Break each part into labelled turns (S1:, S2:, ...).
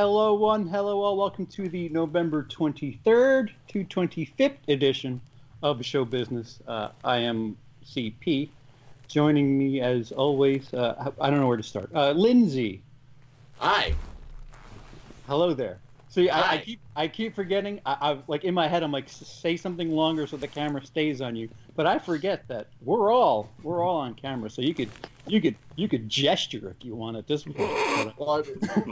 S1: Hello, one. Hello, all. Welcome to the November 23rd to 25th edition of Show Business. I am CP. Joining me, as always, I don't know where to start. Lindsey.
S2: Hi.
S1: Hello there. See,
S2: Hi.
S1: I keep forgetting. I like in my head. I'm like, say something longer so the camera stays on you. But I forget that we're all on camera. So you could gesture if you want at this point.
S2: Well,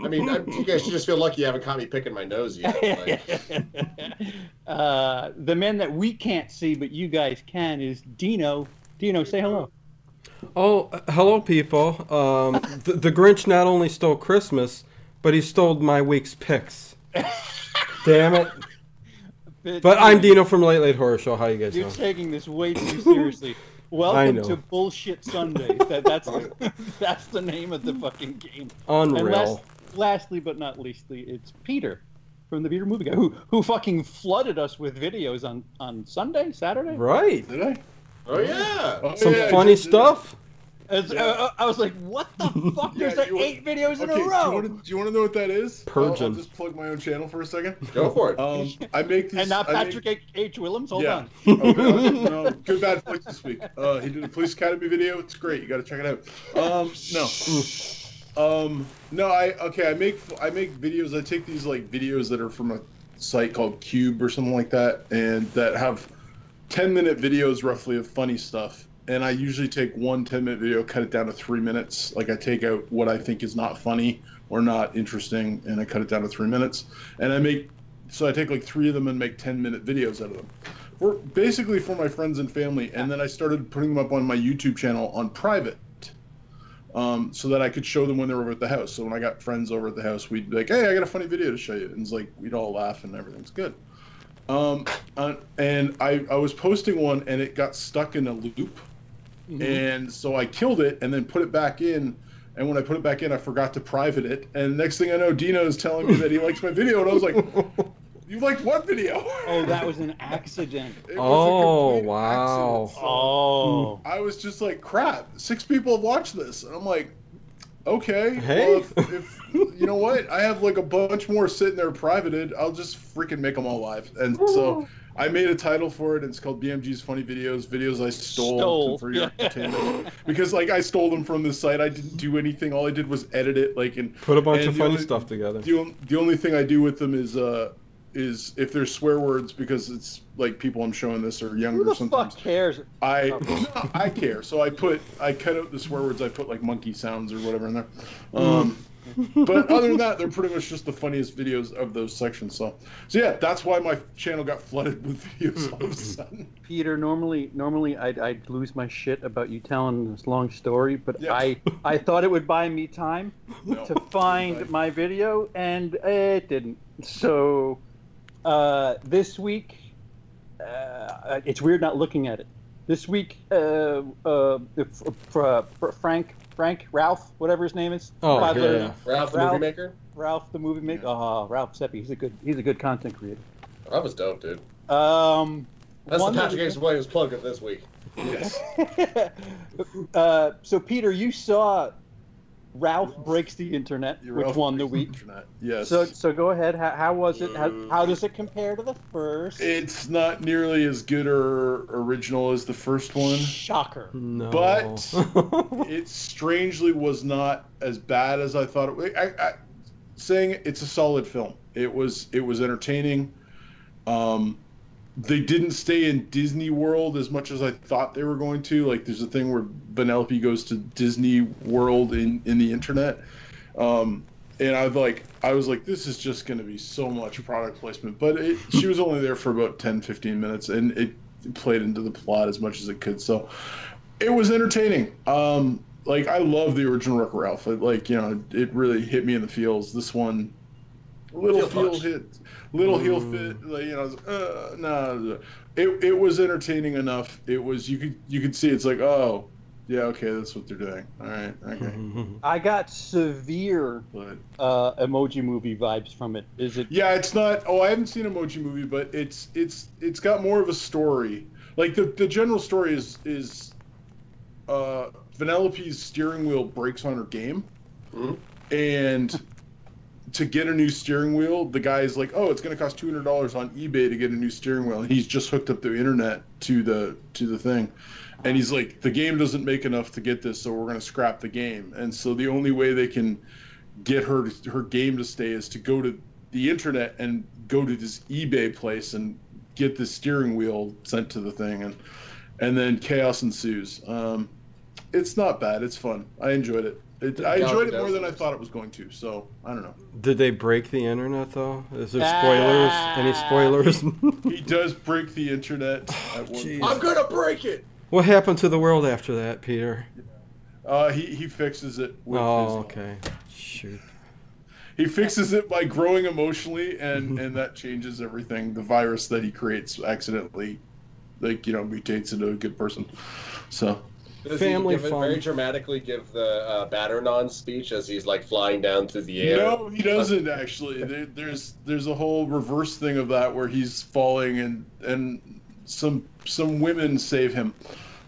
S2: I mean, you guys should just feel lucky you haven't caught me picking my nose yet. Like.
S1: The man that we can't see but you guys can is Dino. Dino, say hello.
S3: Oh, hello, people. The Grinch not only stole Christmas, but he stole my week's picks. Damn it. But I'm Dino from Late Late Horror Show. How you guys doing?
S1: You're taking this way too seriously. Welcome to Bullshit Sundays. That's the name of the fucking game.
S3: Unreal.
S1: And lastly but not leastly, it's Peter from the Peter Movie Guy, who fucking flooded us with videos on Sunday, Saturday.
S3: Right.
S2: Did I? Oh yeah.
S3: Some funny stuff.
S1: I was like, what the fuck? There's like 8 videos in a row.
S4: Do you want to know what that is?
S3: Purging.
S4: I'll just plug my own channel for a second.
S2: Go for it.
S4: I make these.
S1: And now Patrick H. Willems. Hold on.
S4: No, Good Bad Flicks this week. He did a Police Academy video. It's great. You got to check it out. I make videos. I take these like videos that are from a site called Cube or something like that, and that have 10-minute videos roughly of funny stuff. And I usually take one 10-minute video, cut it down to 3 minutes. Like I take out what I think is not funny or not interesting, and I cut it down to 3 minutes. And I take like 3 of them and make 10-minute videos out of them. Basically for my friends and family. And then I started putting them up on my YouTube channel on private, so that I could show them when they were over at the house. So when I got friends over at the house, we'd be like, hey, I got a funny video to show you. And it's like, we'd all laugh and everything's good. And I was posting one and it got stuck in a loop. Mm-hmm. And so I killed it and then put it back in. And when I put it back in, I forgot to private it. And next thing I know, Dino is telling me that he likes my video. And I was like, you liked what video?
S1: Oh, that was an accident.
S3: Oh, wow.
S1: Accident. Oh.
S4: I was just like, crap, 6 people have watched this. And I'm like, okay.
S3: Hey.
S4: Well, if you know what? I have like a bunch more sitting there privated. I'll just freaking make them all live. And so I made a title for it, and it's called BMG's Funny Videos I stole for your entertainment. Because like I stole them from this site. I didn't do anything. All I did was edit it, like, and
S3: put a bunch of funny stuff together.
S4: The only thing I do with them is if there's swear words, because it's like people I'm showing this are younger.
S1: Who the
S4: sometimes.
S1: fuck cares?
S4: I care. So I cut out the swear words. I put like monkey sounds or whatever in there. But other than that, they're pretty much just the funniest videos of those sections. So yeah, that's why my channel got flooded with videos all of a sudden.
S1: Peter, normally I'd lose my shit about you telling this long story, but yeah. I thought it would buy me time to find my video, and it didn't. So this week, it's weird not looking at it. This week, Ralph, whatever his name is.
S3: Oh, yeah.
S2: Ralph the Movie Maker?
S1: Ralph the Movie Maker. Oh, Ralph Seppi. He's a good content creator.
S2: That was dope, dude.
S1: That's
S2: the Patrick H. Williams plug of this week.
S4: Yes.
S1: So, Peter, you saw Ralph Breaks the Internet, which won the week.
S4: Yes.
S1: So go ahead. How was it? How does it compare to the first?
S4: It's not nearly as good or original as the first one.
S1: Shocker.
S3: No.
S4: But it strangely was not as bad as I thought it would. Saying it's a solid film. It was entertaining. They didn't stay in Disney World as much as I thought they were going to. Like, there's a thing where Vanellope goes to Disney World in the internet. And I was like, this is just going to be so much product placement. But she was only there for about 10, 15 minutes, and it played into the plot as much as it could. So it was entertaining. Like, I love the original Wreck-It Ralph. It really hit me in the feels. This one, little heel fit. Like, no. It was entertaining enough. It was you could see it's like, oh, yeah, okay, that's what they're doing. All right, okay.
S1: I got severe Emoji Movie vibes from it. Is it?
S4: Yeah, it's not. Oh, I haven't seen Emoji Movie, but it's got more of a story. Like the general story is Vanellope's steering wheel breaks on her game, and to get a new steering wheel, the guy's like, "Oh, it's going to cost $200 on eBay to get a new steering wheel," and he's just hooked up the internet to the thing, and he's like, "The game doesn't make enough to get this, so we're going to scrap the game." And so the only way they can get her game to stay is to go to the internet and go to this eBay place and get the steering wheel sent to the thing, and then chaos ensues. It's not bad. It's fun. I enjoyed it. I enjoyed it more than I thought it was going to, so I don't know.
S3: Did they break the internet, though? Is there spoilers? Any spoilers?
S4: He does break the internet at one point.
S2: I'm gonna break it!
S3: What happened to the world after that, Peter?
S4: He fixes it with his...
S3: okay. Shoot.
S4: He fixes it by growing emotionally, and that changes everything. The virus that he creates accidentally, mutates into a good person. So...
S2: Does
S3: family
S2: he
S3: fun.
S2: very dramatically give the Batternon speech as he's like flying down through the air?
S4: No, he doesn't actually. There's a whole reverse thing of that where he's falling and some women save him.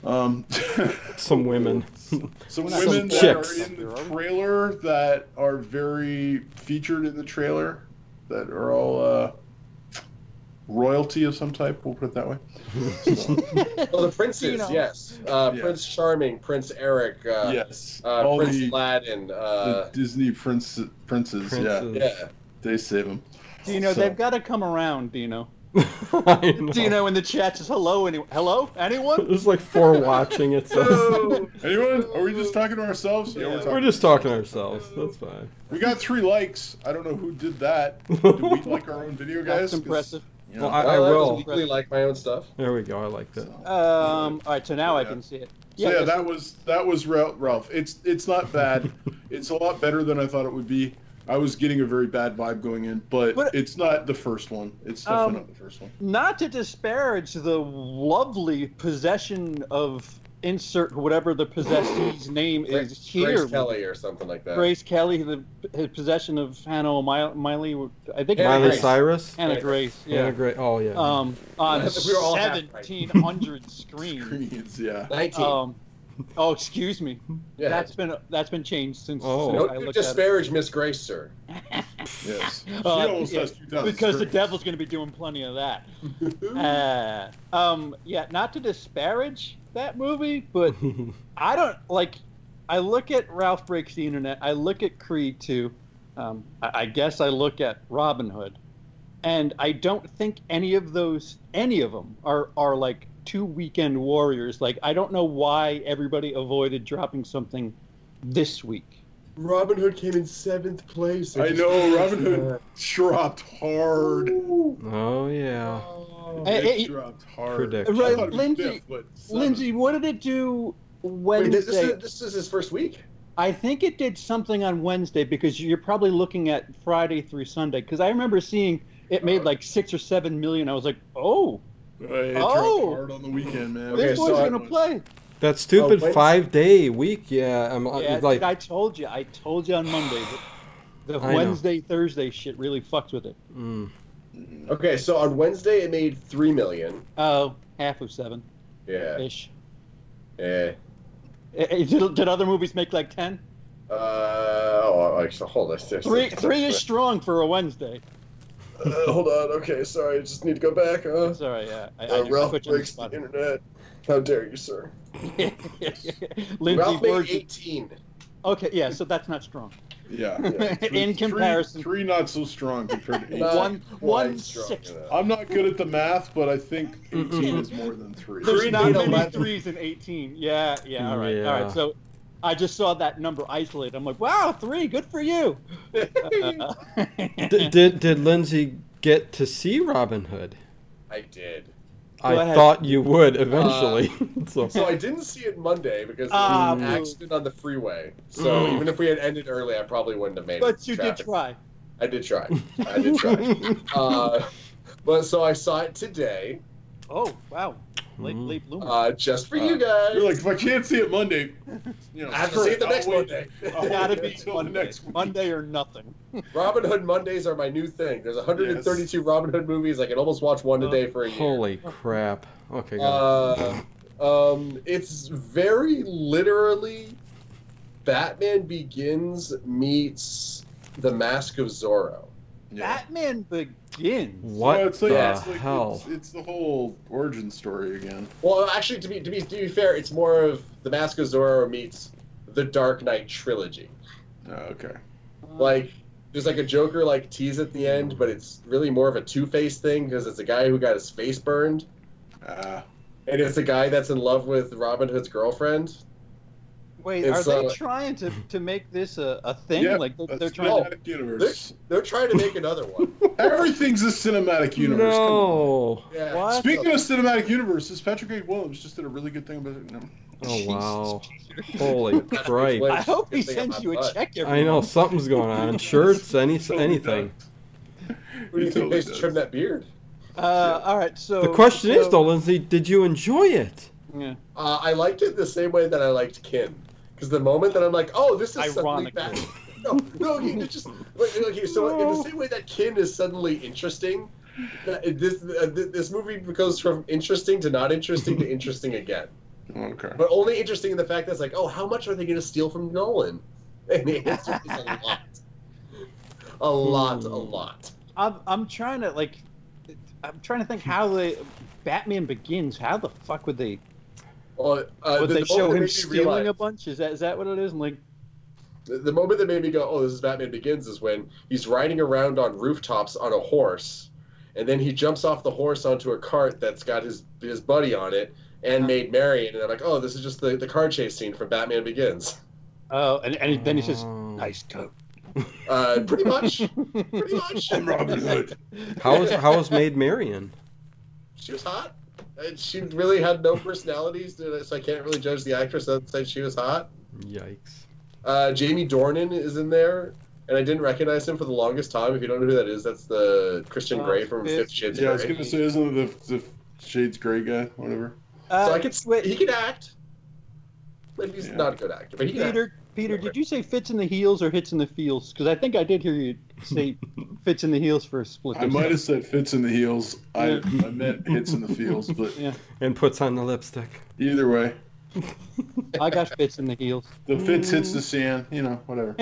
S3: Some women.
S4: Some women that are in the trailer that are very featured in the trailer that are all royalty of some type, we'll put it that way.
S2: Well, the princes, yes. Prince Charming, Prince Eric,
S4: yes.
S2: Prince Aladdin.
S4: The Disney princes, yeah. They save him.
S1: Dino, they've got to come around, Dino. Dino in the chat says, hello, anyone?
S3: There's like 4 watching it. So.
S4: Anyone? Are we just talking to ourselves? Yeah,
S3: we're just talking to ourselves. That's fine.
S4: We got 3 likes. I don't know who did that. Do we like our own video, guys?
S1: That's impressive.
S3: You know, well, I will.
S2: I really like my own stuff.
S3: There we go. I like that.
S1: All right, so now I can see it.
S4: So that was Ralph. It's not bad. It's a lot better than I thought it would be. I was getting a very bad vibe going in, but it's not the first one. It's definitely not the first one.
S1: Not to disparage the lovely possession of insert whatever the possessee's name is here.
S2: Grace Kelly or something like that.
S1: Grace Kelly, his possession of Hannah Miley, I think
S3: Miley Cyrus.
S1: Hannah Grace. Yeah.
S3: Hannah Grace. Oh yeah.
S1: On 1,700 screens.
S4: Yeah.
S2: 19.
S1: Oh, excuse me.
S2: Yeah.
S1: That's been changed since.
S2: Don't disparage Miss Grace, sir.
S4: Yes. She almost has 2,000
S1: because the
S4: screens.
S1: devil's going to be doing plenty of that. Yeah, not to disparage that movie, but I don't like. I look at Ralph Breaks the Internet. I look at Creed 2. I guess I look at Robin Hood, and I don't think any of them are like 2 weekend warriors. Like, I don't know why everybody avoided dropping something this week.
S2: Robin Hood came in 7th place.
S4: I know, Robin Hood dropped hard.
S3: Oh yeah.
S4: It dropped hard.
S1: Right, Lindsey, what did it do Wednesday?
S2: Wait, this is his first week?
S1: I think it did something on Wednesday, because you're probably looking at Friday through Sunday. Because I remember seeing it made like 6 or 7 million. I was like, oh.
S4: It dropped hard on the weekend, man.
S1: This boy's going to play.
S3: That stupid 5-day week, yeah.
S1: Like, I told you on Monday that the Wednesday, Thursday shit really fucked with it.
S2: Okay, so on Wednesday it made 3 million.
S1: Oh, half of 7.
S2: Yeah.
S1: Ish.
S2: Yeah.
S1: Did other movies make like 10?
S2: Actually, hold on.
S1: 3 is strong for a Wednesday.
S2: Hold on. Okay, sorry. I just need to go back.
S1: It's all right. Yeah.
S2: Ralph Breaks the Internet. How dare you, sir? Ralph made 18.
S1: Okay, yeah. So that's not strong.
S4: Yeah.
S1: In comparison,
S4: 3 not so strong compared to 18.
S1: One sixth.
S4: I'm not good at the math, but I think 18 is more than 3.
S1: There's not many 3s in 18. Yeah. All right. So I just saw that number isolated. I'm like, wow, 3, good for you.
S3: Did Lindsey get to see Robin Hood?
S2: I did.
S3: I thought you would eventually.
S2: So I didn't see it Monday because there was an accident on the freeway. So even if we had ended early, I probably wouldn't have made it.
S1: But you did try.
S2: I did try. But so I saw it today.
S1: Oh, wow. Late bloomer.
S2: Just for you guys.
S4: You're like, if I can't see it Monday,
S2: I have to see it the next Monday.
S1: Gotta be Monday or nothing.
S2: Robin Hood Mondays are my new thing. There's 132 Robin Hood movies. I can almost watch one a day for a year.
S3: Holy crap. Okay,
S2: it's very literally Batman Begins meets The Mask of Zorro.
S1: Yeah. Batman Begins.
S3: What
S4: it's like,
S3: the
S4: it's like,
S3: hell?
S4: It's the whole origin story again.
S2: Well, actually, to be fair, it's more of The Mask of Zorro meets the Dark Knight trilogy.
S4: Oh, okay.
S2: Like, there's like a Joker like tease at the end, but it's really more of a Two-Face thing because it's a guy who got his face burned, and it's a guy that's in love with Robin Hood's girlfriend.
S1: Wait, are they trying to make this a thing?
S4: Yeah,
S1: like they're trying to
S4: universe.
S2: They're trying to make another one.
S4: Everything's a cinematic universe.
S3: No.
S2: Yeah.
S1: What?
S4: Speaking of cinematic universes, Patrick A. Williams just did a really good thing about it. No.
S3: Oh wow! Holy Christ!
S1: I hope he sends you a check.
S3: I know something's going on. Shirts, anything.
S2: What do you think? They should trim that beard.
S1: All right. So
S3: the question is, though, Lindsay, did you enjoy it?
S1: Yeah.
S2: I liked it the same way that I liked Kin. Because the moment that I'm like, oh, this is suddenly bad. No, it's just okay. So in the same way that Kin is suddenly interesting, this movie goes from interesting to not interesting to interesting again.
S4: Okay.
S2: But only interesting in the fact that it's like, oh, how much are they going to steal from Nolan? And the answer is a lot.
S1: I'm trying to think how Batman Begins. How the fuck would they? Would they show him stealing a bunch? Is that what it is? And like,
S2: the moment that made me go, oh, this is Batman Begins, is when he's riding around on rooftops on a horse, and then he jumps off the horse onto a cart that's got his buddy on it, and Maid Marian, and I'm like, oh, this is just the car chase scene from Batman Begins.
S1: Oh, and then he says, nice coat.
S2: Pretty much.
S4: I'm Robin Hood.
S3: How was Maid Marian?
S2: She was hot. She really had no personalities, so I can't really judge the actress outside she was hot.
S3: Yikes.
S2: Jamie Dornan is in there, and I didn't recognize him for the longest time. If you don't know who that is, that's the Christian Grey from 50 Shades of Grey.
S4: Yeah, I was going to say, isn't it the Shades Grey guy? Whatever.
S2: So he can act. But he's not a good actor. But he can act.
S1: Peter, did you say fits in the heels or hits in the feels? Because I think I did hear you say fits in the heels for a split.
S4: I might have said fits in the heels. I meant hits in the feels, but
S3: and puts on the lipstick.
S4: Either way,
S1: I got fits in the heels.
S4: The fits hits the sand, whatever.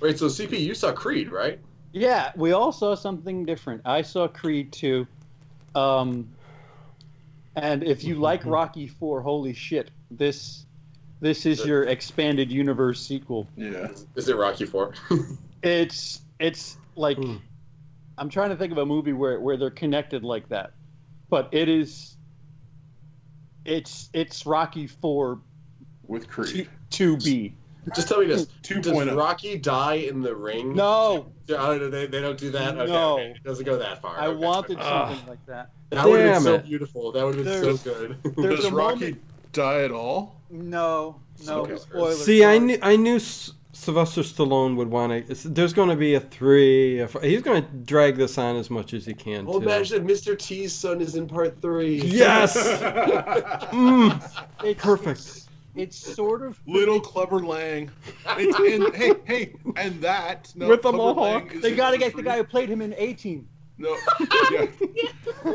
S2: Wait, so CP, you saw Creed, right?
S1: Yeah, we all saw something different. I saw Creed 2. And if you like Rocky 4, holy shit, this is your expanded universe sequel.
S4: Yeah.
S2: Is it Rocky 4?
S1: It's like I'm trying to think of a movie where they're connected like that, but it's Rocky 4
S4: with Creed
S1: 2B.
S2: Just tell me this:
S4: 2.0.
S2: Does Rocky die in the ring?
S1: No.
S2: They don't do that.
S1: No,
S2: okay. It doesn't go that far.
S1: I wanted something like that.
S2: That would have been so beautiful. That would have been so good.
S4: Does Rocky die at all?
S1: No. Okay. Spoilers.
S3: See, I knew Sylvester Stallone would want to. There's going to be a 3. He's going to drag this on as much as he can.
S2: Oh, imagine Mr. T's son is in part 3.
S3: Yes. Perfect.
S1: It's sort of
S4: little Clubber Lang. And that
S3: with the mohawk.
S1: They got to get the guy who played him in A-Team.
S4: No, yeah.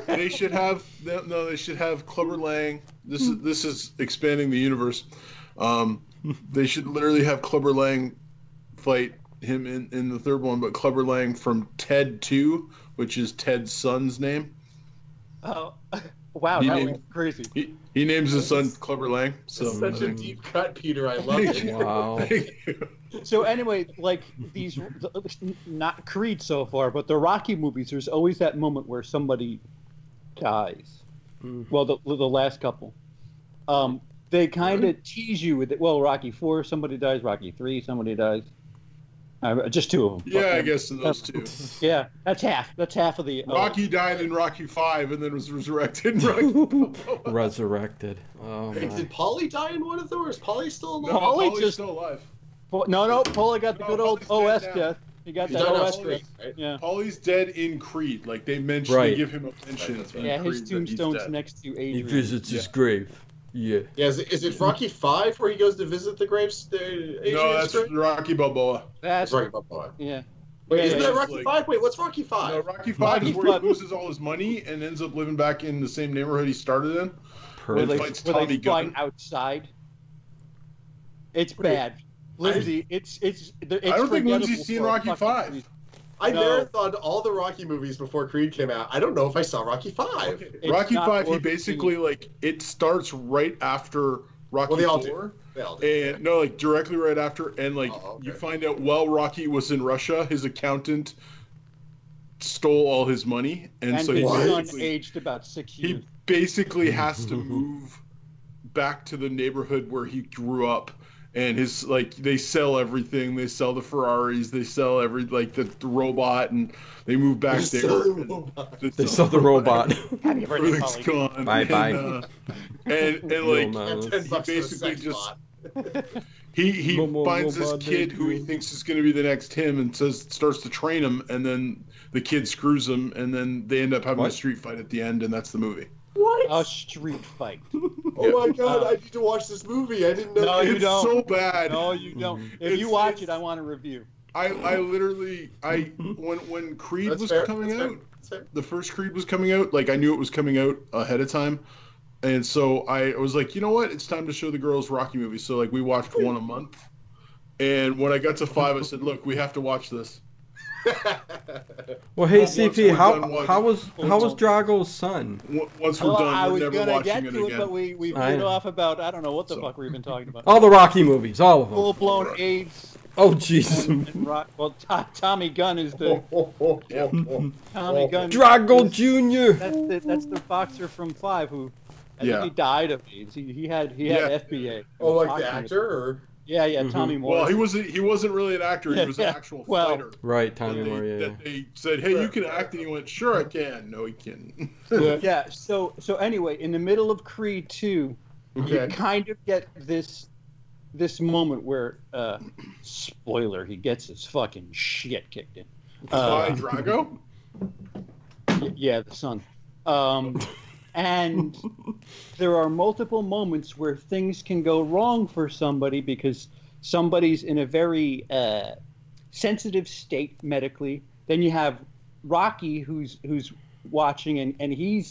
S4: They should have They should have Clubber Lang. This is expanding the universe. They should literally have Clubber Lang fight him in the third one, but Clubber Lang from Ted 2, which is Ted's son's name.
S1: Oh, wow, that was crazy.
S4: He names his son Clubber Lang. So
S2: such a deep cut, Peter. I love it.
S3: Wow.
S1: So anyway, like these, not Creed so far, but the Rocky movies, there's always that moment where somebody dies. Well, the last couple. They kind of tease you with it. Well, Rocky 4, somebody dies. Rocky 3, somebody dies. Just 2 of them.
S4: Yeah, I guess those 2.
S1: Yeah, that's half. That's half of the.
S4: Rocky died in Rocky 5 and then was resurrected in Rocky.
S3: Resurrected. Oh,
S2: Hey, did Paulie die in one of them, or is Paulie still alive?
S4: No, Paulie's still alive.
S1: No, Paulie got the good old OS death. He got that OS death.
S2: Right?
S1: Yeah.
S4: Paulie's dead in Creed. Like they mentioned, they give him a pension.
S1: Yeah, his tombstone's next to Adrian.
S3: He visits his grave. Yeah.
S2: Is it Rocky 5 where he goes to visit the graves?
S4: No, that's Rocky Balboa.
S1: That's
S2: Rocky Balboa.
S1: Yeah.
S2: Wait, isn't that Rocky 5? Wait, what's Rocky 5?
S4: No, Rocky 5 is where he loses all his money and ends up living back in the same neighborhood he started in.
S1: Where they fly outside. It's bad. Lindsey, it's
S4: I don't think Lindsey's seen Rocky V.
S2: I marathoned all the Rocky movies before Creed came out. I don't know if I saw Rocky V.
S4: Okay. Rocky V, he basically it starts right after Rocky IV. They all do. And no, directly right after, and you find out while Rocky was in Russia, his accountant stole all his money, and so
S1: his son aged about 6 years.
S4: He basically has to move back to the neighborhood where he grew up. And they sell everything. They sell the Ferraris. They sell the robot, and they move back there.
S3: They sell the robot.
S1: Happy birthday,
S4: It's gone.
S3: Bye.
S4: And he basically just he finds this kid who he thinks is going to be the next him, and starts to train him, and then the kid screws him, and then they end up having a street fight at the end, and that's the movie.
S1: What? A street fight.
S2: Oh my god, I need to watch this movie. I didn't know.
S1: No, you don't.
S4: So bad.
S1: No, you don't. If you watch it, I want a review.
S4: I literally when Creed was coming out, the first Creed was coming out, I knew it was coming out ahead of time. And so I was like, you know what? It's time to show the girls Rocky movies. So we watched one a month. And when I got to 5, I said, look, we have to watch this.
S3: Well, hey, CP, how was Drago's son?
S4: Once we're done, we're never watching it again.
S1: But we put off about, I don't know what the fuck we've been talking about.
S3: All the Rocky movies, all of them.
S1: Full-blown AIDS.
S3: Oh, jeez.
S1: Tommy Gunn is the... Tommy Gunn.
S3: Drago Jr.
S1: That's the boxer from 5 who... I think he died of AIDS. He had FBA.
S2: Oh, the actor? Or...
S1: Yeah, Tommy Moore.
S4: Well, he wasn't really an actor. He was an actual fighter.
S3: Right, Tommy Moore.
S4: That they said, "Hey, you can act," and he went, "Sure, I can." No, he can't.
S1: Yeah. So anyway, in the middle of Creed 2, you kind of get this moment where, spoiler, he gets his fucking shit kicked in.
S4: By Drago?
S1: Yeah, the son. And there are multiple moments where things can go wrong for somebody because somebody's in a very sensitive state medically. Then you have Rocky who's watching, and you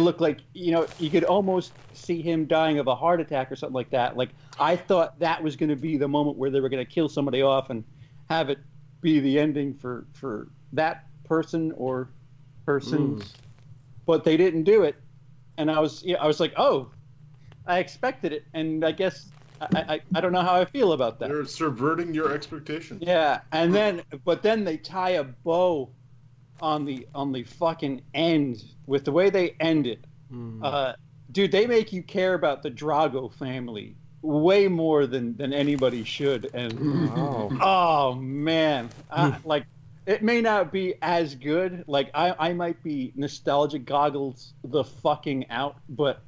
S1: look like, you could almost see him dying of a heart attack or something like that. I thought that was going to be the moment where they were going to kill somebody off and have it be the ending for that person or persons. But they didn't do it. And I was like, oh, I expected it, and I guess I don't know how I feel about that.
S4: They're subverting your expectations.
S1: Yeah, but then they tie a bow on the fucking end with the way they end it. Dude, they make you care about the Drago family way more than anybody should, and oh man, it may not be as good. I might be nostalgic goggles the fucking out, but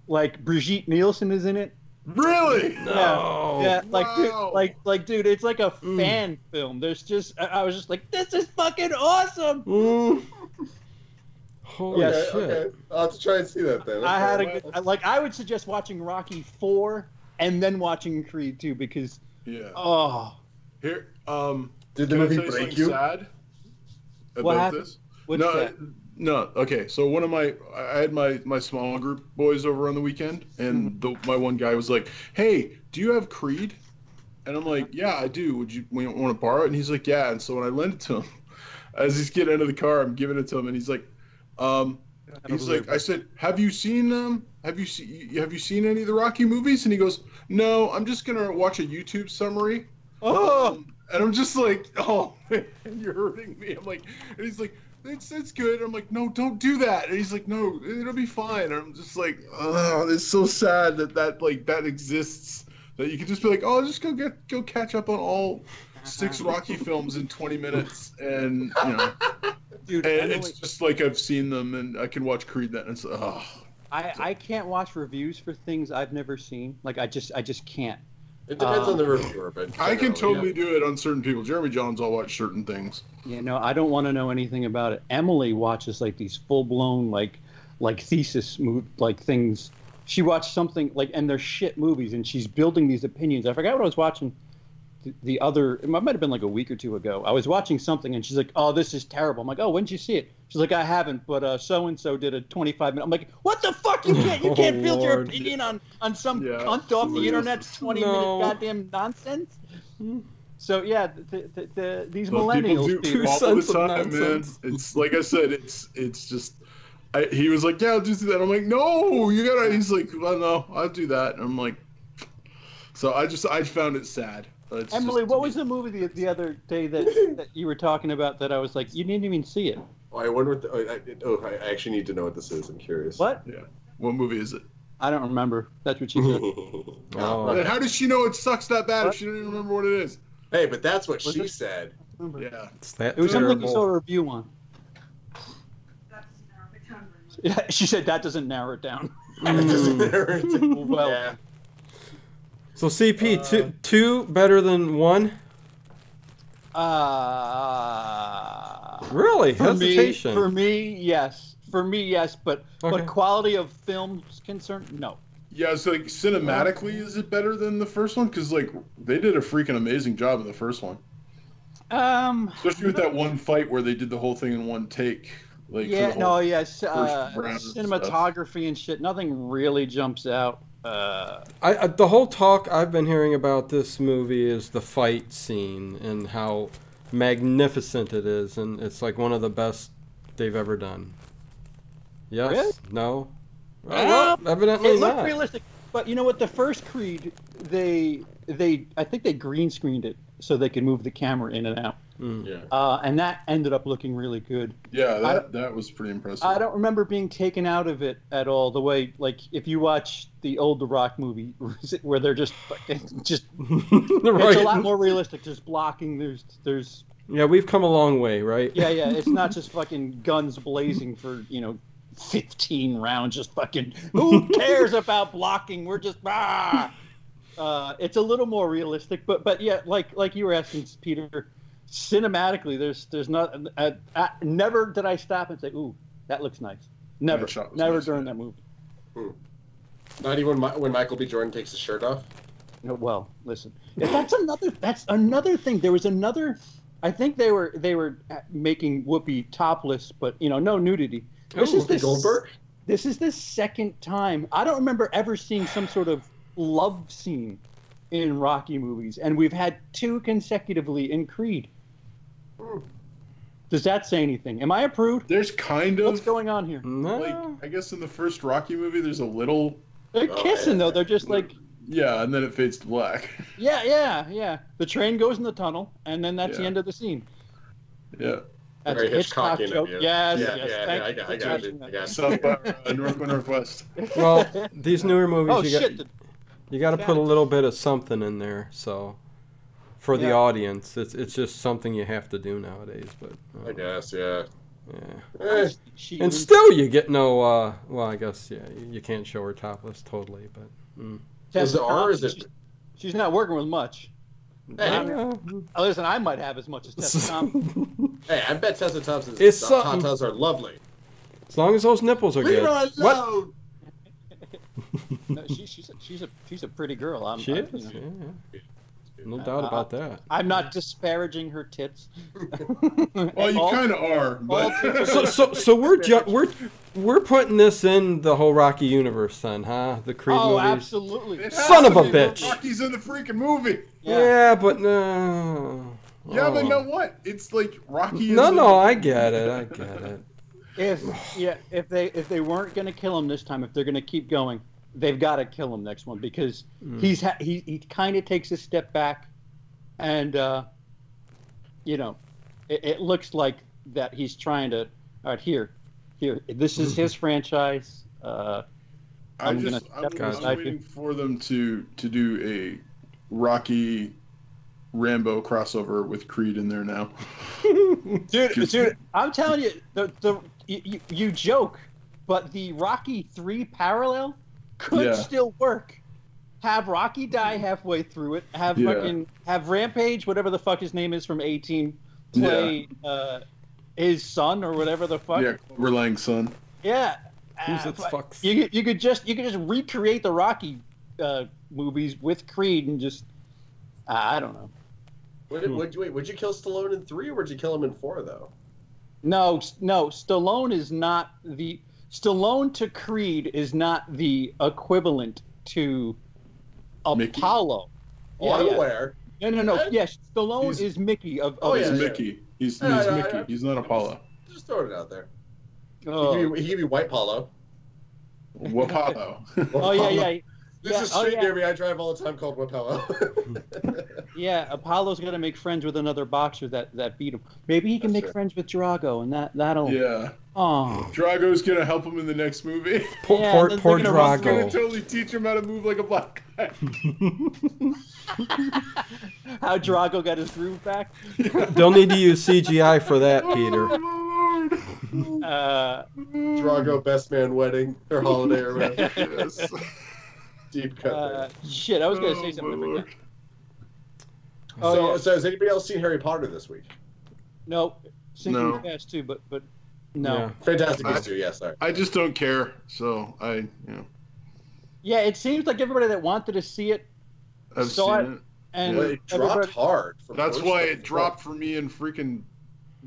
S1: Brigitte Nielsen is in it.
S4: Really?
S1: No. Yeah.
S2: Wow.
S1: Dude, it's like a fan film. There's just, I was just like, this is fucking awesome.
S3: Holy shit.
S2: Okay. I'll have to try and see that then.
S1: I had a good, I would suggest watching Rocky 4 and then watching Creed 2 because,
S4: Here,
S2: did the movie break you?
S4: Sad
S1: what
S4: about
S1: happened?
S4: this?
S1: What's
S4: No. Okay, so I had my small group boys over on the weekend, and my one guy was like, "Hey, do you have Creed?" And I'm like, "Yeah, I do. Would you want to borrow it?" And he's like, "Yeah." And so when I lent it to him, as he's getting out of the car, I'm giving it to him, and he's like, I said, "Have you seen them? Have you seen any of the Rocky movies?" And he goes, "No, I'm just gonna watch a YouTube summary." And I'm just like, "Oh, man, you're hurting me." I'm like, and he's like, It's good. I'm like, "No, don't do that." And he's like, "No, it'll be fine." And I'm just like, oh, it's so sad that exists. That you could just be like, "Oh, just go catch up on all 6 Rocky films in 20 minutes," and
S1: Dude,
S4: and it's just like I've seen them, and I can watch Creed then. And it's
S1: I can't watch reviews for things I've never seen. I just can't.
S2: It depends on the reviewer, but
S4: I can totally do it on certain people. Jeremy Johns, I'll watch certain things.
S1: I don't want to know anything about it. Emily watches these full-blown thesis things. She watched something and they're shit movies, and she's building these opinions. I forgot what I was watching. It might have been a week or 2 ago. I was watching something, and she's like, "Oh, this is terrible." I'm like, "Oh, when did you see it?" She's like, "I haven't, but so and so did a 25-minute." I'm like, "What the fuck? You can't build your opinion on some cunt off the internet's 20-minute goddamn nonsense." So yeah, these millennials
S4: do all the time, man. It's like I said, it's just. He was like, yeah, I'll just do that. I'm like, no, you gotta. He's like, well, no, I'll do that. And I'm like, so I found it sad.
S1: Emily, what was the movie the other day that you were talking about that I was like, you didn't even see it?
S2: Oh, I wonder what I actually need to know what this is. I'm curious.
S1: What?
S4: Yeah. What movie is it?
S1: I don't remember. That's what she said.
S4: Oh. How does she know it sucks that bad if she didn't remember what it is?
S2: Hey, but that's what she said.
S4: Yeah.
S1: It was something you saw a review on. Yeah, she said that doesn't narrow it down. Well,
S2: yeah.
S3: So CP, two better than one? Really? Hesitation.
S1: For me, yes. But quality of film is concerned, no.
S4: Yeah, so like cinematically, is it better than the first one? Because like they did a freaking amazing job in the first one. Especially with that one fight where they did the whole thing in one take. Like,
S1: cinematography and shit. Nothing really jumps out.
S3: The whole talk I've been hearing about this movie is the fight scene and how magnificent it is, and it's like one of the best they've ever done. Yes?
S1: Really?
S3: No? Well, evidently
S1: it looked
S3: not.
S1: realistic, but you know what? The first Creed, I think they green screened it so they could move the camera in and out.
S4: Yeah.
S1: And that ended up looking really good.
S4: Yeah, that was pretty impressive.
S1: I don't remember being taken out of it at all. The way, like, if you watch the old The Rock movie, where they're just it's a lot more realistic. There's blocking. There's.
S3: Yeah, we've come a long way, right?
S1: Yeah. It's not just fucking guns blazing for 15 rounds. Just fucking. Who cares about blocking? We're just It's a little more realistic, but yeah, like you were asking, Peter. Cinematically, there's not. Never did I stop and say, "Ooh, that looks nice." Never
S4: nice,
S1: during that movie.
S2: Not even when Michael B. Jordan takes his shirt off.
S1: No, well, listen, that's another thing. There was another. I think they were making Whoopi topless, but no nudity. This is
S2: Goldberg.
S1: This is the second time. I don't remember ever seeing some sort of love scene in Rocky movies, and we've had 2 consecutively in Creed. Does that say anything? Am I a prude?
S4: There's kind of.
S1: What's going on here?
S3: No.
S4: Like, I guess in the first Rocky movie, there's a little.
S1: They're kissing though. They're just like.
S4: Yeah, and then it fades to black.
S1: Yeah. The train goes in the tunnel, and then that's the end of the scene.
S4: Yeah.
S1: That's
S2: very
S1: a Hitchcock joke. Yes.
S2: I got it.
S4: South by North by Northwest.
S3: Well, these newer movies,
S1: shit.
S3: You got to put a little bit of something in there, so. For the audience, it's just something you have to do nowadays. But
S2: I guess, yeah.
S3: And still, you get no. Well, I guess you can't show her topless totally, but.
S2: Is it R? Is it?
S1: She's not working with much.
S2: Hey,
S1: listen, I might have as much as Tessa Thompson.
S2: Hey, I bet Tessa Thompson's tatas are lovely.
S3: As long as those nipples are good.
S2: What?
S1: No, she's a pretty girl.
S3: She is. Yeah. No doubt about that.
S1: I'm not disparaging her tits.
S4: Well, you kind of are. But...
S3: so we're putting this in the whole Rocky universe, then, huh? The Creed movies.
S1: Oh, absolutely.
S3: Son of a bitch.
S4: Rocky's in the freaking movie.
S3: Yeah, but no.
S4: Yeah, but know what? It's like Rocky.
S3: No, I get it.
S1: If they weren't gonna kill him this time, if they're gonna keep going, they've got to kill him next one because he kind of takes a step back, and it looks like that he's trying to. All right, here, this is his franchise.
S4: I'm waiting for them to do a Rocky Rambo crossover with Creed in there now.
S1: Dude, I'm telling you, you joke, but the Rocky 3 parallel could still work. Have Rocky die halfway through it. Have Rampage, whatever the fuck his name is from 18, play his son or whatever the fuck.
S4: Yeah, Clover Lang's son.
S1: Yeah.
S3: Who's its fucks?
S1: You could just recreate the Rocky movies with Creed and just I don't know.
S2: Would you kill Stallone in 3 or would you kill him in 4 though?
S1: No. Stallone is not the. Stallone to Creed is not the equivalent to Apollo.
S2: I'm aware.
S1: No. Yes, Stallone is Mickey of.
S2: Oh,
S4: He's
S2: yeah.
S4: Mickey. He's Mickey. He's not Apollo.
S2: Just throwing it out there.
S1: Oh.
S2: He could be White Paulo.
S4: Apollo.
S1: Oh yeah.
S2: There's a street near me I drive all the time called Wapello.
S1: Yeah, Apollo's gonna make friends with another boxer that beat him. Maybe he can make friends with Drago, and that'll.
S4: Yeah.
S1: Oh.
S4: Drago's gonna help him in the next movie.
S3: Poor Drago.
S4: He's gonna totally teach him how to move like a black guy.
S1: How Drago got his groove back.
S3: Don't need to use CGI for that, Peter.
S2: Drago best man wedding or holiday or whatever.
S4: Yes.
S2: Deep cut.
S1: Shit, I was gonna say something.
S2: So has anybody else seen Harry Potter this week?
S1: No, Sinking Fast too, but no.
S3: Yeah.
S2: Fantastic Beasts too. Yeah, sorry.
S4: I just don't care, so
S1: Yeah, it seems like everybody that wanted to see it saw it. And
S2: it dropped hard.
S4: That's why it dropped for me and freaking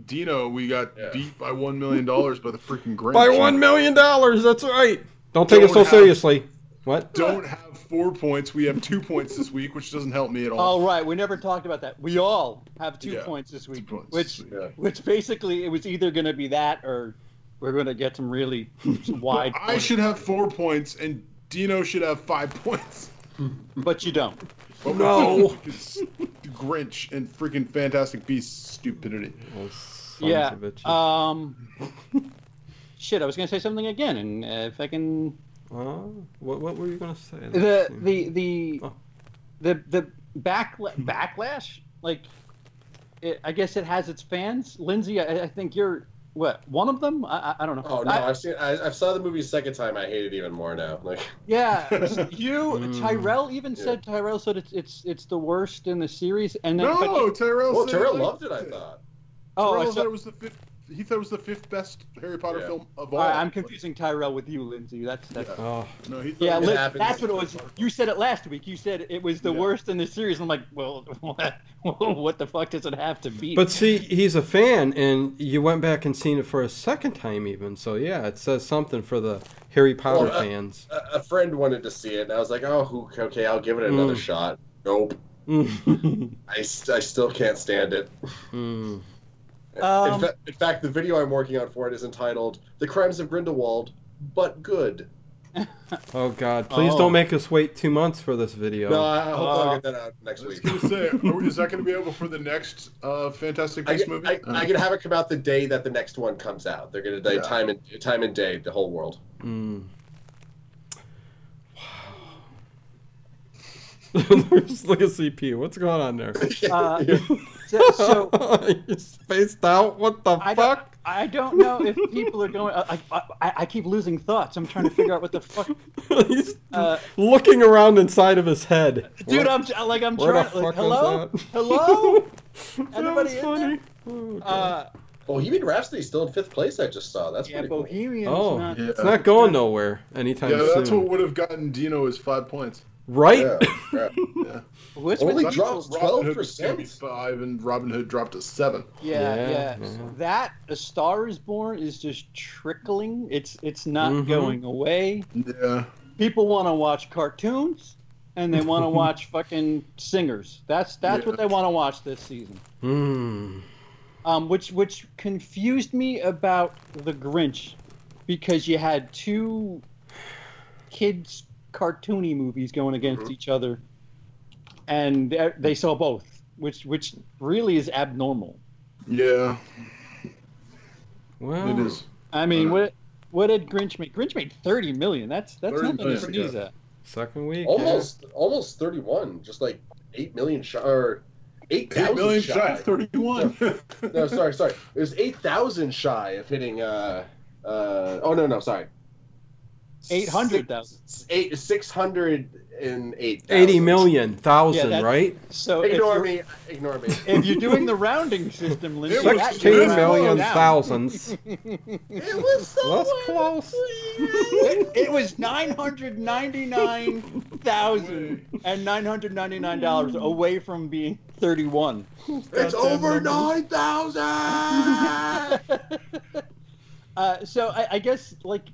S4: Dino. We got beat by $1 million by the freaking Grinch.
S3: By $1 million, that's right. Don't take it so seriously. What?
S4: Don't have 4 points. We have 2 points this week, which doesn't help me at all.
S1: Oh, right. We never talked about that. We all have 2 points this week, which basically it was either going to be that or we're going to get some really wide.
S4: I should have 4 points, and Dino should have 5 points.
S1: But you don't.
S3: No.
S4: It's Grinch and freaking Fantastic Beasts stupidity.
S1: Yeah. Shit, I was going to say something again, and if I can.
S3: What were you gonna say?
S1: The backlash, like, I guess it has its fans. Lindsey, I think you're one of them. I don't know.
S2: Oh no, I saw the movie a second time. I hate it even more now. Like,
S1: yeah, Tyrell even said it's the worst in the series, and then
S2: Tyrell loved it. I thought.
S4: Tyrell thought it was the fifth. He thought it was the 5th best Harry Potter film of all.
S1: I'm confusing Tyrell with you, Lindsey. That's.
S4: Oh no, he
S1: that's what it was. You said it last week. You said it was the worst in the series. I'm like, well, what the fuck does it have to be?
S3: But see, he's a fan, and you went back and seen it for a second time, even. So yeah, it says something for the Harry Potter fans.
S2: A friend wanted to see it, and I was like, oh, okay, I'll give it another shot. Nope. I still can't stand it. In fact, the video I'm working on for it is entitled "The Crimes of Grindelwald, but Good."
S3: Oh God! Please don't make us wait 2 months for this video.
S2: No, I'll get that out next week.
S4: I was gonna say, is that going to be able for the next Fantastic Beasts movie?
S2: I can have it come out the day that the next one comes out. They're going to time and day the whole world.
S3: Wow. Look at CP. What's going on there?
S1: So
S3: you spaced out. What the fuck?
S1: I don't know if people are going. I keep losing thoughts. I'm trying to figure out what the fuck.
S3: He's looking around inside of his head.
S1: Dude, I'm trying. Like, hello. Anybody in there?
S2: Bohemian Rhapsody's still in 5th place. I just saw. That's pretty
S1: Bohemian.
S2: Cool.
S3: It's not going nowhere anytime soon.
S4: Yeah, that's what would have gotten Dino his 5 points.
S3: Right?
S2: Yeah. Only dropped 12%.
S4: 5 and Robin Hood dropped to 7.
S1: Yeah. That A Star Is Born is just trickling. It's not going away.
S4: Yeah.
S1: People want to watch cartoons, and they want to watch fucking singers. That's what they want to watch this season. Which confused me about The Grinch, because you had 2 kids cartoony movies going against each other, and they saw both, which really is abnormal.
S4: Yeah.
S3: Well,
S4: it is.
S1: I mean, what did Grinch make? Grinch made 30 million. That's nothing to sneeze at.
S3: Second week.
S2: Almost 31. Just like 8 million shy, or 8,000
S4: 8 million
S2: shy.
S4: 31.
S2: No, sorry. It was 8,000 shy of hitting. Sorry.
S1: 800,000.
S2: 608.
S3: 80 million thousand, right?
S1: So
S2: ignore me.
S1: If you're doing the rounding system, Lindsey,
S3: 16 million thousands.
S2: It was so
S3: That's close.
S1: It was $999,999 away from being 31.
S2: It's over 9,000.
S1: So I guess, like,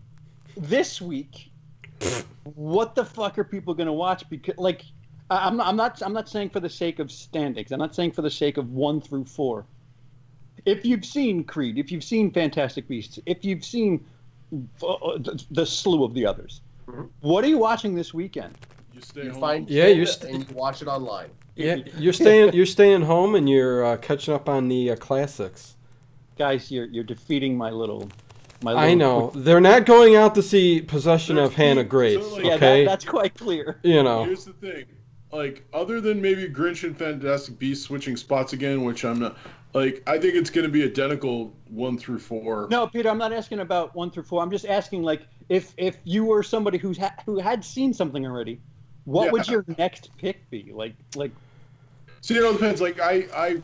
S1: this week, what the fuck are people gonna watch? Because, like, I'm not saying for the sake of standings. I'm not saying for the sake of 1 through 4. If you've seen Creed, if you've seen Fantastic Beasts, if you've seen the slew of the others, what are you watching this weekend?
S2: You find and you watch it online.
S3: Yeah, you're staying home and you're catching up on the classics.
S1: Guys, you're defeating my little.
S3: I know they're not going out to see Possession of Hannah Grace.
S2: So,
S3: okay,
S1: that's quite clear.
S3: You know.
S4: Here's the thing, like other than maybe Grinch and Fantastic Beasts switching spots again, which I'm not. Like, I think it's going to be identical 1 through 4.
S1: No, Peter, I'm not asking about 1 through 4. I'm just asking, like, if you were somebody who had seen something already, what would your next pick be? Like.
S4: So it depends. Like, I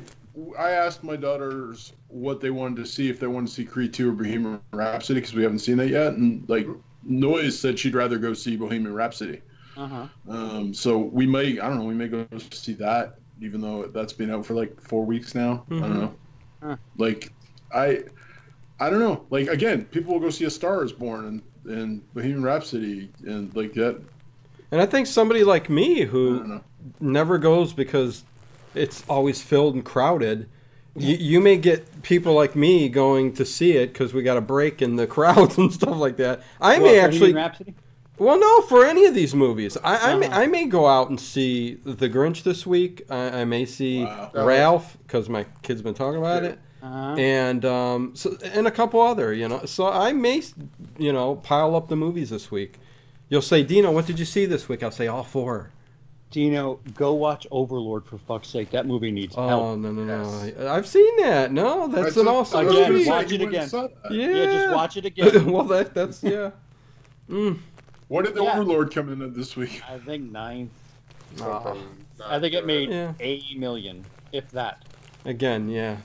S4: asked my daughters what they wanted to see, if they wanted to see Creed 2 or Bohemian Rhapsody, because we haven't seen that yet, and like Noise said she'd rather go see Bohemian Rhapsody. So we may go see that. Even though that's been out for like 4 weeks now. I don't know. Like, I don't know. Like, again, people will go see A Star Is Born and Bohemian Rhapsody and like that.
S3: And I think somebody like me who never goes because it's always filled and crowded, you may get people like me going to see it because we got a break in the crowds and stuff like that. I may actually.
S1: Rhapsody?
S3: Well, no, for any of these movies. I may go out and see The Grinch this week. I may see Ralph, because my kid's been talking about it. And and a couple other, you know. So I may, you know, pile up the movies this week. You'll say, Dino, what did you see this week? I'll say all 4.
S1: Dino, go watch Overlord, for fuck's sake. That movie needs help.
S3: Oh, no. I've seen that. No, that's an awesome movie.
S1: Watch it again.
S3: Yeah,
S1: just watch it again.
S3: Well, that's, yeah.
S4: What did the Overlord come in at this week?
S1: I think 9th. I think it made $80 million, if that.
S3: Again, yeah,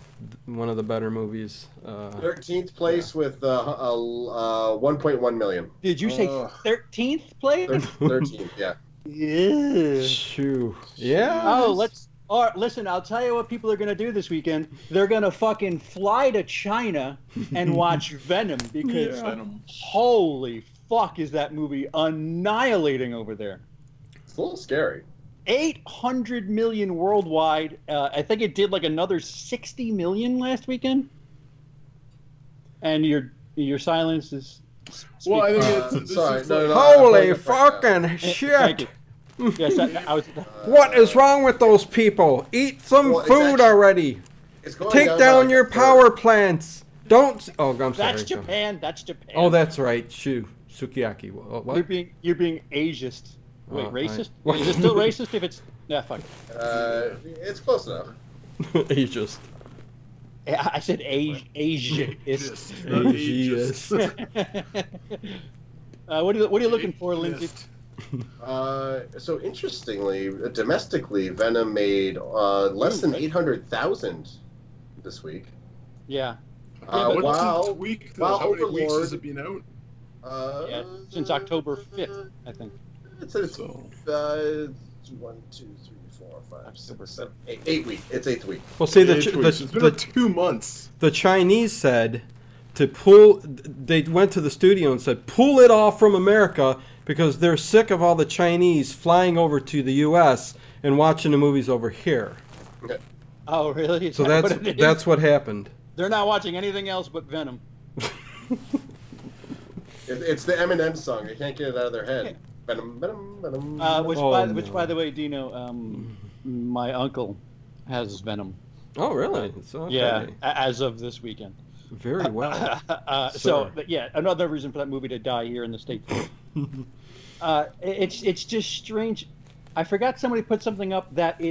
S3: one of the better movies.
S2: 13th place with 1.1 million.
S1: Did you say 13th place?
S2: 13th, yeah.
S1: Yeah.
S3: Shoo. Yeah.
S1: Oh, listen, I'll tell you what people are going to do this weekend. They're going to fucking fly to China and watch Venom because holy fuck is that movie annihilating over there.
S2: It's a little scary.
S1: 800 million worldwide. I think it did like another 60 million last weekend. And your silence is.
S4: Well, I think it's
S2: sorry.
S3: Holy fucking shit!
S1: Yes, I was.
S3: What is wrong with those people? Eat some food already. Take down your power plants. Don't. Oh, I'm sorry.
S1: That's Japan. That's Japan.
S3: Oh, that's right. Shoo. Sukiyaki. What?
S1: You're being ageist. Wait, racist? Is it still racist if it's... Yeah, fuck
S2: it. It's close enough.
S3: Ageist.
S1: I said ageist.
S3: Ageist.
S1: What are you looking for, Lindsey?
S2: So interestingly, domestically, Venom made less than 800,000 this week.
S1: Yeah.
S4: How many weeks has it been out?
S1: Since October 5th, I think.
S2: It's 1, 2, 3, 4, 5, 6, 7, 8 weeks. It's 8th week.
S3: Well, see,
S4: the 2 months.
S3: The Chinese said to pull. They went to the studio and said, "Pull it off from America," because they're sick of all the Chinese flying over to the U.S. and watching the movies over here.
S2: Okay.
S1: Oh, really?
S3: So that's what happened.
S1: They're not watching anything else but Venom.
S2: It's the Eminem song. They can't get it out of their head. Venom, Venom, Venom.
S1: Which, by the way, Dino, my uncle has Venom.
S3: Oh, really? Okay.
S1: Yeah, as of this weekend.
S3: Very well.
S1: But yeah, another reason for that movie to die here in the States. It's just strange. I forgot somebody put something up that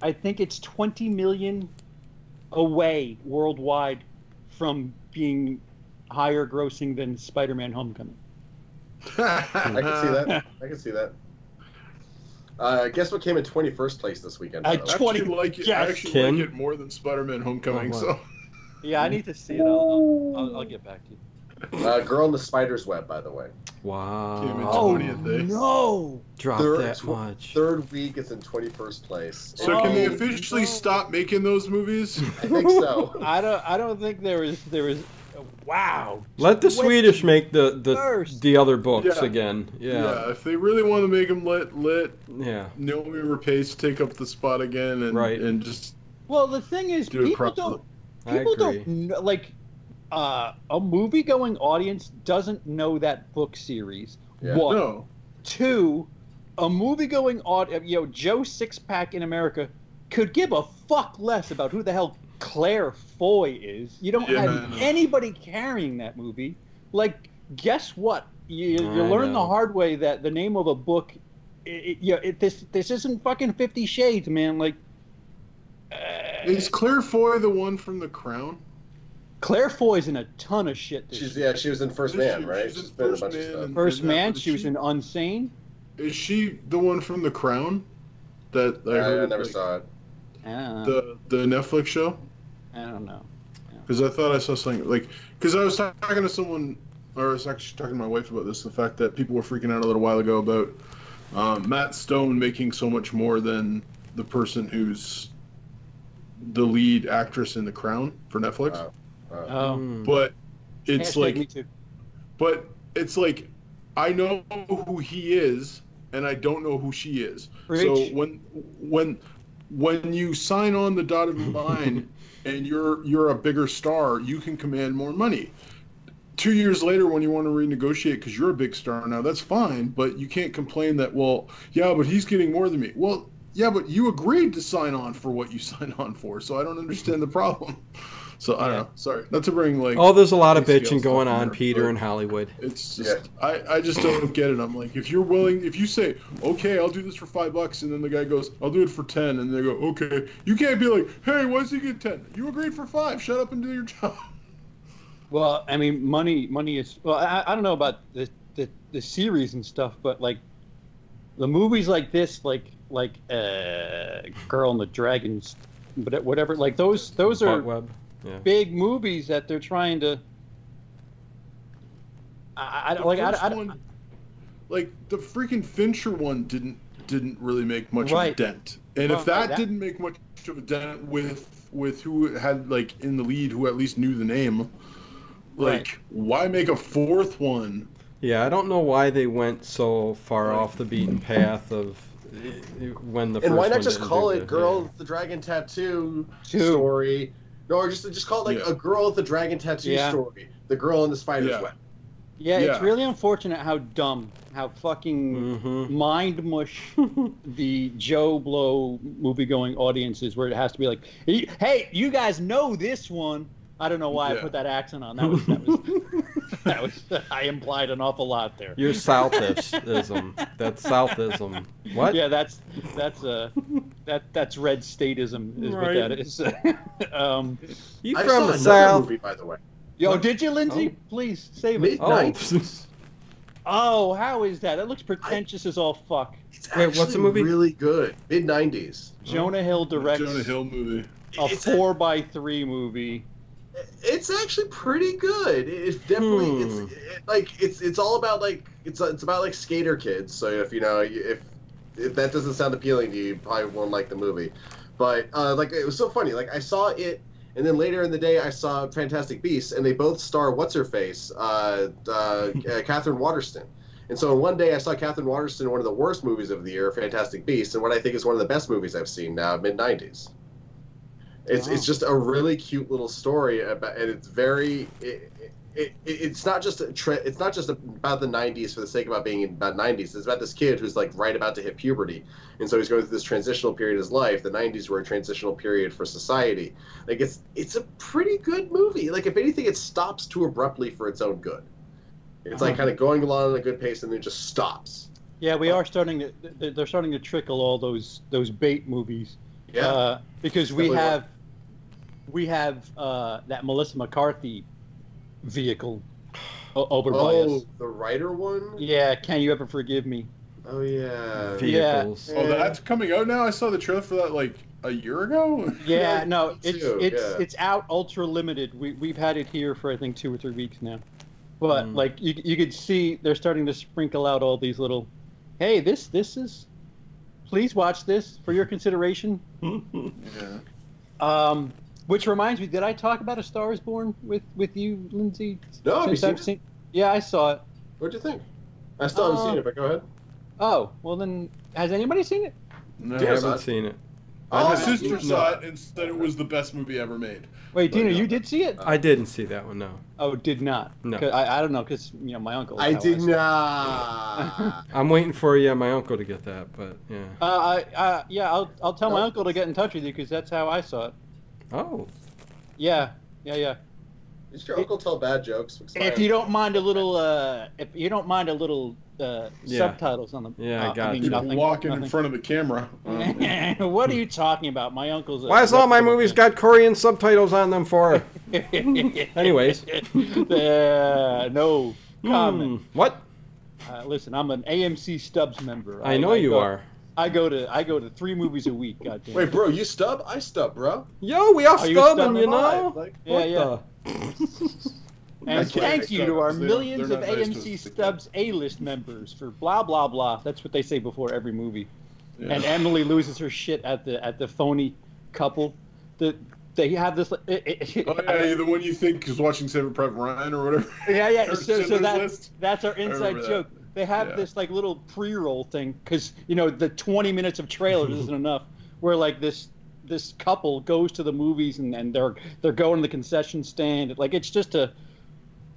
S1: I think it's 20 million away worldwide from being higher grossing than Spider-Man Homecoming.
S2: I can see that. Guess what came in 21st place this weekend?
S4: I actually like it more than Spider-Man Homecoming. So
S1: yeah, I need to see it. I'll get back to you.
S2: Girl in the Spider's Web, by the way.
S3: Wow.
S4: Came in 20th.
S1: No.
S3: Dropped that much.
S2: Third week, it's in 21st place.
S4: So can they officially stop making those movies?
S2: I think so.
S1: I don't think there is. wow.
S3: Let the Swedish make the other books again. Yeah.
S4: If they really want to make them let
S3: Naomi
S4: Rapace take up the spot again and just.
S1: Well, the thing is, people don't know, like a movie-going audience doesn't know that book series.
S2: Yeah.
S1: One.
S4: No.
S1: Two, a movie-going audience, Joe Sixpack in America could give a fuck less about who the hell Claire Foy is. You don't have anybody carrying that movie. Like, guess what? You learn the hard way that the name of a book, this isn't fucking 50 Shades, man. Like,
S4: is Claire Foy the one from The Crown?
S1: Claire Foy's in a ton of shit.
S2: She was in First Man, right? She's been in a bunch of stuff.
S1: First Man, she was in Unsane.
S4: Is she the one from The Crown? That I
S2: never saw it.
S1: I don't know.
S4: The Netflix show?
S1: I don't know.
S4: Because I thought I saw something because I was talking to someone, or I was actually talking to my wife about this, the fact that people were freaking out a little while ago about Matt Stone making so much more than the person who's the lead actress in The Crown for Netflix. But it's
S1: me too.
S4: But it's like, I know who he is, and I don't know who she is.
S1: Preach.
S4: So when you sign on the dotted line and you're a bigger star, you can command more money. 2 years later, when you want to renegotiate because you're a big star now, that's fine, but you can't complain that, well, yeah, but he's getting more than me. Well, yeah, but you agreed to sign on for what you signed on for, so I don't understand the problem. So I don't know. Sorry, not to bring
S3: there's a lot of bitching going on, Peter, in Hollywood.
S4: It's just I just don't get it. I'm like, if you're willing, if you say, okay, I'll do this for $5, and then the guy goes, I'll do it for 10, and they go, okay, you can't be like, hey, why does he get 10? You agreed for 5. Shut up and do your job.
S1: Well, I mean, money is. Well, I don't know about the series and stuff, but like the movies like this, like Girl and the Dragons, but whatever, like those are.
S3: Web. Yeah.
S1: Big movies that they're trying to.
S4: Like the freaking Fincher one didn't really make much of a dent, and if that didn't make much of a dent with who had like in the lead, who at least knew the name, like why make a fourth one?
S3: Yeah, I don't know why they went so far off the beaten path of when the.
S2: And why not just call it "Girl with the Dragon Tattoo" story? No, or just call it like a Girl with the Dragon Tattoo story. The Girl in the Spider's Web.
S1: Yeah, it's really unfortunate how fucking mind mush the Joe Blow movie-going audience is, where it has to be like, hey, you guys know this one. I don't know why I put that accent on. That was I implied an awful lot there.
S3: You're Southism. That's Southism. What?
S1: Yeah, that's red statism is what that is.
S3: You
S2: I
S3: from
S2: saw
S3: the South?
S2: Movie, by the way.
S1: Yo, did you, Lindsay? Please save it.
S2: Mid-90s.
S1: Oh, how is that? It looks pretentious as all fuck.
S2: It's
S3: Wait, what's the movie?
S2: Really good. Mid-90s.
S1: Jonah Hill directs.
S4: Jonah Hill movie.
S1: A 4x3 movie.
S2: It's actually pretty good. It's definitely it's all about it's about like skater kids. So if that doesn't sound appealing to you, you probably won't like the movie. But it was so funny. Like I saw it, and then later in the day I saw Fantastic Beasts, and they both star what's her face, Catherine Waterston. And so one day I saw Catherine Waterston in one of the worst movies of the year, Fantastic Beasts, and what I think is one of the best movies I've seen now, mid-90s. It's just a really cute little story about, and it's very. It's not just it's not just about the 90s for the sake of being about 90s. It's about this kid who's like right about to hit puberty, and so he's going through this transitional period in his life. The 90s were a transitional period for society. Like it's a pretty good movie. Like if anything, it stops too abruptly for its own good. It's like kind of going along at a good pace and then just stops.
S1: Yeah, we are starting to. They're starting to trickle all those bait movies.
S2: Yeah,
S1: because we have that Melissa McCarthy vehicle over by us.
S2: Oh, the writer one?
S1: Yeah, Can You Ever Forgive Me?
S2: Oh, yeah.
S3: Vehicles.
S4: Yeah. Oh, that's coming out now? I saw the trailer for that like a year ago?
S1: Yeah, no, it's out ultra limited. We've had it here for I think 2 or 3 weeks now. But like you could see they're starting to sprinkle out all these little, hey, this is, please watch this for your consideration.
S4: Yeah.
S1: Which reminds me, did I talk about A Star Is Born with you, Lindsey?
S2: No, have you seen it?
S1: Yeah, I saw it.
S2: What'd you think? I still haven't seen it, but go ahead.
S1: Oh, well then, has anybody seen it?
S3: No, I haven't seen it.
S4: My sister saw it and said it was the best movie ever made.
S1: Wait, Dino, you did see it?
S3: I didn't see that one, no.
S1: Oh, did not?
S3: No.
S1: I don't know, because, my uncle.
S2: I did not.
S3: I'm waiting for my uncle to get that, but yeah.
S1: I'll tell my uncle to get in touch with you, because that's how I saw it.
S3: Oh.
S1: Yeah.
S2: Did your uncle tell bad jokes?
S1: If you don't mind a little, subtitles on them.
S3: Yeah, I got you.
S4: Walking in front of the camera.
S1: What are you talking about? My uncle's.
S3: Why is all my movies got Korean subtitles on them for? Anyways.
S1: No comment.
S3: What?
S1: Listen, I'm an AMC Stubs member.
S3: I know you are.
S1: I go to 3 movies a week. Goddamn.
S2: Wait, bro, you stub? I stub, bro.
S3: Yo, we all stubbing, you know.
S2: Like,
S1: yeah. And thank you to our millions of AMC Stubs A-list members for blah blah blah. That's what they say before every movie. Yeah. And Emily loses her shit at the phony couple. They have this.
S4: The one you think is watching Saving Private Ryan or whatever.
S1: Yeah. so that's our inside joke. They have this like little pre-roll thing because the 20 minutes of trailers isn't enough. Where like this couple goes to the movies and they're going to the concession stand. Like it's just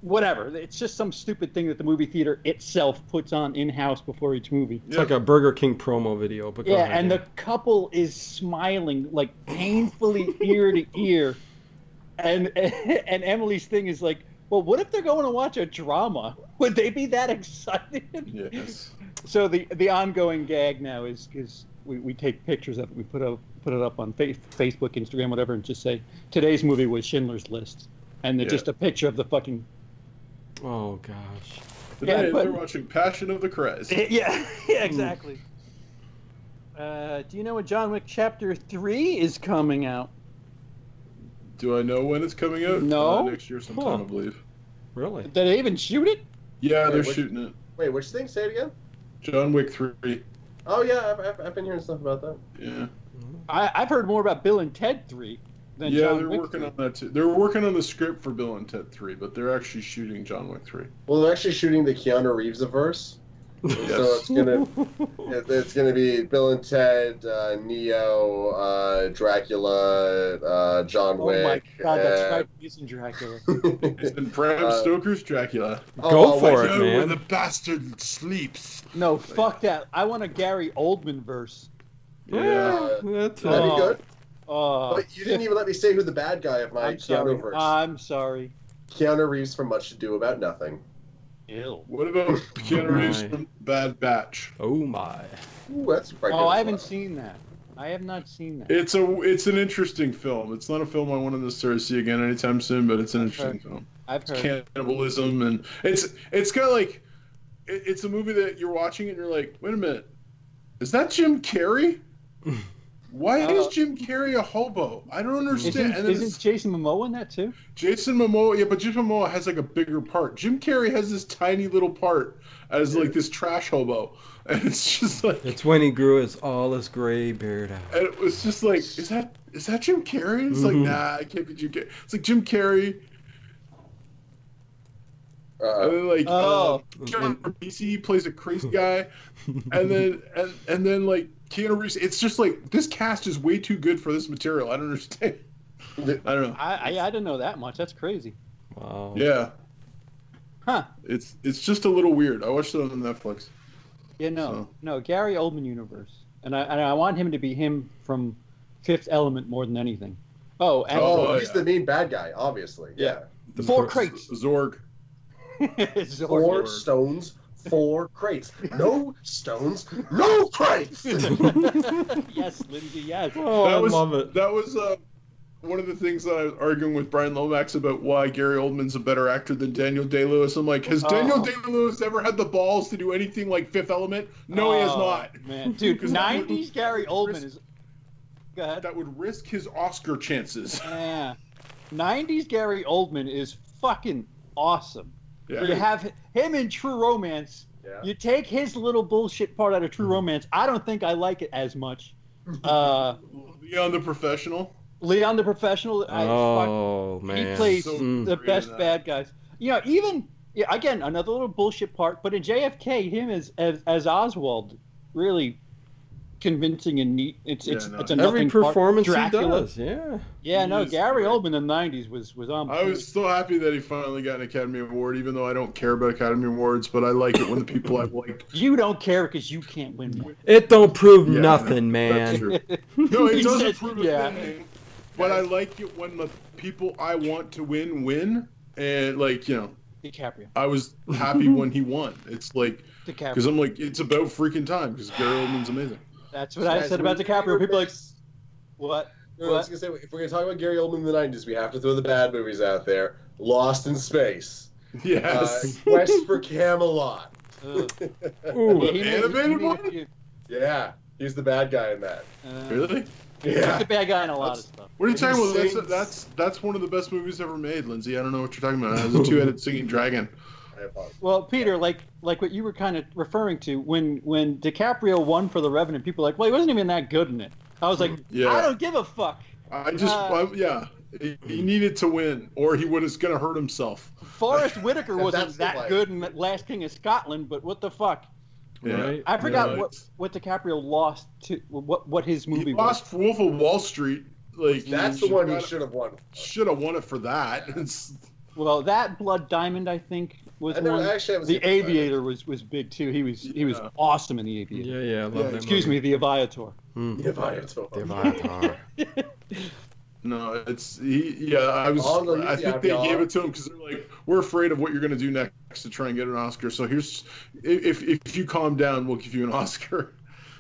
S1: whatever. It's just some stupid thing that the movie theater itself puts on in-house before each movie.
S3: It's like a Burger King promo video. But
S1: the couple is smiling like painfully ear to ear, and Emily's thing is like, well, what if they're going to watch a drama? Would they be that excited?
S4: Yes.
S1: So the ongoing gag now is we take pictures of it, we put it up on Facebook, Instagram, whatever, and just say today's movie was Schindler's List, and just a picture of the fucking.
S3: Oh gosh.
S4: Today they're watching Passion of the Christ.
S1: Yeah, exactly. Do you know when John Wick Chapter 3 is coming out?
S4: Do I know when it's coming out?
S1: No.
S4: Next year sometime, I believe.
S3: Really?
S1: Did they even shoot it?
S4: Yeah, they're shooting it.
S2: Wait, which thing? Say it again.
S4: John Wick 3.
S2: Oh yeah, I've been hearing stuff about that.
S4: Yeah.
S1: I've heard more about Bill and Ted 3 than John Wick 3.
S4: Working on that too. They're working on the script for Bill and Ted 3, but they're actually shooting John Wick 3.
S2: Well, they're actually shooting the Keanu Reeves verse. Yes. So it's gonna be Bill and Ted, Neo, Dracula, John Wick.
S1: Oh my God, that's right, using Dracula.
S4: It's been Bram Stoker's Dracula.
S3: Go for it, man.
S4: Where the bastard sleeps.
S1: No, fuck that. I want a Gary Oldman verse.
S3: Yeah,
S2: that'd be good.
S1: But
S2: you didn't even let me say who the bad guy of my Keanu verse.
S1: I'm sorry.
S2: Keanu Reeves from Much Ado About Nothing.
S1: Ew.
S4: What about Keanu Reeves from Bad Batch?
S3: Oh my.
S2: Ooh, that's right.
S1: Oh, I haven't seen that. I have not seen that.
S4: It's an interesting film. It's not a film I want to necessarily see again anytime soon, but it's an interesting film.
S1: I've heard.
S4: It's cannibalism, and it's kind of like it's a movie that you're watching and you're like, wait a minute, is that Jim Carrey? Why is Jim Carrey a hobo? I don't understand.
S1: Isn't Jason Momoa in that too?
S4: Jason Momoa, yeah, but Jason Momoa has like a bigger part. Jim Carrey has this tiny little part as like this trash hobo, and it's just like
S3: it's when he grew all his gray beard out.
S4: And it was just like, is that Jim Carrey? It's like, nah, it can't be Jim Carrey. It's like Jim Carrey. And then like Kevin Spacey plays a crazy guy, and then like Keanu Reeves. It's just like this cast is way too good for this material. I don't understand. I don't know.
S1: I didn't know that much. That's crazy.
S3: Wow.
S4: Yeah.
S1: Huh.
S4: It's just a little weird. I watched it on Netflix.
S1: Yeah, no, Gary Oldman universe, and I want him to be him from Fifth Element more than anything.
S2: He's the main bad guy, obviously. Yeah.
S1: The 4 crates.
S4: Zorg.
S2: 4 stones, 4 crates. No stones, no crates.
S1: Yes, Lindsey. Yes.
S3: Oh, I love it.
S4: That was one of the things that I was arguing with Brian Lomax about why Gary Oldman's a better actor than Daniel Day-Lewis. I'm like, has Daniel Day-Lewis ever had the balls to do anything like Fifth Element? No, he has not.
S1: Man, dude, 90s Gary Oldman is. Go ahead.
S4: That would risk his Oscar chances.
S1: Yeah, 90s Gary Oldman is fucking awesome.
S4: Yeah.
S1: You have him in True Romance.
S2: Yeah.
S1: You take his little bullshit part out of True Romance. I don't think I like it as much.
S4: Beyond the Professional.
S1: Leon the Professional.
S3: Man,
S1: he plays
S4: So
S1: the
S4: great
S1: best
S4: in that.
S1: bad guys. You know, even again another little bullshit part, but in JFK, him as Oswald, really convincing and neat. It's a
S3: every
S1: nothing
S3: performance
S1: part.
S3: he
S1: Dracula.
S3: does, yeah.
S1: Yeah, no,
S4: is
S1: Gary
S4: great.
S1: Oldman in the '90s was on.
S4: I was so happy that he finally got an Academy Award, even though I don't care about Academy Awards, but I like it when the people I like.
S1: You don't care because you can't win one.
S3: It don't prove
S4: Yeah,
S3: nothing,
S4: That's
S3: man.
S4: true. No, it
S1: He
S4: doesn't
S1: said-
S4: prove
S1: yeah.
S4: a thing. But I like it when the people I want to win, and like
S1: DiCaprio.
S4: I was happy when he won. It's like
S1: DiCaprio.
S4: because I'm like it's about freaking time because Gary Oldman's amazing.
S1: That's what I said about DiCaprio. People are like, what?
S2: No, I was gonna say, if we're gonna talk about Gary Oldman in the '90s, we have to throw the bad movies out there. Lost in Space.
S4: Yes.
S2: Quest for Camelot.
S3: Ooh.
S1: He made-
S4: Animated
S1: he made a
S4: one?
S1: few.
S2: Yeah, he's the bad guy in that.
S4: Really?
S1: He's
S2: Yeah.
S1: the bad guy in a lot of stuff.
S4: What are you talking about?
S2: He sings-
S4: That's one of the best movies ever made, Lindsay. I don't know what you're talking about. It has a two-headed singing dragon.
S2: I apologize.
S1: Well, Peter, like what you were kind of referring to, when DiCaprio won for The Revenant, people were like, well, he wasn't even that good in it. I was like,
S4: Yeah.
S1: I don't give a fuck.
S4: Yeah. He needed to win, or he was going to hurt himself.
S1: Forrest Whitaker wasn't
S2: That's the
S1: that
S2: fight.
S1: good in Last King of Scotland, but what the fuck?
S4: Yeah.
S3: Right.
S1: I forgot
S4: Yeah.
S1: what DiCaprio lost to, what his movie
S4: He
S1: was.
S4: lost Wolf of Wall Street. Like
S2: That's the one he should have won.
S4: Should have won it for that. It's,
S1: Well, that Blood Diamond, I think, was
S2: I never
S1: one.
S2: actually haven't
S1: The
S2: seen Blood Diamond.
S1: Aviator was big too. He was
S4: Yeah.
S1: awesome in The Aviator.
S3: Yeah, I love that
S1: Excuse me, The Aviator.
S2: Yeah, Viator.
S3: Avatar.
S4: no, it's I was.
S2: All the-
S4: I think they
S2: yeah.
S4: gave it to him because they're like, we're afraid of what you're going to do next to try and get an Oscar. So here's, if you calm down, we'll give you an Oscar.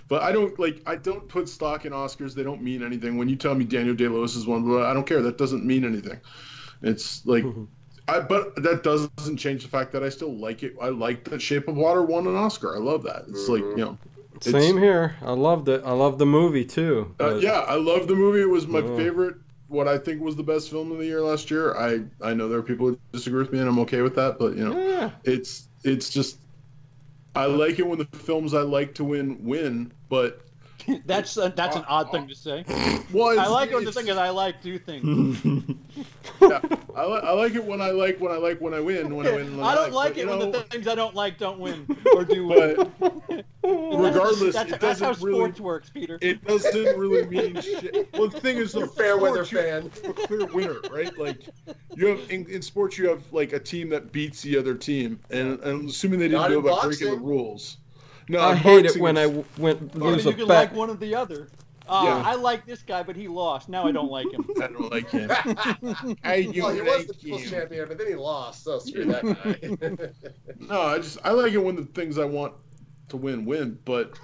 S4: But I don't put stock in Oscars. They don't mean anything. When you tell me Daniel Day-Lewis is one, I don't care. That doesn't mean anything. It's like, but that doesn't change the fact that I still like it. I like that Shape of Water won an Oscar. I love that. It's like it's,
S3: Same here. I loved it. I loved the movie too. but-
S4: yeah, I love the movie. It was my
S3: Oh.
S4: favorite. What I think was the best film of the year last year. I know there are people who disagree with me, and I'm okay with that. But
S3: Yeah.
S4: it's just I like it when the films I like to win. But
S1: That's an odd thing to say.
S4: well,
S1: I like it when the thing is I like two things.
S4: Yeah, I like it when I win. When I win.
S1: I don't like
S4: but,
S1: it when the things I don't like don't win or do win.
S4: But regardless, it
S1: that's how
S4: doesn't really.
S1: sports works, Peter.
S4: It doesn't really mean shit. Well, the thing is,
S2: You're a fair weather fan.
S4: You have a clear winner, right? Like you have in sports, you have like a team that beats the other team, and I'm assuming they didn't
S2: Not
S4: do
S2: in
S4: about breaking the
S2: boxing.
S4: rules. No,
S3: I
S4: in
S3: hate it
S4: boxing,
S3: when I
S4: it's-
S3: lose
S1: you
S3: a
S1: can
S3: bet.
S1: like one or the other.
S4: Yeah.
S1: I like this guy, but he lost. Now I don't like him.
S4: I don't like him.
S2: Well, he was the people's champion, but then he lost, so screw that guy.
S4: No, I like it when the things I want to win, but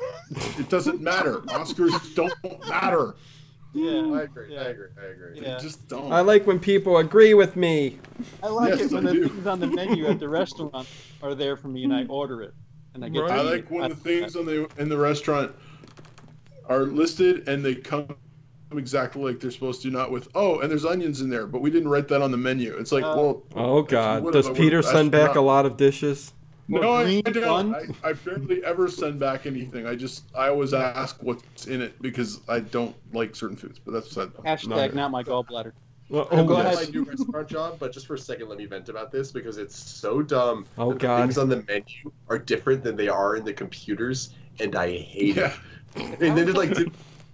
S4: it doesn't matter. Oscars don't matter.
S1: Yeah,
S2: I agree.
S1: Yeah.
S2: I agree.
S1: Yeah.
S4: They just don't.
S3: I like when people agree with me.
S1: I like
S4: Yes,
S1: it when
S4: I
S1: the
S4: do.
S1: things on the menu at the restaurant are there for me and I order it, and I get.
S3: Right.
S1: To
S4: I
S1: eat
S4: like
S1: it.
S4: when the things in the restaurant are listed and they come exactly like they're supposed to, not with and there's onions in there, but we didn't write that on the menu. It's like, well,
S3: Oh
S4: if you
S3: God!
S4: would've,
S3: Does
S4: I would've
S3: Peter
S4: asked
S3: send
S4: you
S3: back
S4: not.
S3: a lot of dishes?
S4: No, I
S1: green
S4: don't.
S1: buns?
S4: I barely ever send back anything. I always ask what's in it because I don't like certain foods. But that's what I
S1: Hashtag not my gallbladder.
S3: Well,
S1: Oh, go
S2: I
S1: ahead.
S2: have my new restaurant job, but just for a second, let me vent about this because it's so dumb.
S3: Oh,
S2: that the
S3: God.
S2: things on the menu are different than they are in the computers, and I hate
S4: Yeah.
S2: it. And then like,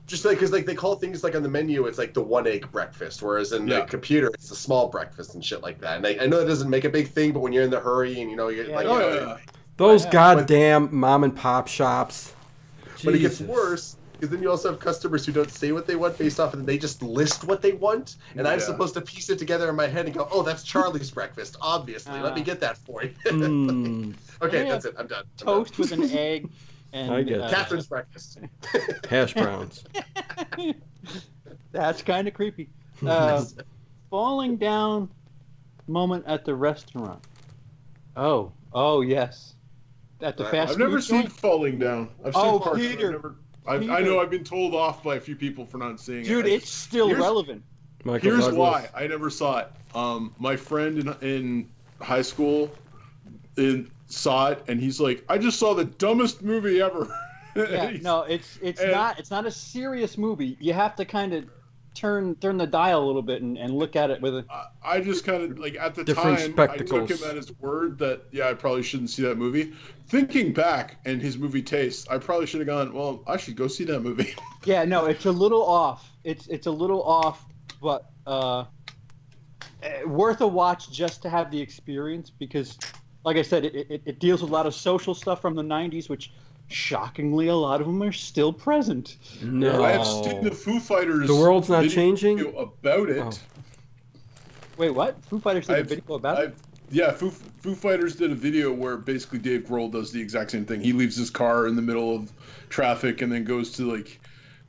S2: just like because like they call things like on the menu, it's like the 1 egg breakfast, whereas in the
S4: Yeah.
S2: computer, it's the small breakfast and shit like that. And I know that doesn't make a big thing, but when you're in the hurry and you're
S1: Yeah.
S2: like,
S4: Oh,
S2: you know,
S4: yeah.
S3: Those
S1: Yeah.
S3: goddamn mom and pop shops.
S2: But it gets
S3: Jesus.
S2: worse because then you also have customers who don't say what they want based off of they just list what they want, and I'm
S4: Yeah.
S2: supposed to piece it together in my head and go, "Oh, that's Charlie's breakfast, obviously. Let me get that for you."
S3: Mm,
S2: Okay,
S1: Yeah.
S2: that's it. I'm done.
S1: Toast with an egg. And,
S3: I get that.
S2: Catherine's breakfast.
S3: hash browns.
S1: That's kind of creepy. Falling down moment at the restaurant. Oh yes. At the
S2: Right.
S1: fast
S4: I've never
S1: food
S4: seen
S1: joint?
S4: Falling Down. I've seen
S1: Oh,
S4: parts. But
S1: Peter.
S4: I've never, I
S1: Peter.
S4: know I've been told off by a few people for not seeing
S1: Dude,
S4: it.
S1: it's still
S4: here's-
S1: relevant.
S3: Michael
S4: Here's
S3: Douglas.
S4: why I never saw it. My friend in high school saw it, and he's like, "I just saw the dumbest movie ever."
S1: Yeah, no, it's
S4: and-
S1: not a serious movie. You have to kind of turn the dial a little bit and look at it with a.
S4: I just kind of like at the
S3: Different
S4: time
S3: spectacles.
S4: I took him at his word that I probably shouldn't see that movie. Thinking back and his movie taste, I probably should have gone. Well, I should go see that movie.
S1: Yeah, no, it's a little off. It's a little off, but worth a watch just to have the experience because, like I said, it deals with a lot of social stuff from the '90s, which. Shockingly, a lot of them are still present.
S3: No.
S4: I have seen the Foo Fighters.
S3: The world's not
S4: video
S3: changing?
S4: About it.
S3: Oh.
S1: Wait, what? Foo Fighters did a video about it?
S4: Yeah, Foo Fighters did a video where basically Dave Grohl does the exact same thing. He leaves his car in the middle of traffic and then goes to like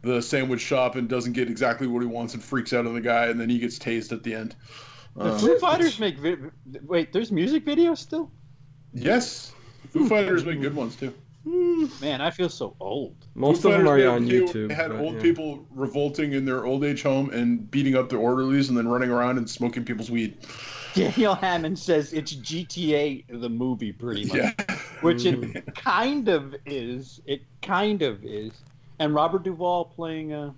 S4: the sandwich shop and doesn't get exactly what he wants and freaks out on the guy and then he gets tased at the end.
S1: The Foo Fighters make wait, there's music videos still?
S4: Yes. Foo Fighters make good ones too.
S1: Man, I feel so old.
S3: Most of them are on YouTube.
S4: They had old people revolting in their old age home and beating up their orderlies and then running around and smoking people's weed.
S1: Daniel Hammond says it's GTA the movie, pretty much.
S4: Yeah.
S1: Which it kind of is. It kind of is. And Robert Duvall playing a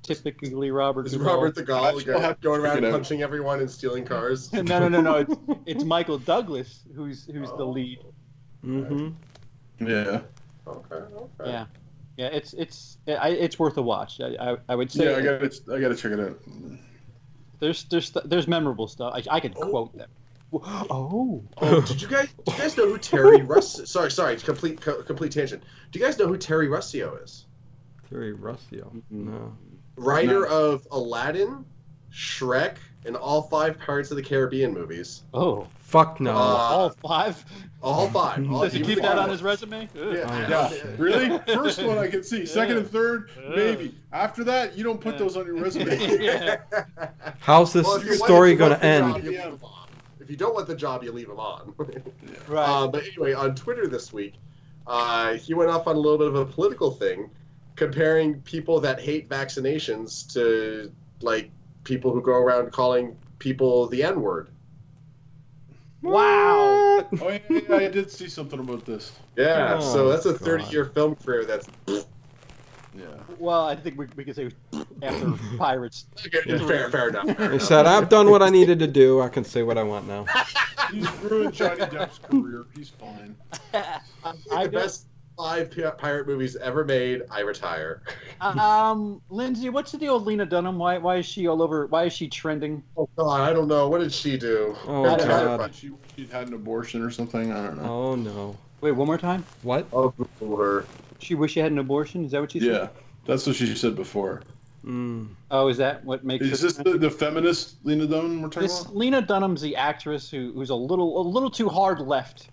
S1: typically Robert
S2: Is
S1: Duvall.
S2: Robert the Gall going around punching everyone and stealing cars?
S1: No. It's Michael Douglas who's the lead.
S3: Mm-hmm.
S4: Yeah.
S2: Okay.
S1: Yeah. It's worth a watch. I would say.
S4: Yeah, I gotta check it out.
S1: There's memorable stuff. I could quote them. Oh,
S2: did you guys know who Terry Russ? Sorry, complete tangent. Do you guys know who Terry Russio is?
S3: Terry Russio. No.
S2: Writer of Aladdin, Shrek, and all 5 Pirates of the Caribbean movies.
S1: Oh,
S3: fuck no.
S1: All 5?
S2: All 5.
S1: Does he keep that on his resume?
S2: Yeah.
S4: Really? First one I can see. Second and third, maybe. After that, you don't put those on your resume.
S1: Yeah.
S3: How's this story going to end?
S2: If you don't want the job, you leave him on.
S1: Right.
S2: But anyway, on Twitter this week, he went off on a little bit of a political thing, comparing people that hate vaccinations to like people who go around calling people the N-word.
S1: Wow.
S4: Oh yeah, I did see something about this.
S2: Yeah,
S3: Oh,
S2: so that's a 30-year film career that's...
S4: Yeah.
S1: Well, I think we could say after Pirates.
S2: Okay, fair enough.
S3: He said, I've done what I needed to do. I can say what I want now.
S4: He's ruined Johnny Depp's career. He's fine.
S2: The best 5 pirate movies ever made, I retire.
S1: Lindsay, what's the deal with Lena Dunham? Why is she all over? Why is she trending?
S2: Oh God, I don't know. What did she do?
S3: Oh, God.
S4: She'd had an abortion or something. I don't know.
S3: Oh, no.
S1: Wait, one more time.
S3: What?
S2: I'll Google her.
S1: She wish she had an abortion. Is that what she said?
S4: Yeah, that's what she said before.
S1: Oh, is that what makes?
S4: Is this the feminist Lena Dunham we're talking about?
S1: Lena Dunham's the actress who's a little too hard left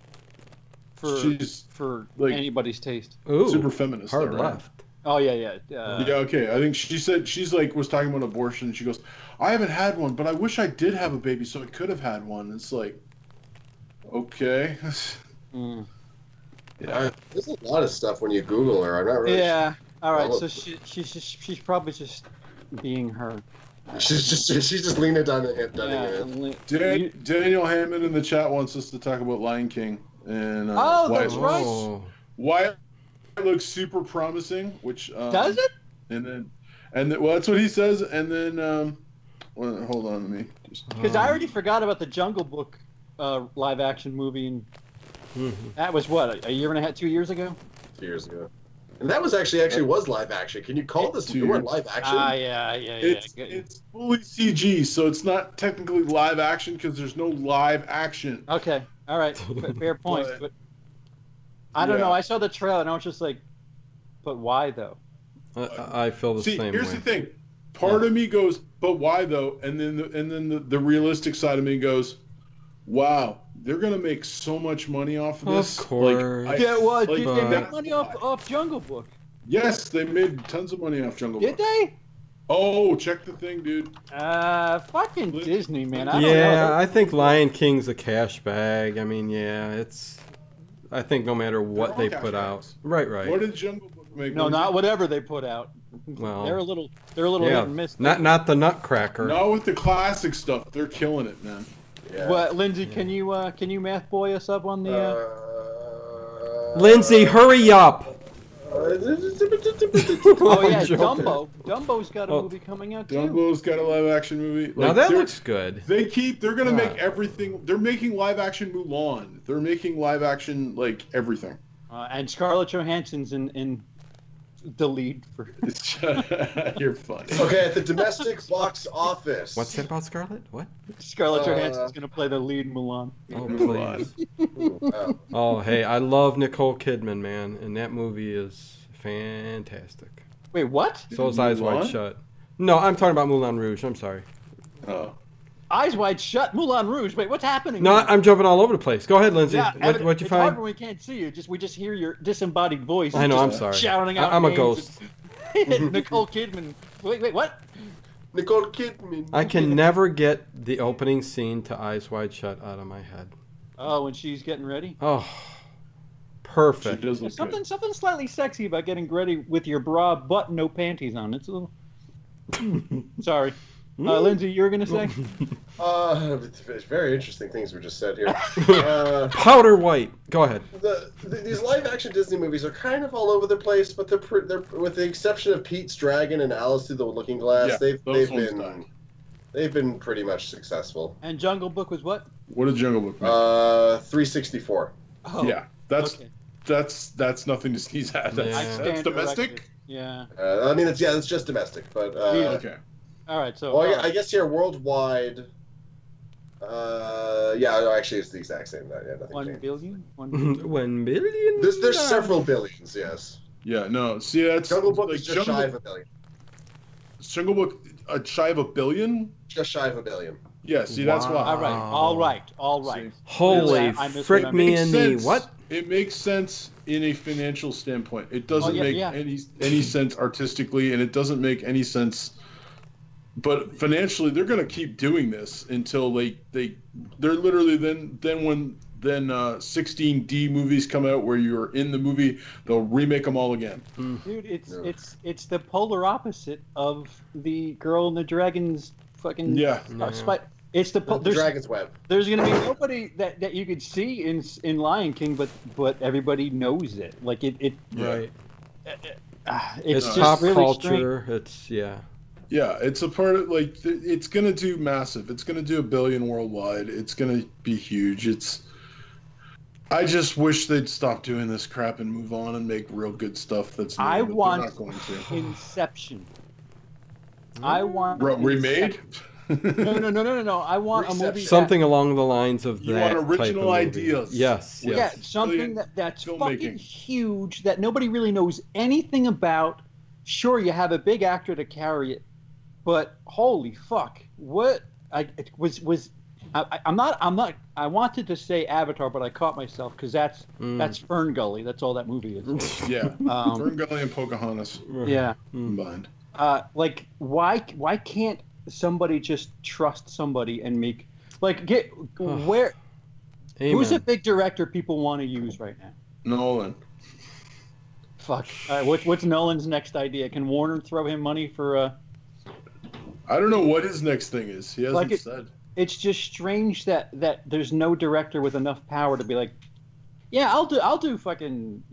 S1: for
S4: like,
S1: anybody's taste.
S3: Ooh,
S4: super feminist.
S3: hard
S4: though, right?
S3: left.
S1: Oh yeah.
S4: Yeah, okay. I think she said was talking about abortion. She goes, I haven't had one, but I wish I did have a baby so I could have had one. It's like, okay.
S2: Yeah, there's a lot of stuff when you Google her. I'm not really.
S1: Yeah. All right. So she's probably just being her.
S2: She's just Lena Dunham.
S4: Daniel Hammond in the chat wants us to talk about Lion King and
S1: that's right.
S4: Why it looks super promising, which
S1: does it?
S4: And then well, that's what he says. And then hold on, let me just
S1: because I already forgot about the Jungle Book live action movie and. That was what, a year and a half, 2 years ago?
S2: 2 years ago. And that was actually was live action. Can you call this newer live action?
S1: Yeah.
S4: It's fully CG, so it's not technically live action because there's no live action.
S1: Okay, all right, fair point. But I don't know. I saw the trailer and I was just like, but why though?
S3: I feel the same way.
S4: Here's the thing. Part of me goes, but why though? And then the realistic side of me goes, wow. They're gonna make so much money off of this.
S3: Of course.
S1: Did they make money off Jungle Book?
S4: Yes, they made tons of money off Jungle Book.
S1: Did they?
S4: Oh, check the thing, dude.
S1: Fucking Disney, man. I don't know.
S3: I think Lion King's a cash bag. I mean, it's. I think no matter what they put out. Right.
S4: What did Jungle Book make?
S1: No, not whatever they put out.
S3: Well,
S1: they're a little hit and miss.
S3: Not the Nutcracker.
S4: Not with the classic stuff. They're killing it, man.
S2: Yeah.
S1: What, Lindsay? Can you math boy us up on the?
S3: Lindsay, hurry up!
S1: Oh yeah, Dumbo. Dumbo's got a movie coming out too.
S4: Dumbo's got a live action movie.
S3: Now that looks good.
S4: They're gonna make everything. They're making live action Mulan. They're making live action like everything.
S1: And Scarlett Johansson's in the lead for.
S4: You're funny.
S2: Okay, at the domestic box office.
S3: What's that about Scarlett? What?
S1: Scarlett Johansson's gonna play the lead in Mulan.
S3: Oh please. Oh hey, I love Nicole Kidman, man, and that movie is fantastic.
S1: Wait, what?
S3: So is Eyes Wide Shut. No, I'm talking about Moulin Rouge. I'm sorry.
S4: Oh.
S1: Eyes Wide Shut, Moulin Rouge. Wait, what's happening?
S3: No, I'm jumping all over the place. Go ahead, Lindsay.
S1: Yeah,
S3: what'd you
S1: it's
S3: find?
S1: hard when we can't see you. We just hear your disembodied voice.
S3: I know. I'm sorry.
S1: Shouting out.
S3: I'm a ghost.
S1: Nicole Kidman. Wait, what?
S2: Nicole Kidman.
S3: I can never get the opening scene to Eyes Wide Shut out of my head.
S1: Oh, when she's getting ready.
S3: Oh, perfect.
S1: Something slightly sexy about getting ready with your bra but no panties on. It's a little. Sorry. Lindsay, you were going to say?
S2: It's very interesting things were just said here.
S3: Powder white. Go ahead.
S2: These live-action Disney movies are kind of all over the place, but they're with the exception of Pete's Dragon and Alice Through the Looking Glass, they've been pretty much successful.
S1: And Jungle Book was what?
S4: What did Jungle Book make?
S2: 364.
S1: Oh,
S4: yeah, that's nothing to sneeze at. That's domestic.
S1: Yeah.
S2: I mean, it's just domestic, but
S4: okay.
S1: All right, so.
S2: Well, I guess worldwide. Actually, it's the exact same. Yeah,
S1: 1 billion.
S3: 1 billion.
S2: There's several billions. Yes.
S4: Yeah. No. See, that's
S2: Jungle Book is just shy of $1 billion.
S4: Jungle Book shy of $1 billion.
S2: Just shy of $1 billion.
S4: Yeah. See, that's why.
S1: All right. See,
S3: holy frick me in the what?
S4: It makes sense in a financial standpoint. It doesn't make any sense artistically, and it doesn't make any sense. But financially, they're going to keep doing this until they're literally then 16D movies come out where you're in the movie, they'll remake them all again.
S1: Dude, it's the polar opposite of the Girl in the Dragon's fucking It's the
S2: Dragon's Web.
S1: There's going to be nobody that you could see in Lion King, but everybody knows it. Like it
S3: right.
S1: It's just
S3: pop
S1: really
S3: culture.
S1: Strange.
S4: Yeah, it's a part of it's gonna do massive. It's gonna do $1 billion worldwide. It's gonna be huge. I just wish they'd stop doing this crap and move on and make real good stuff. They're not going to.
S1: Inception. I want
S4: remade.
S1: No. I want a movie.
S3: Something along the lines of
S4: you
S3: that.
S4: Want original ideas?
S3: Yes.
S1: Yeah, something that's fucking huge that nobody really knows anything about. Sure, you have a big actor to carry it. But holy fuck, what I wanted to say Avatar, but I caught myself because that's Fern Gully. That's all that movie is.
S4: Yeah, Fern Gully and Pocahontas.
S1: Yeah,
S4: combined.
S1: Why can't somebody just trust somebody and make where? Amen. Who's a big director people want to use right now?
S4: Nolan.
S1: Fuck. What's Nolan's next idea? Can Warner throw him money for?
S4: I don't know what his next thing is. He hasn't said.
S1: It's just strange that there's no director with enough power to be like, yeah, I'll do fucking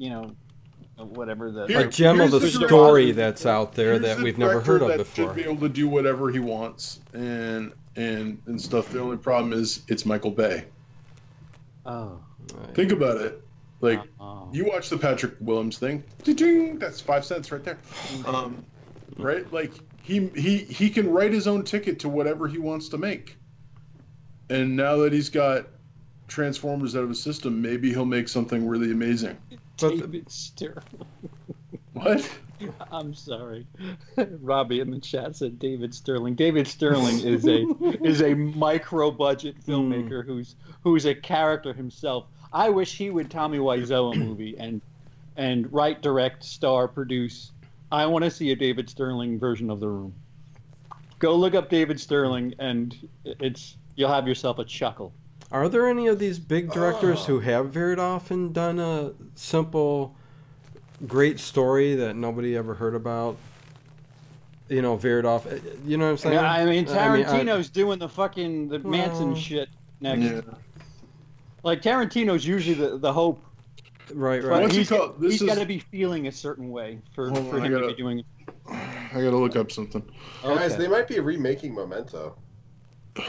S1: whatever
S3: a gem of the story that's out there that we've never heard of before.
S4: Should be able to do whatever he wants and stuff. The only problem is it's Michael Bay.
S1: Oh.
S4: Think about it. You watch the Patrick Willems thing. That's 5 cents right there. Right? He can write his own ticket to whatever he wants to make. And now that he's got Transformers out of his system, maybe he'll make something really amazing.
S1: David Sterling.
S4: What?
S1: I'm sorry. Robbie in the chat said David Sterling. David Sterling is a micro budget filmmaker who's a character himself. I wish he would Tommy Wiseau a movie and write, direct, star, produce. I want to see a David Sterling version of The Room. Go look up David Sterling, and you'll have yourself a chuckle.
S3: Are there any of these big directors who have veered off and done a simple, great story that nobody ever heard about? Veered off. You know what I'm saying?
S1: Yeah, I mean, Tarantino's doing the Manson shit next. Yeah. Tarantino's usually the hope.
S3: Right.
S4: What's he called?
S1: He's got to be feeling a certain way for him to be doing it.
S4: I gotta look up something.
S2: Okay. Guys, they might be remaking Memento.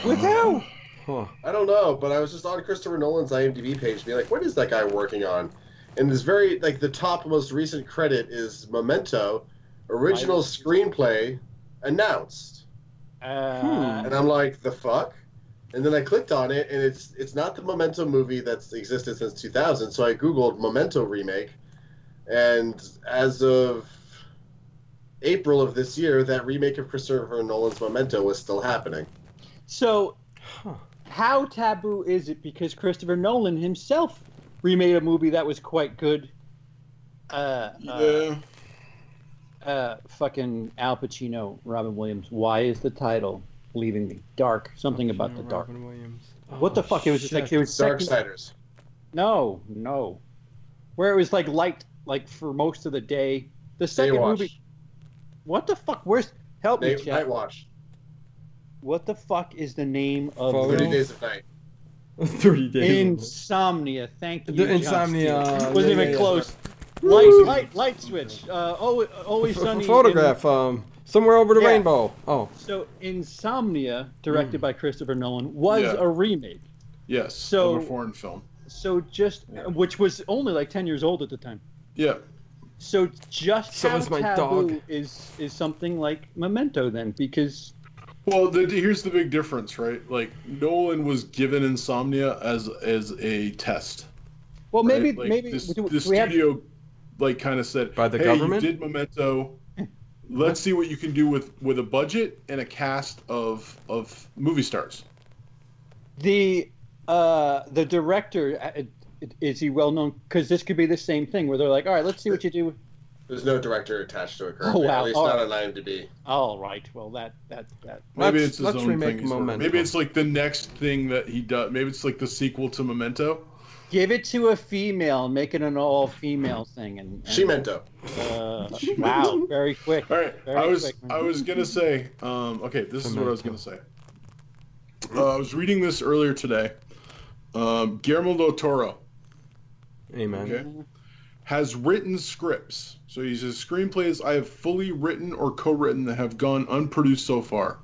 S1: With who?
S3: Huh.
S2: I don't know, but I was just on Christopher Nolan's IMDb page, being like, "What is that guy working on?" And this very the top most recent credit is Memento, original screenplay announced. And I'm like, the fuck? And then I clicked on it, and it's not the Memento movie that's existed since 2000. So I googled Memento remake, and as of April of this year, that remake of Christopher Nolan's Memento was still happening.
S1: So, how taboo is it? Because Christopher Nolan himself remade a movie that was quite good. Fucking Al Pacino, Robin Williams. Why is the title leaving me? Dark. Something about the dark.
S3: Robin Williams.
S1: What the fuck? It was just like it was
S2: Darksiders.
S1: No. Where it was like light, like for most of the day. The second movie. What the fuck? Help me, Chad.
S2: Night Watch.
S1: What the fuck is the name of
S2: 30 Days of Night?
S3: 30 Days.
S1: Insomnia. Thank you.
S3: The Insomnia.
S1: Wasn't even close. Light switch. Always sunny.
S3: Photograph. Somewhere over the rainbow. Oh.
S1: So Insomnia, directed by Christopher Nolan, was a remake.
S4: Yes.
S1: Of
S4: a foreign film.
S1: So which was only like 10 years old at the time.
S4: Yeah.
S1: So how taboo is something like Memento then? Because
S4: well, here's the big difference, right? Like Nolan was given Insomnia as a test.
S1: Well, maybe
S4: the studio kind of said,
S3: by the government,
S4: you did Memento. Let's see what you can do with a budget and a cast of movie stars.
S1: The director, is he well known? Because this could be the same thing where they're like, all right, let's see what you do.
S2: There's no director attached to it currently. At least not on IMDb.
S1: All right. Well, that.
S4: Maybe it's his own thing. Maybe it's like the next thing that he does. Maybe it's like the sequel to Memento.
S1: Give it to a female and make it an all-female thing. And
S2: Shimento.
S1: Wow, very quick.
S4: All right. I was gonna say. Okay, this is what I was gonna say. I was reading this earlier today. Guillermo del Toro.
S3: Amen.
S4: Okay. Has written scripts. So he says, screenplays I have fully written or co-written that have gone unproduced so far.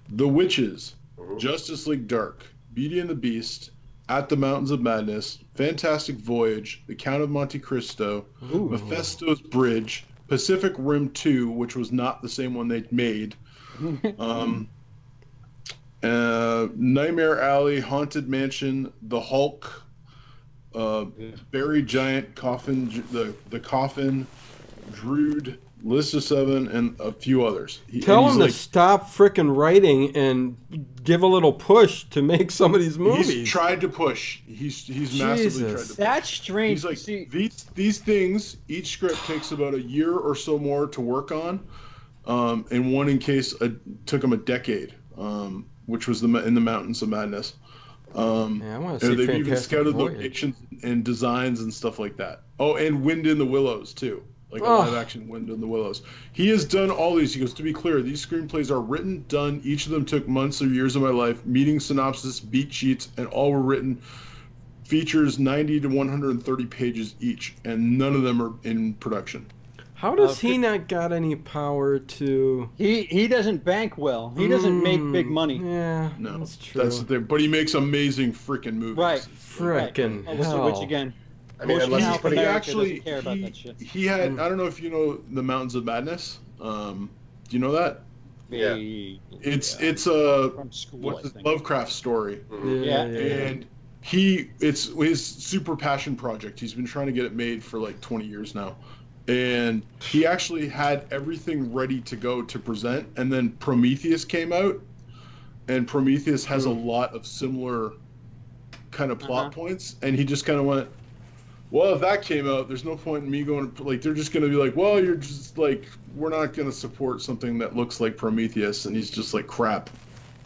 S4: The Witches, Justice League Dark, Beauty and the Beast, At the Mountains of Madness, Fantastic Voyage, The Count of Monte Cristo, Mephisto's Bridge, Pacific Rim 2, which was not the same one they made, Nightmare Alley, Haunted Mansion, The Hulk, Buried Giant, Coffin, the Coffin, Drood, List of Seven, and a few others.
S3: Tell him to stop frickin' writing and give a little push to make some of these movies.
S4: He's tried to push. He's massively tried to push.
S1: That's strange.
S4: He's like, these things, each script takes about a year or so more to work on. And one in case took him a decade, which was in the Mountains of Madness.
S3: I want to see
S4: they've
S3: Fantastic
S4: even scouted
S3: Voyage.
S4: locations and designs and stuff like that. Oh, and Wind in the Willows too, like a live-action Wind in the Willows. He has done all these. He goes, to be clear, these screenplays are written, done. Each of them took months or years of my life, meeting synopsis, beat sheets, and all were written. Features 90 to 130 pages each, and none of them are in production.
S3: How does he not got any power to...
S1: He doesn't bank well. He doesn't make big money.
S3: Yeah,
S4: no,
S3: that's true.
S4: That's the thing. But he makes amazing freaking movies.
S1: Right.
S3: Frickin' hell.
S1: Which again...
S2: I mean, unless
S1: he actually care about that shit.
S4: He had... I don't know if you know the Mountains of Madness. Do you know that?
S2: Yeah.
S4: It's a
S1: from school,
S4: what's the Lovecraft story.
S1: Yeah.
S4: And it's his super passion project. He's been trying to get it made for like 20 years now. And he actually had everything ready to go to present, and then Prometheus came out, and Prometheus has a lot of similar kind of plot points, and he just kind of went, well, if that came out, there's no point in me going, like, they're just going to be like, well, you're just like, we're not going to support something that looks like Prometheus, and he's just like, crap,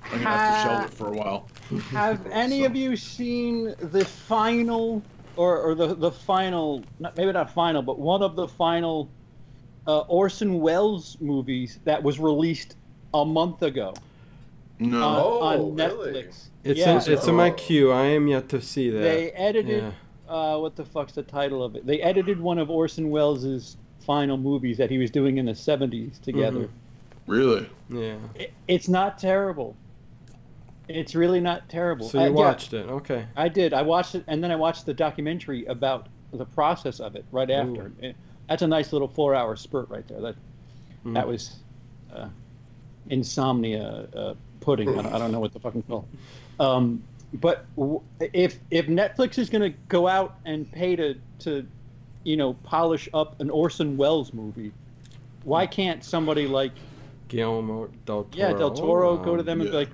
S4: I'm going to have to shelve it for a while.
S1: Have any of you seen the final... Or the final, maybe not final, but one of the final Orson Welles movies that was released a month ago.
S2: No,
S1: on
S2: really?
S1: Netflix.
S3: It's in my queue. I am yet to see that.
S1: They edited what the fuck's the title of it? They edited one of Orson Welles' final movies that he was doing in the 70s together.
S4: Really?
S3: Yeah.
S1: It's not terrible. It's really not terrible.
S3: So you watched it, okay?
S1: I did. I watched it, and then I watched the documentary about the process of it right after. That's a nice little 4-hour spurt right there. That was insomnia pudding. I don't know what the fucking call. But if Netflix is going to go out and pay to polish up an Orson Welles movie, why can't somebody like
S3: Guillermo del Toro?
S1: Yeah, del Toro go to them and be like,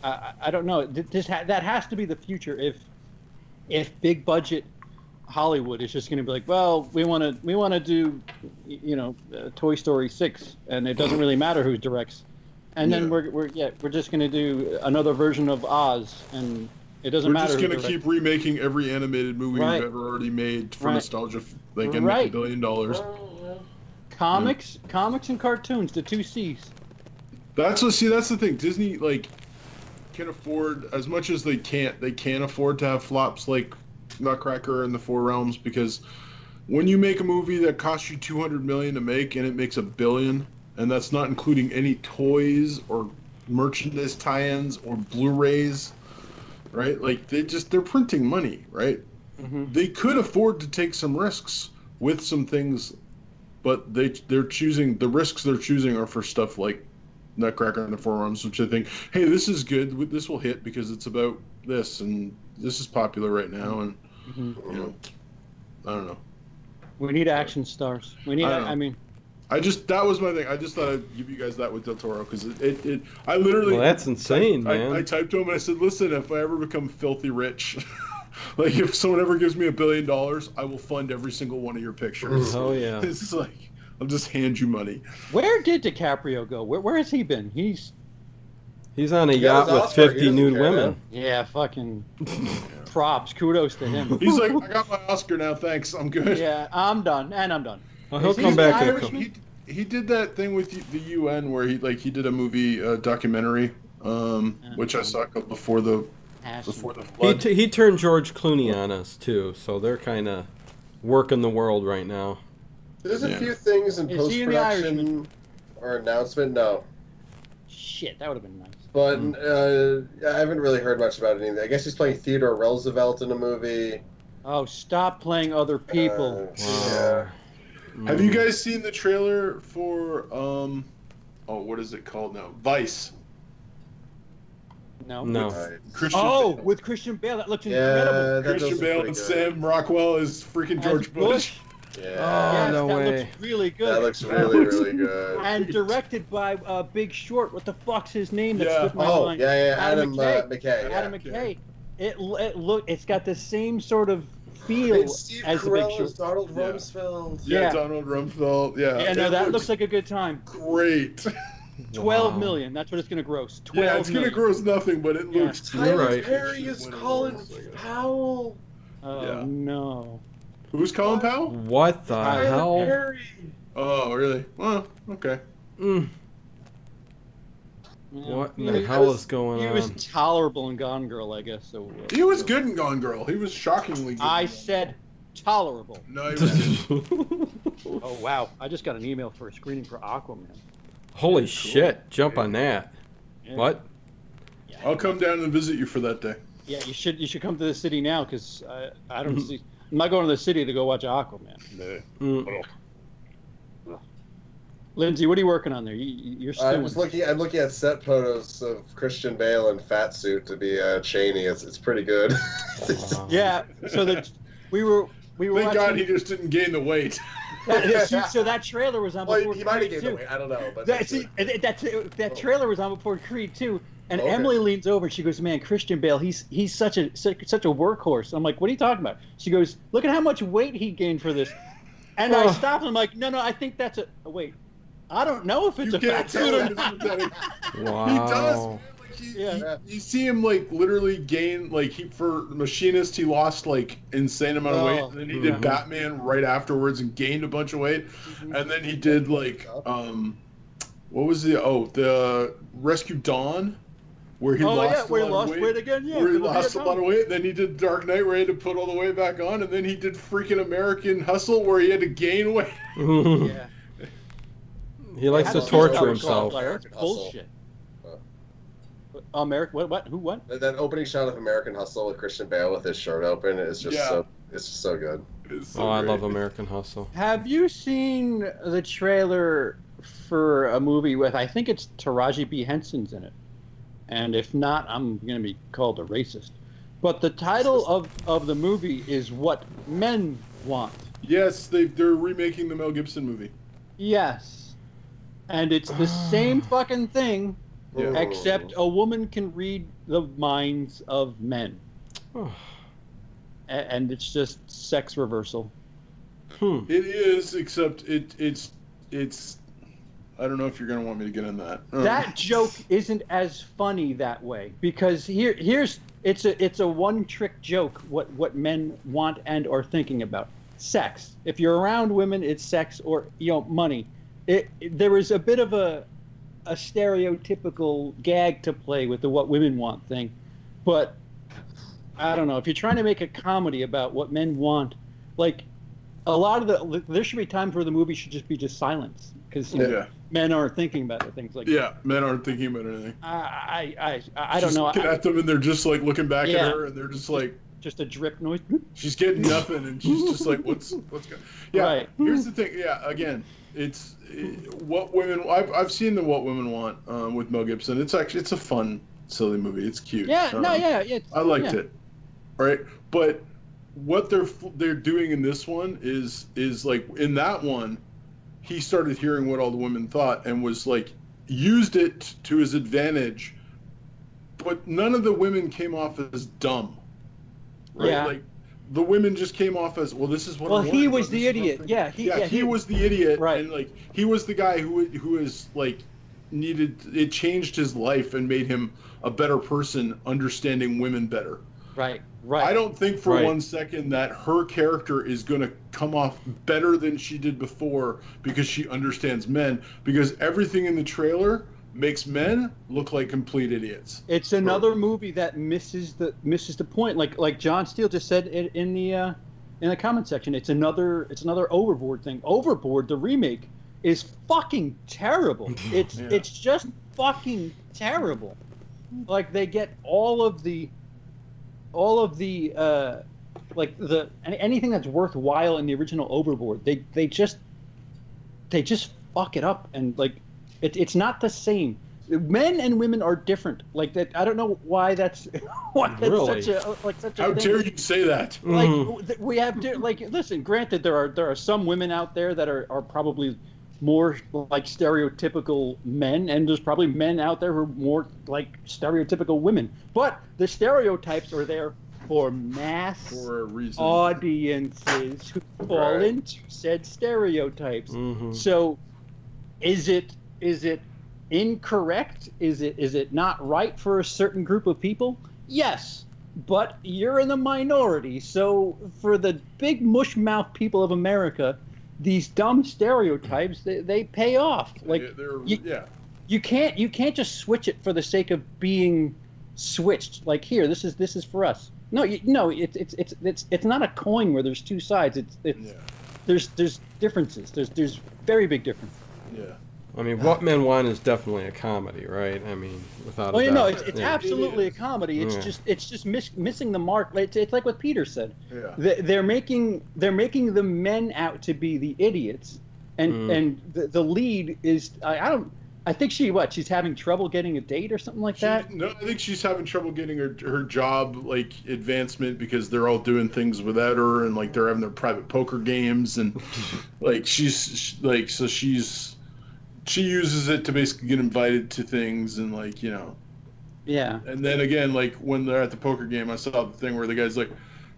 S1: I don't know. That has to be the future. If big budget Hollywood is just going to be like, well, we want to do, Toy Story 6, and it doesn't really matter who directs. And then we're just going to do another version of Oz, and it doesn't matter.
S4: We're just going to keep remaking every animated movie we've ever already made for nostalgia, and make $1 billion.
S1: Comics and cartoons, the 2 C's.
S4: That's the thing. Disney can afford as much as they can't. They can't afford to have flops like Nutcracker and the Four Realms, because when you make a movie that costs you $200 million to make and it makes $1 billion. And that's not including any toys or merchandise tie-ins or Blu-rays, right? They're printing money, right? Mm-hmm. They could afford to take some risks with some things, but they're choosing the risks they're choosing are for stuff like Nutcracker and the Four Realms, which I think, hey, this is good. This will hit because it's about this, and this is popular right now, and I don't know.
S1: We need action stars. We need.
S4: That was my thing. I just thought I'd give you guys that with Del Toro, because I literally.
S3: Well, that's insane, man.
S4: I typed to him and I said, "Listen, if I ever become filthy rich, if someone ever gives me $1 billion, I will fund every single one of your pictures."
S3: Oh yeah.
S4: It's I'll just hand you money.
S1: Where did DiCaprio go? Where has he been?
S3: He's on a yacht with 50 nude women.
S1: Yeah, fucking props. Kudos to him.
S4: He's like, I got my Oscar now, thanks. I'm good.
S1: Yeah, I'm done.
S3: Well, he'll come back.
S4: He did that thing with the UN where he did a movie documentary, which I saw before the flood.
S3: He turned George Clooney on us too, so they're kind of working the world right now.
S2: There's a few things in post-production or announcement. No.
S1: Shit, that would have been nice.
S2: But I haven't really heard much about anything. I guess he's playing Theodore Roosevelt in a movie.
S1: Oh, stop playing other people.
S2: Yeah.
S4: Have you guys seen the trailer for what is it called now? Vice.
S1: No.
S4: With
S1: Christian Bale. That looks incredible.
S4: Christian Bale and Sam Rockwell is freaking George Bush.
S2: Yeah.
S3: No way.
S1: That looks really good.
S2: That looks really, really good.
S1: And directed by Big Short. What the fuck's his name?
S2: Adam McKay.
S1: Adam McKay. It's got the same sort of feel
S2: Steve
S1: as
S2: Carell
S1: the Big Short.
S2: Donald Rumsfeld.
S4: Yeah, Donald Rumsfeld. Yeah.
S1: Yeah, no, that looks like a good time.
S4: Great.
S1: 12 million. That's what it's going to gross. 12
S4: Yeah, it's going to gross nothing, but it looks.
S2: Tyler Perry is Colin Powell.
S1: Oh no.
S4: Who's Colin Powell?
S3: What the hell?
S2: Perry.
S4: Oh, really? Well, okay.
S3: What in the hell is going on?
S1: He was tolerable in Gone Girl, I guess. So,
S4: he was good in Gone Girl. He was shockingly good.
S1: I said tolerable.
S4: No, he wasn't.
S1: Oh, wow. I just got an email for a screening for Aquaman.
S3: Holy shit. Jump on that.
S1: Yeah.
S3: What?
S1: Yeah.
S4: I'll come down and visit you for that day.
S1: Yeah, you should come to the city now, because I don't see... I'm not going to the city to go watch Aquaman. Lindsey, what are you working on there? You're still.
S2: I'm looking at set photos of Christian Bale in fat suit to be Cheney. It's pretty good.
S1: Yeah. So that we were.
S4: Thank God he just didn't gain the weight.
S1: So that trailer was on before.
S2: Well, he might have gained the weight. I don't know. But
S1: that trailer was on before Creed 2. And Emily leans over and she goes, "Man, Christian Bale, he's such a workhorse." I'm like, "What are you talking about?" She goes, "Look at how much weight he gained for this." And I stopped and I'm like, "No, I think that's a wait. I don't know if it's a fat suit or not."
S3: Wow.
S4: He does. You see him literally gain for Machinist he lost insane amount of weight, and then he did Batman right afterwards and gained a bunch of weight, and then he did what was the Rescue Dawn, where he lost a lot of weight
S1: again. Yeah,
S4: where he lost a lot of weight. Then he did Dark Knight, where he had to put all the weight back on, and then he did freaking American Hustle, where he had to gain weight.
S1: Yeah.
S3: He likes to torture himself.
S1: Bullshit. American what? Who what?
S2: That opening shot of American Hustle with Christian Bale with his shirt open is just it's just so good.
S3: So I love American Hustle.
S1: Have you seen the trailer for a movie with, I think it's Taraji P. Henson's in it? And if not, I'm going to be called a racist. But the title of the movie is What Men Want.
S4: Yes, they're remaking the Mel Gibson movie.
S1: Yes. And it's the same fucking thing, except a woman can read the minds of men. And it's just sex reversal.
S4: It is, except it's I don't know if you're going to want me to get in that.
S1: That joke isn't as funny that way, because it's a one-trick joke what men want and are thinking about. Sex. If you're around women, it's sex or money. There is a bit of a stereotypical gag to play with the what women want thing, but I don't know. If you're trying to make a comedy about what men want, like a lot of there should be times where the movie should just be silence, because men aren't thinking about things like that.
S4: Men aren't thinking about anything.
S1: I don't know.
S4: Looking at them and they're just like looking back at her and they're just like
S1: just a drip noise.
S4: She's getting nothing and she's just like what's going? Yeah. Right. Here's the thing. Yeah. Again, it's what women. I've seen the What Women Want with Mel Gibson. It's a fun, silly movie. It's cute.
S1: Yeah.
S4: I liked it. Right, but what they're doing in this one is like in that one, he started hearing what all the women thought and was like used it to his advantage, but none of the women came off as dumb. Right? Yeah. Like the women just came off as, well, this is what. Well,
S1: he was the idiot. Yeah,
S4: he was the idiot.
S1: Right.
S4: And like he was the guy who is like it changed his life and made him a better person, understanding women better.
S1: Right.
S4: I don't think for 1 second that her character is going to come off better than she did before because she understands men, because everything in the trailer makes men look like complete idiots.
S1: It's another movie that misses the point. Like John Steele just said in the comment section. It's another Overboard thing. Overboard, the remake, is fucking terrible. It's just fucking terrible. Like they get all of the anything that's worthwhile in the original Overboard, they just fuck it up, and like it's not the same. Men and women are different. Like that, I don't know why that's
S3: really?
S1: such a
S4: How
S1: thing.
S4: dare you say that?
S1: Like we have listen. Granted, there are some women out there that are probably more like stereotypical men, and there's probably men out there who are more like stereotypical women. But the stereotypes are there for a reason. Audiences who fall into said stereotypes. Mm-hmm. So, is it incorrect? Is it not right for a certain group of people? Yes, but you're in the minority. So for the big mush mouth people of America, these dumb stereotypes they pay off. Like you can't just switch it for the sake of being switched. Like here, this is for us. No, it's not a coin where there's two sides. There's differences. There's very big differences.
S4: Yeah.
S3: I mean, What Men Want is definitely a comedy, right? I mean, without a doubt.
S1: It's absolutely a comedy. It's just missing the mark. It's like what Peter said.
S4: Yeah.
S1: They're making the men out to be the idiots, and the lead is I think she's having trouble getting a date or something like that.
S4: No, I think she's having trouble getting her job like advancement because they're all doing things without her, and like they're having their private poker games, and like she uses it to basically get invited to things, and like, you know.
S1: Yeah.
S4: And then again, like when they're at the poker game, I saw the thing where the guy's like,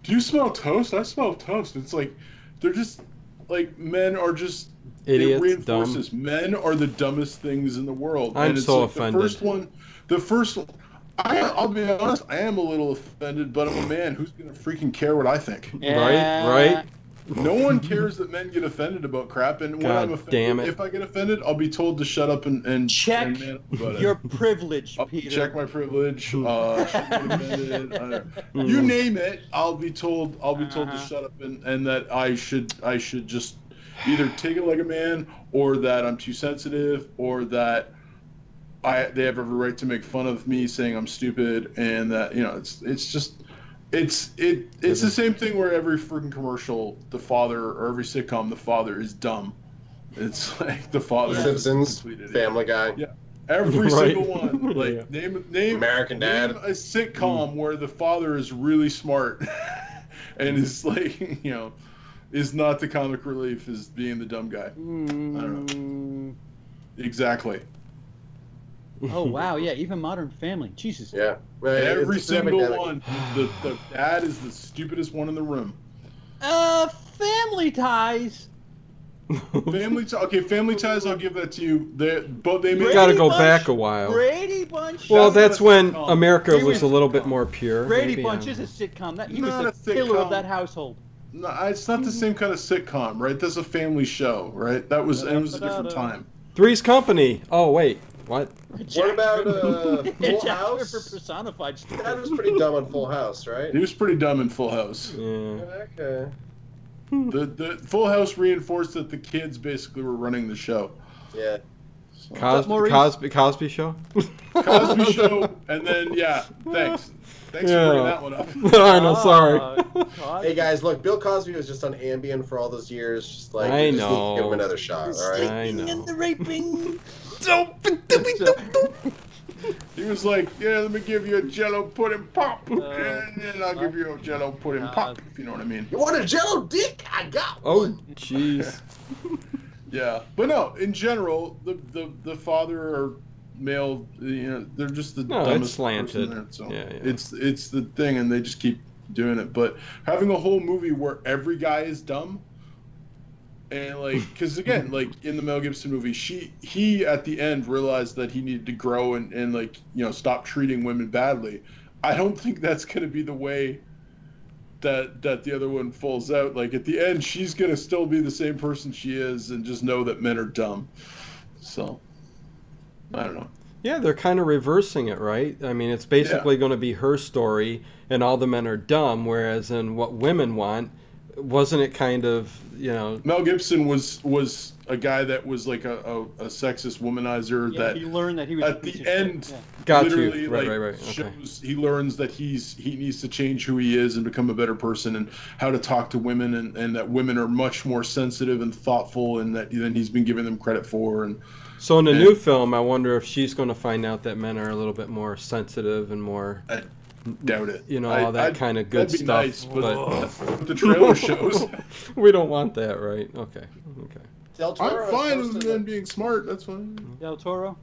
S4: "Do you smell toast? I smell toast." It's like they're just like, men are just
S3: idiots.
S4: It reinforces dumb. Men are the dumbest things in the world.
S3: I'm
S4: and it's
S3: so
S4: like
S3: offended.
S4: The first one. I'll be honest, I am a little offended, but I'm a man. Who's gonna freaking care what I think?
S1: Yeah.
S3: Right.
S4: No one cares that men get offended about crap, and when I'm offended, if I get offended, I'll be told to shut up and
S1: check
S4: and man up about
S1: your privilege, Peter.
S4: Check my privilege. You name it, I'll be told to shut up and that I should just either take it like a man, or that I'm too sensitive, or that they have every right to make fun of me saying I'm stupid, and that it's the same thing where every freaking commercial, the father, or every sitcom, the father is dumb. It's like the father.
S2: Simpsons, Family Guy.
S4: Yeah, every single one. Like name
S2: American Dad.
S4: Name a sitcom where the father is really smart, and is like is not the comic relief, is being the dumb guy. I don't know. Exactly.
S1: Oh wow, yeah, even Modern Family. Jesus.
S2: Yeah.
S4: Every single one. The dad is the stupidest one in the room.
S1: Family Ties.
S4: Family Ties, I'll give that to you. They
S3: gotta go back a while.
S1: Brady Bunch.
S3: Well, that's when America was a little bit more pure.
S1: Brady Bunch is a sitcom. He was the pillar of that household.
S4: No, it's not the same kind of sitcom, right? That's a family show, right? It was a different time.
S3: Three's Company. Oh wait, what?
S2: What about Full House?
S1: Personified.
S2: That was pretty dumb on Full House, right?
S4: He was pretty dumb in Full House.
S3: Yeah.
S2: Okay.
S4: The Full House reinforced that the kids basically were running the show.
S2: Yeah.
S3: Cosby Show.
S4: Cosby Show, and then thanks for bringing that one up.
S3: I know, sorry.
S2: Hey guys, look, Bill Cosby was just on Ambien for all those years. Just like
S3: I
S2: just
S3: know.
S2: need to give him another shot. All right.
S3: I know.
S1: And the raping.
S4: He was like, let me give you a Jello pudding pop, and then I'll give you a Jello pudding pop, if you know what I mean.
S2: You want a Jello dick? I got
S3: one. Oh, jeez.
S4: Yeah, but no, in general, the father or male, they're just the dumbest
S3: it's slanted.
S4: person there. So
S3: yeah.
S4: It's the thing, and they just keep doing it. But having a whole movie where every guy is dumb, and because again, in the Mel Gibson movie, he at the end realized that he needed to grow and stop treating women badly. I don't think that's gonna be the way that the other one falls out. At the end, she's gonna still be the same person she is and just know that men are dumb. So I don't know.
S3: Yeah, they're kind of reversing it, right? I mean, it's basically going to be her story and all the men are dumb, whereas in What Women Want, wasn't it kind of,
S4: Mel Gibson was a guy that was like a sexist womanizer that
S1: he learned that he was
S4: at the end
S3: Got
S4: literally
S3: you. Right.
S4: shows he learns that he needs to change who he is and become a better person, and how to talk to women, and that women are much more sensitive and thoughtful, and that then he's been giving them credit for. And
S3: so in the new film, I wonder if she's going to find out that men are a little bit more sensitive and more.
S4: I doubt it.
S3: All that kind of good
S4: that'd be
S3: stuff.
S4: Nice, but the trailer shows.
S3: We don't want that, right? Okay.
S2: I'm
S4: fine with men being smart. That's fine.
S1: Del Toro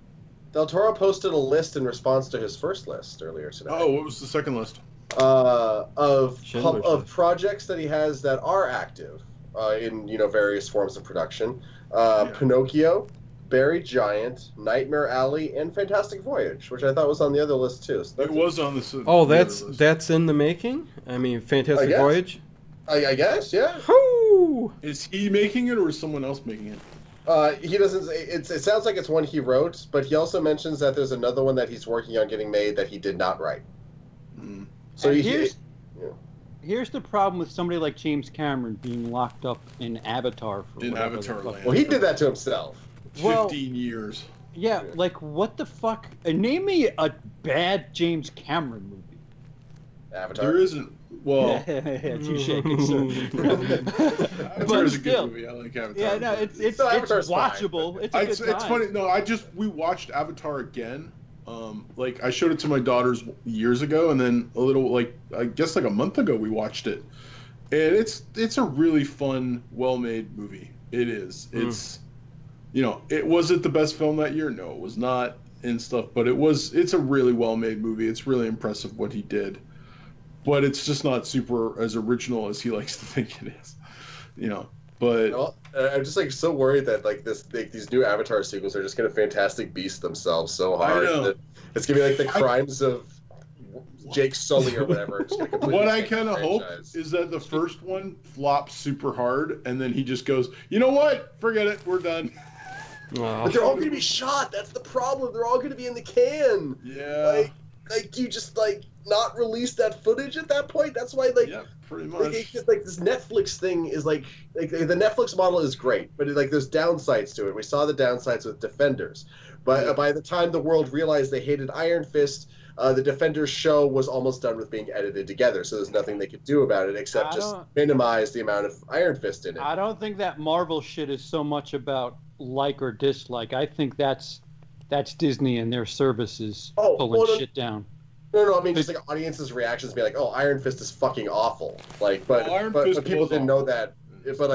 S2: posted a list in response to his first list earlier today.
S4: Oh, what was the second list?
S2: Of projects that he has that are active in various forms of production. Pinocchio, Barry Giant, Nightmare Alley, and Fantastic Voyage, which I thought was on the other list too. So
S4: it was on the.
S3: Oh, that's in the making. I mean, Fantastic Voyage.
S2: I guess, yeah.
S3: Whoo!
S4: Is he making it, or is someone else making it?
S2: He doesn't. It sounds like it's one he wrote, but he also mentions that there's another one that he's working on getting made that he did not write. So
S1: here's the problem with somebody like James Cameron being locked up in Avatar for
S4: Avatar Land.
S2: Well, he did that to himself.
S4: 15 years.
S1: Yeah, what the fuck? Name me a bad James Cameron movie.
S2: Avatar.
S4: There isn't. Well,
S1: touche, good sir.
S4: Avatar is a good movie. I like Avatar.
S1: Yeah, no, it's watchable. It's a good time.
S4: It's funny. No, we watched Avatar again. I showed it to my daughters years ago, and then a little I guess a month ago we watched it, and it's a really fun, well-made movie. It is. It's it wasn't the best film that year. No, it was not, and stuff. But it's a really well-made movie. It's really impressive what he did. But it's just not super as original as he likes to think it is, But
S2: I'm just so worried that these new Avatar sequels are just gonna Fantastic Beast themselves so hard that it's gonna be the crimes of Jake Sully or whatever.
S4: What I kind of hope is that the first one flops super hard, and then he just goes, you know what? Forget it. We're done.
S2: But they're all going to be shot. That's the problem. They're all going to be in the can.
S4: Yeah.
S2: Like you just not release that footage at that point. That's why
S4: yeah, pretty much.
S2: It's just this Netflix thing is like the Netflix model is great, but there's downsides to it. We saw the downsides with Defenders, but by the time the world realized they hated Iron Fist, the Defenders show was almost done with being edited together, so there's nothing they could do about it except just minimize the amount of Iron Fist in it.
S1: I don't think that Marvel shit is so much about like or dislike. I think that's Disney and their services pulling shit down.
S2: No, I mean just audiences' reactions be like, "Oh, Iron Fist is fucking awful." But people didn't know that. But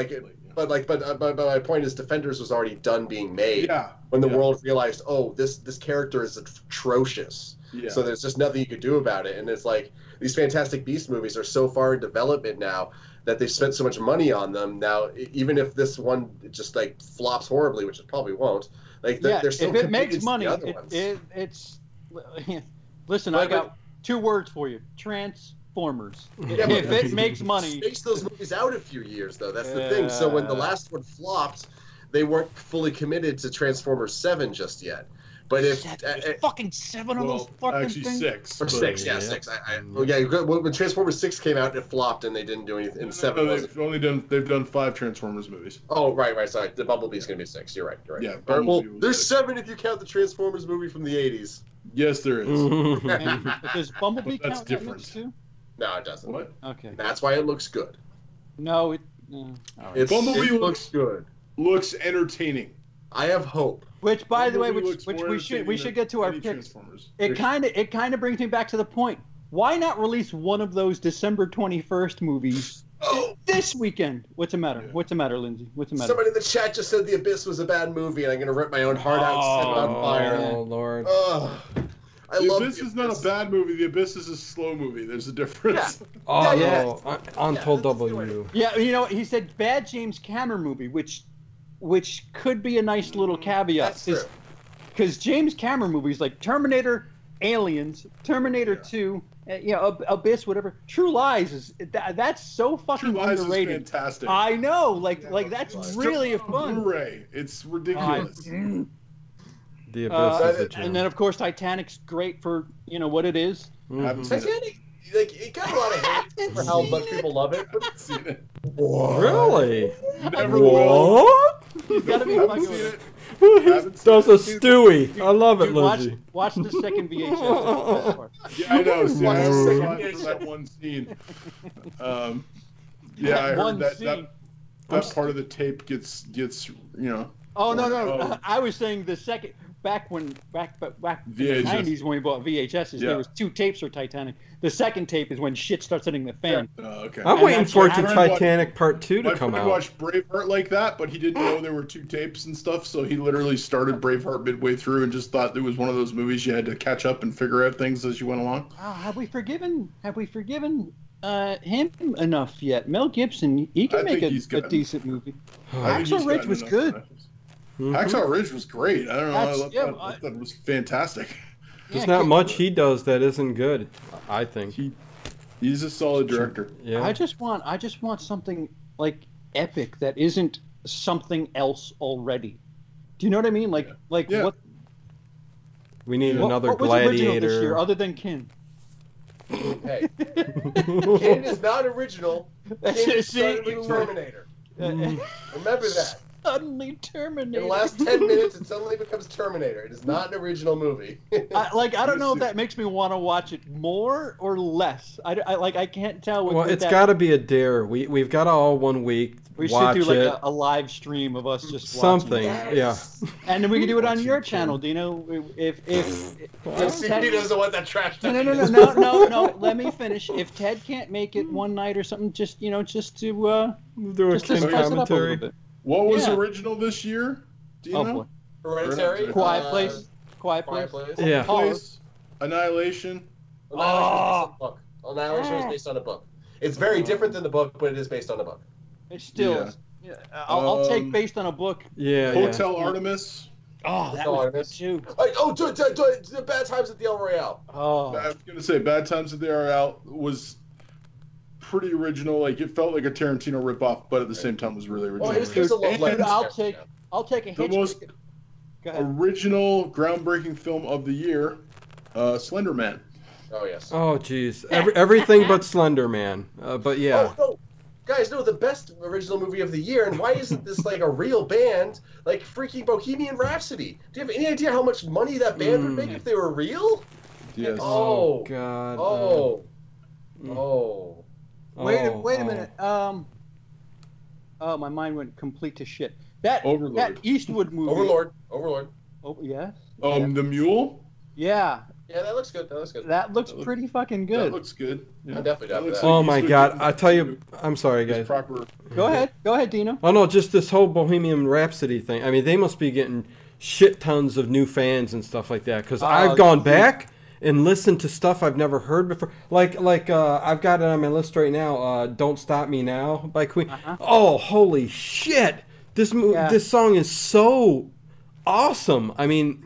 S2: my point is, Defenders was already done being made when the world realized, "Oh, this character is atrocious." Yeah. So there's just nothing you could do about it, and it's like these Fantastic Beasts movies are so far in development now that they've spent so much money on them. Now, even if this one just flops horribly, which it probably won't, they're still
S1: if it makes money,
S2: the other ones.
S1: It's. Listen, I got 2 words for you: Transformers.
S2: Yeah,
S1: if it makes money,
S2: space those movies out a few years though. That's the thing. So when the last one flopped, they weren't fully committed to Transformers 7 just yet. But
S1: fucking 7 of those fucking
S4: actually
S1: things.
S4: 6.
S2: Or 6, yeah, 6. When Transformers 6 came out, it flopped, and they didn't do anything. In 7,
S4: they've done 5 Transformers movies.
S2: Oh, right. Sorry, the Bumblebee's gonna be 6. You're right.
S4: Yeah.
S2: Well, there's 7 if you count the Transformers movie from the 80s.
S4: Yes, there is.
S1: Does Bumblebee
S4: that's
S1: count
S4: different
S1: too?
S2: No, it doesn't.
S4: What?
S1: Okay.
S2: That's why it looks good.
S1: No, it.
S4: Bumblebee
S2: looks good.
S4: Looks entertaining.
S2: I have hope.
S1: Which, by the way, which we should get to our picks. It kind of brings me back to the point. Why not release one of those December 21st movies this weekend? What's the matter? Yeah. What's the matter, Lindsey? What's the matter?
S2: Somebody in the chat just said The Abyss was a bad movie, and I'm going to rip my own heart out and set it on fire.
S3: Oh, Lord.
S4: The Abyss is not a bad movie. The Abyss is a slow movie. There's a difference.
S3: Yeah. Oh, no. Untold W.
S1: Yeah, he said bad James Cameron movie, which could be a nice little caveat. Because James Cameron movies like Terminator, Aliens, Terminator 2, Abyss, whatever. True Lies that's so fucking
S4: True Lies
S1: underrated.
S4: Is fantastic.
S1: I know, like that's really fun.
S4: Blu-ray. It's ridiculous.
S3: The Abyss is a gem.
S1: And then of course Titanic's great for what it is.
S2: Titanic, it got a lot of hate for how much people love it. But
S4: I've seen it.
S3: Really?
S4: Never will.
S3: What?
S1: You gotta be
S4: Haven't seen it.
S3: Does a Stewie. I love it, Lindsey.
S1: Watch the second VHS.
S4: Yeah, I know. See, I saw it for that one scene. I heard that part of the tape gets.
S1: Oh no! I was saying the second. Back in the 90s when we bought VHSs, there was 2 tapes for Titanic. The second tape is when shit starts hitting the fan.
S4: Okay.
S3: I'm waiting for Titanic Part 2 to come out.
S4: My friend watched Braveheart like that, but he didn't know there were 2 tapes and stuff, so he literally started Braveheart midway through and just thought it was one of those movies you had to catch up and figure out things as you went along.
S1: Have we forgiven him enough yet? Mel Gibson, he can make a decent movie. Hacksaw Ridge was good.
S4: Hacksaw Ridge was great. I don't know. I thought it was fantastic.
S3: There's not much he does that isn't good, I think.
S4: He's a solid director.
S3: Yeah.
S1: I just want something like epic that isn't something else already. Do you know what I mean? What?
S3: We need another
S1: what was
S3: Gladiator.
S1: Original this year, other than Kin?
S2: Hey, Kin is not original. Kin is Terminator. Remember that.
S1: Suddenly Terminator.
S2: In the last 10 minutes, it suddenly becomes Terminator. It is not an original movie.
S1: I don't know if that makes me want to watch it more or less. I can't tell.
S3: Well, it's got to be a dare. We've got all 1 week.
S1: We
S3: watch
S1: should do
S3: it.
S1: a live stream of us just
S3: something.
S1: Watching.
S3: Yes.
S1: Yeah. And then we can do it on your channel, Dino. If
S2: Ted doesn't want that trash.
S1: No. Let me finish. If Ted can't make it one night or something, just to
S3: do a Kin commentary.
S4: What was original this year? Do you know?
S1: Boy.
S2: Hereditary.
S1: Quiet Place.
S3: Yeah.
S4: Place. Annihilation.
S2: Annihilation is based on a book. It's very different than the book, but it is based on a book.
S1: It's still. Yeah. I'll take based on a book.
S3: Yeah.
S4: Hotel Artemis.
S1: Oh, that was good too.
S2: The Bad Times at the El Royale.
S1: Oh,
S4: I was gonna say Bad Times at the El Royale was pretty original. Like it felt like a Tarantino ripoff, but at the same time was really original.
S2: Oh, here's a love letter.
S1: I'll take a hit.
S4: The most original, groundbreaking film of the year, Slender Man.
S2: Oh yes.
S3: Oh jeez, everything but Slender Man. But yeah.
S2: Oh no, guys, no, the best original movie of the year, and why isn't this like a real band like freaking Bohemian Rhapsody? Do you have any idea how much money that band would make if they were real?
S4: Yes.
S3: Oh God.
S1: Wait a minute. Oh, my mind went complete to shit. That Eastwood movie.
S2: Overlord.
S1: Oh yes.
S4: The Mule.
S1: Yeah.
S2: Yeah, that looks good.
S1: That looks pretty fucking good.
S4: That looks good. Yeah.
S2: I'm definitely down for that.
S3: Oh my God! I tell you, I'm sorry, guys.
S1: Go ahead, Dino.
S3: Oh no, just this whole Bohemian Rhapsody thing. I mean, they must be getting shit tons of new fans and stuff like that. Because I've gone back and listened to stuff I've never heard before. Like I've got it on my list right now. "Don't Stop Me Now" by Queen. Oh, holy shit! This song is so awesome. I mean.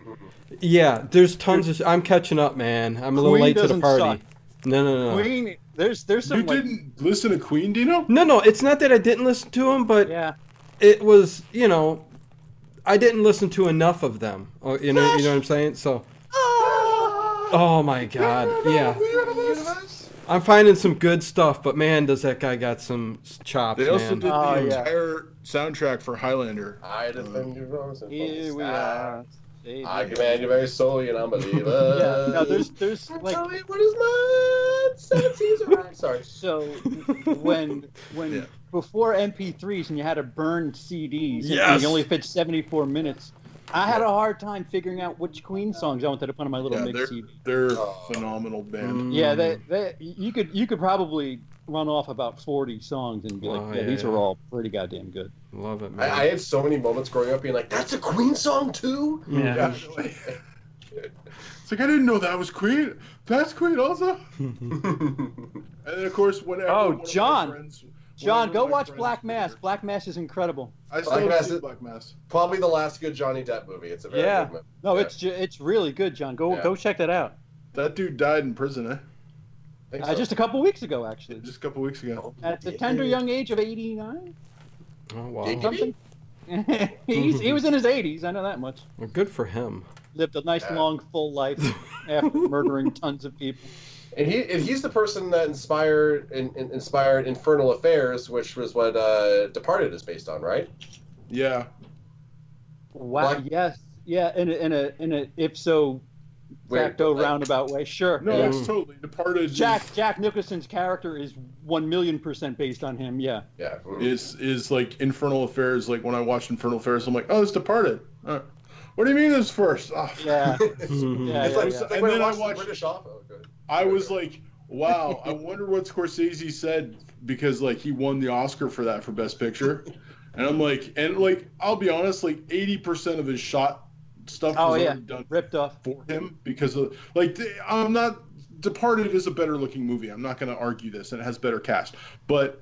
S3: Yeah, there's tons of. I'm catching up, man. I'm a little late to the party.
S1: Suck.
S3: No.
S1: Queen, there's some.
S4: You didn't listen to Queen, Dino?
S3: No. It's not that I didn't listen to them, but it was, I didn't listen to enough of them. You know what I'm saying? So. Oh my God, yeah. I'm finding some good stuff, but man, does that guy got some chops,
S4: They also
S3: man.
S4: did the entire soundtrack for Highlander.
S2: I defend your wrongs and
S1: Here we are.
S2: I command your very soul, you're an unbeliever.
S1: Yeah, no, there's like.
S2: Tell me what is mine? 7 seas are right. Sorry.
S1: So when before MP3s and you had to burn CDs, and you only fit 74 minutes. I had a hard time figuring out which Queen songs I wanted to put on my little mix CD.
S4: They're a phenomenal band.
S1: Yeah, you could probably run off about 40 songs and be like, these are all pretty goddamn good.
S3: Love it, man.
S2: I had so many moments growing up being like, that's a Queen song too?
S1: Yeah.
S4: It's like, I didn't know that was Queen. That's Queen also? And then, of course, whenever
S1: John, go watch Black Mass. Black Mass is incredible.
S4: I still haven't seen Black Mass.
S2: Probably the last good Johnny Depp movie. It's a very good movie.
S1: No, it's really good, John. Go check that out.
S4: That dude died in prison,
S2: So.
S1: Just a couple weeks ago, actually.
S4: Just a couple weeks ago.
S1: At the tender young age of 89.
S3: Oh wow.
S1: Something. He was in his 80s. I know that much.
S3: Well, good for him.
S1: Lived a nice, long, full life after murdering tons of people.
S2: And he's the person that inspired Infernal Affairs, which was what Departed is based on, right?
S4: Yeah.
S1: Wow. Yes. Yeah. In a if so facto roundabout way. Sure.
S4: No, it's totally Departed.
S1: Jack Nicholson's character is 1,000,000% based on him. Yeah.
S2: Yeah.
S4: Is like Infernal Affairs. Like when I watched Infernal Affairs, I'm like, oh, it's Departed. What do you mean it's first? Oh.
S1: Yeah.
S2: It's like when I watched British Opera.
S4: I was like, wow, I wonder what Scorsese said because like he won the Oscar for that for Best Picture. And I'm like, I'll be honest, like 80% of his shot stuff was already done
S1: ripped off
S4: for him because of Departed is a better looking movie. I'm not going to argue this, and it has better cast, but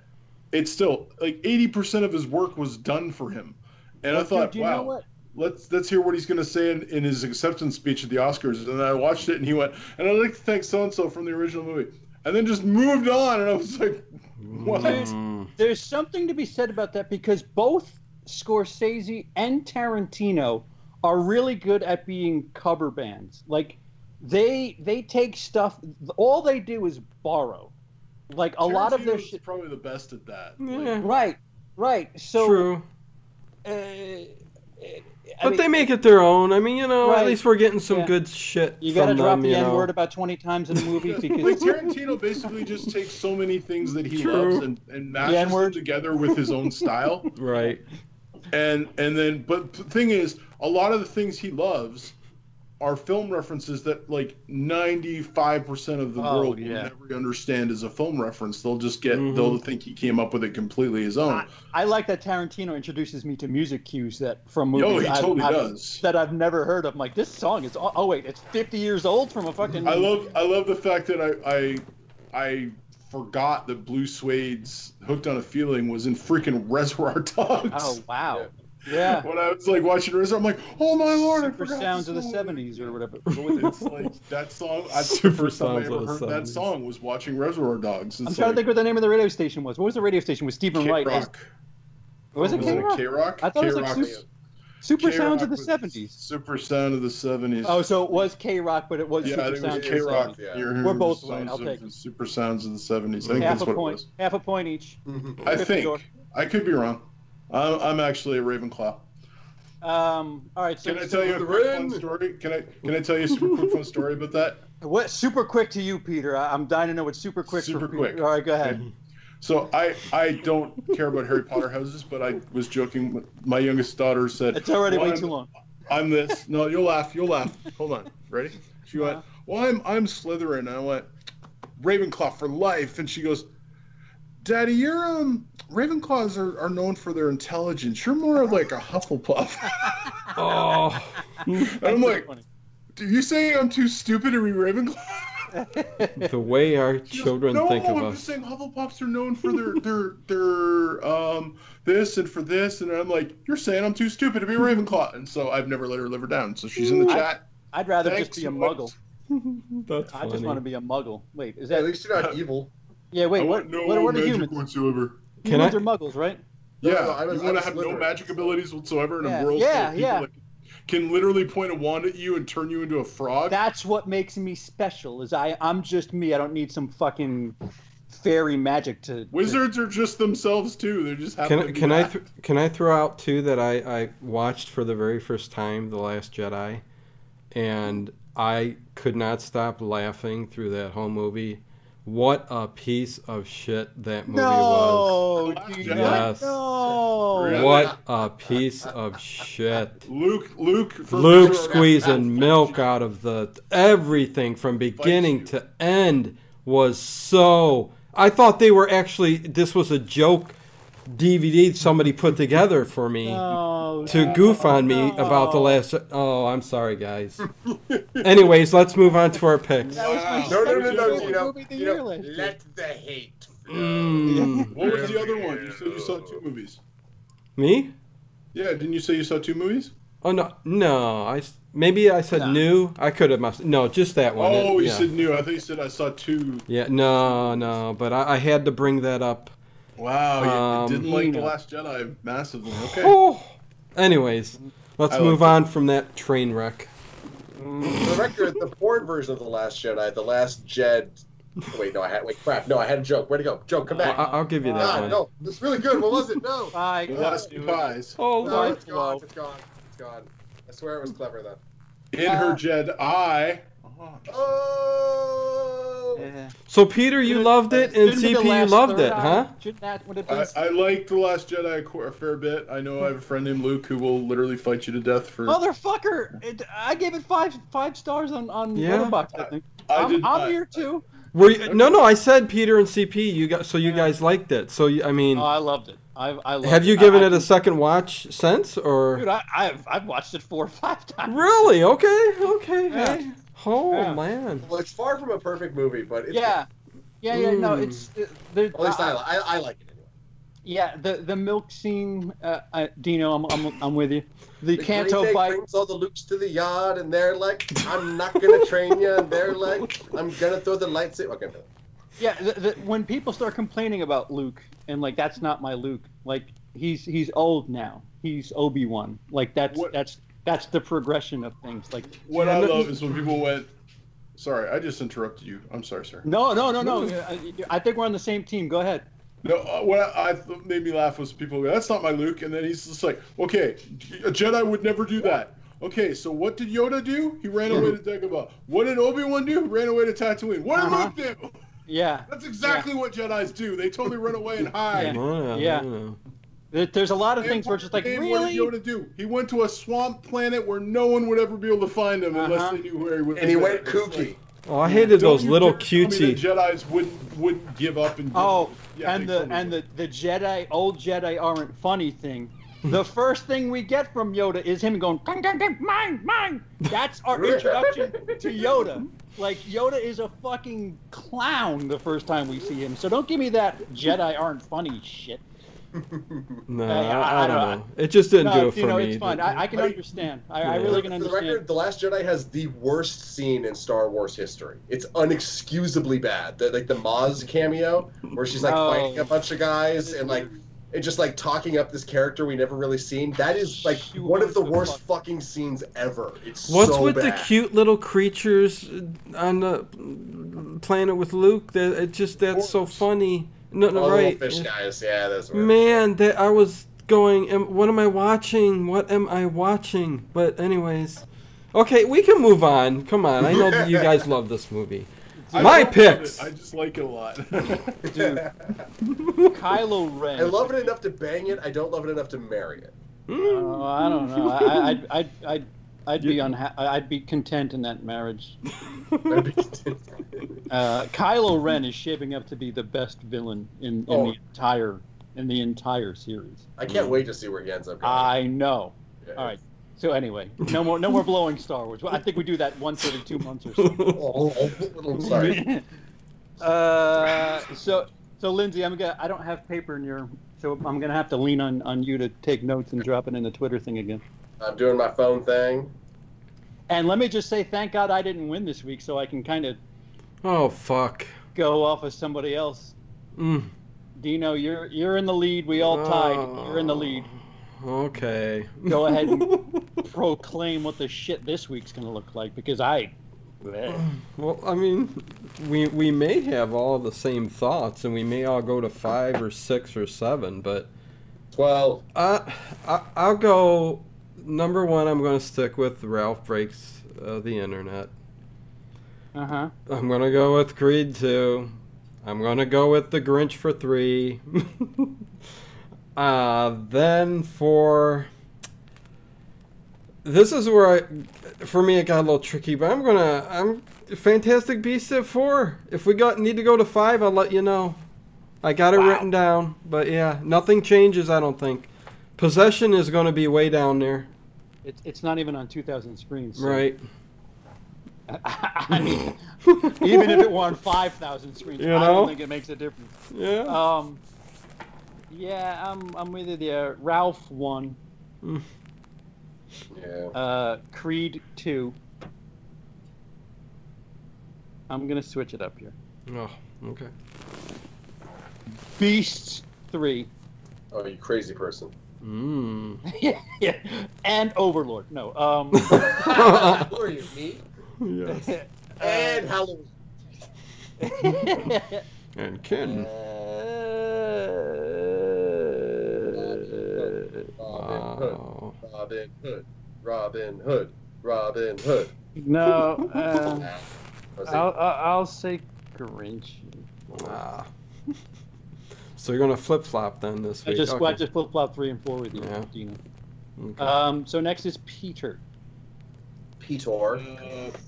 S4: it's still like 80% of his work was done for him. And I thought, wow. Know what? Let's hear what he's going to say in his acceptance speech at the Oscars. And I watched it, and he went, and I'd like to thank so-and-so from the original movie. And then just moved on, and I was like, what?
S1: There's something to be said about that because both Scorsese and Tarantino are really good at being cover bands. Like, they take stuff, all they do is borrow. Like, a lot of their shit.
S4: Probably the best at that.
S3: Yeah.
S1: Right. So,
S3: true. But they make it their own. I mean, at least we're getting some good shit.
S1: You got to drop the N-word about 20 times in a movie because
S4: like Tarantino basically just takes so many things that he loves and mashes them together with his own style.
S3: Right.
S4: And then, but the thing is, a lot of the things he loves are film references that like 95% of the world will never understand as a film reference. They'll just they'll think he came up with it completely his own.
S1: I like that Tarantino introduces me to music cues from movies.
S4: Oh, he totally does.
S1: That I've never heard of. I'm like, this song is, it's 50 years old from a fucking.
S4: I love the fact that I forgot that Blue Suede's "Hooked on a Feeling" was in freaking Reservoir Dogs.
S1: Oh wow. Yeah.
S4: When I was like watching RZA, I'm like, oh my lord,
S1: Super Sounds of the '70s or whatever.
S4: It's like that song. That's the first time I ever heard that song was watching Reservoir Dogs.
S1: I'm trying to think what the name of the radio station was. What was the radio station with Stephen Wright? Was it K-Rock?
S4: K-Rock?
S1: I thought it was like Super Sounds of the '70s.
S4: Super Sound of the '70s.
S1: Oh, so it was K-Rock, but it was Super Sounds of the
S4: K-Rock.
S1: '70s. We're both right. I'll take it.
S4: Super Sounds of the '70s. I think that's what it was.
S1: Half a point each.
S4: I think. I could be wrong. I'm actually a Ravenclaw.
S1: All right. So
S4: can I tell you a quick fun story? Can I tell you a super quick fun story about that?
S1: What super quick to you, Peter? I'm dying to know what's super quick.
S4: Super quick.
S1: Peter. All right, go ahead.
S4: Okay. So I don't care about Harry Potter houses, but I was joking. My youngest daughter said
S1: it's already way too long.
S4: I'm this. No, you'll laugh. You'll laugh. Hold on. Ready? She went, well, I'm Slytherin. And I went, Ravenclaw for life. And she goes, Daddy, your Ravenclaws are known for their intelligence. You're more of like a Hufflepuff.
S3: Oh.
S4: And I'm like, do you say I'm too stupid to be Ravenclaw?
S3: The way our children think of us.
S4: No, I'm just saying Hufflepuffs are known for their this and for this, and I'm like, you're saying I'm too stupid to be a Ravenclaw, and so I've never let her live her down. So she's in the chat.
S1: I'd rather just be a Muggle.
S3: That's
S1: I just want to be a Muggle. Wait, is that
S2: at least you're not evil?
S1: Yeah, wait. What are humans?
S4: Whatsoever.
S1: Humans are Muggles, right?
S4: Yeah, you want to have no magic abilities whatsoever in a world
S1: where
S4: people that can literally point a wand at you and turn you into a frog.
S1: That's what makes me special. Is I'm just me. I don't need some fucking fairy magic to.
S4: Wizards are just themselves too. They're just
S3: Can I throw out too that I watched for the very first time The Last Jedi, and I could not stop laughing through that whole movie. What a piece of shit that movie was. Yes.
S1: No.
S3: What a piece of shit.
S4: Luke
S3: squeezing milk out of everything from beginning to end was so... I thought they were actually... This was a joke DVD somebody put together for me to goof on me about The Last... Oh, I'm sorry, guys. Anyways, let's move on to our picks.
S2: No, let the hate.
S4: What was the other one? You said you saw 2 movies.
S3: Me?
S4: Yeah, didn't you say you saw 2 movies?
S3: Oh, no. Maybe I said new. I could have... No, just that one.
S4: Oh, you said new. I thought you said I saw 2.
S3: Yeah, no. But I had to bring that up.
S4: Wow, you didn't like The Last Jedi massively. Okay.
S3: Oh. Anyways, let's move on from that train wreck.
S2: For the record, the porn version of The Last Jedi, The Last Jed... Wait, crap. No, I had a joke. Where'd it go? Joke, come back.
S3: I'll give you that one.
S2: No, it's really good. What was it? No.
S1: The
S4: Last Two Pies.
S3: Oh,
S2: no, it's gone. I swear it was clever, though.
S4: In her Jedi.
S2: Oh!
S1: Yeah.
S3: So, Peter, you loved it, and CP, you loved it, huh?
S4: I like The Last Jedi a fair bit. I know I have a friend named Luke who will literally fight you to death for...
S1: Motherfucker! I gave it five stars on Letterboxd, I think. I'm here, too.
S3: No, I said Peter and CP. You guys liked it. So, I mean...
S1: Oh, I loved it. I loved
S3: have you given it a second watch since, or...
S1: Dude, I've watched it 4 or 5 times.
S3: Really? Okay.
S1: Yeah.
S3: Hey. Oh, man.
S2: Well, it's far from a perfect movie, but it's...
S1: Yeah, no, it's...
S2: At least I like it anyway.
S1: Yeah, the milk scene, Dino, I'm with you. The Canto
S2: Green Bay
S1: fight
S2: brings all the Lukes to the yard, and they're like, "I'm not gonna train you," and they're like, "I'm gonna throw the lightsaber." Okay.
S1: Yeah, when people start complaining about Luke and like that's not my Luke, like he's old now. He's Obi-Wan. Like that's the progression of things. Like
S4: what I love is when people went. Sorry, I just interrupted you. I'm sorry, sir.
S1: No. I think we're on the same team. Go ahead.
S4: No, what made me laugh was people go, "That's not my Luke," and then he's just like, "Okay, a Jedi would never do that." Okay, so what did Yoda do? He ran away to Dagobah. What did Obi-Wan do? He ran away to Tatooine. What did Luke do?
S1: Yeah.
S4: That's exactly what Jedis do. They totally run away and hide.
S1: Yeah. There's a lot of things where it's just like, really?
S4: What did Yoda do? He went to a swamp planet where no one would ever be able to find him unless they knew where he was.
S2: And he went kooky.
S3: Oh, I hated those little cutesy.
S4: The Jedis wouldn't give up and.
S1: The Jedi, old Jedi aren't funny thing. The first thing we get from Yoda is him going, mine. That's our introduction to Yoda. Like, Yoda is a fucking clown the first time we see him. So don't give me that Jedi aren't funny shit.
S3: No, I don't know. It just didn't do it for me.
S1: It's fine. I can understand. I really can understand.
S2: For the record, The Last Jedi has the worst scene in Star Wars history. It's unexcusably bad. The Maz cameo, where she's like fighting a bunch of guys and like and just like talking up this character we never really seen. That is like one of the worst fucking scenes ever. It's
S3: What's
S2: so
S3: with
S2: bad.
S3: the cute little creatures on the planet with Luke? That's so funny. No, right.
S2: Fish guys, yeah, that's right.
S3: Man, I was going, what am I watching? What am I watching? But anyways, okay, we can move on. Come on, I know that you guys love this movie. My picks.
S4: I just like it a lot.
S1: Dude, Kylo Ren.
S2: I love it enough to bang it. I don't love it enough to marry it.
S1: Oh, I don't know. I'd be content in that marriage. Kylo Ren is shaping up to be the best villain in the entire series.
S2: I can't wait to see where he ends up going.
S1: I know.
S2: Yeah.
S1: All right. So anyway, no more blowing Star Wars. I think we do that once every 2 months or so.
S2: I'm sorry.
S1: So Lindsey, I don't have paper in your, so I'm gonna have to lean on you to take notes and drop it in the Twitter thing again.
S2: I'm doing my phone thing.
S1: And let me just say, thank God I didn't win this week, so I can kind of go off of somebody else. Dino, you're in the lead. We all tied. You're in the lead.
S3: Okay.
S1: Go ahead and proclaim what the shit this week's gonna look like, because
S3: well, I mean, we may have all the same thoughts, and we may all go to 5 or 6 or 7, but
S2: 12.
S3: I'll go. Number 1, I'm going to stick with Ralph Breaks the Internet.
S1: Uh-huh.
S3: I'm going to go with Creed 2. I'm going to go with The Grinch for 3. Then for... This is where for me it got a little tricky, but I'm Fantastic Beasts at 4. If we need to go to 5, I'll let you know. I got it written down, but yeah, nothing changes, I don't think. Possession is going to be way down there.
S1: It's not even on 2,000 screens. So.
S3: Right.
S1: I mean, even if it were on 5,000 screens, I don't think it makes a difference.
S3: Yeah.
S1: Yeah, I'm with you there. Ralph 1.
S2: Yeah.
S1: Creed 2. I'm gonna switch it up here.
S3: Oh, okay.
S1: Beasts 3.
S2: Oh, you crazy person.
S1: Yeah. And Overlord. No.
S2: Who are you, me?
S3: Yes.
S2: And Halloween.
S3: And Ken.
S2: Robin Hood.
S1: No. I'll say Grinch.
S3: So you're gonna flip flop then this week.
S1: I just flip flop 3 and 4 with you, Dino. Okay. So next is Peter.
S2: Peter.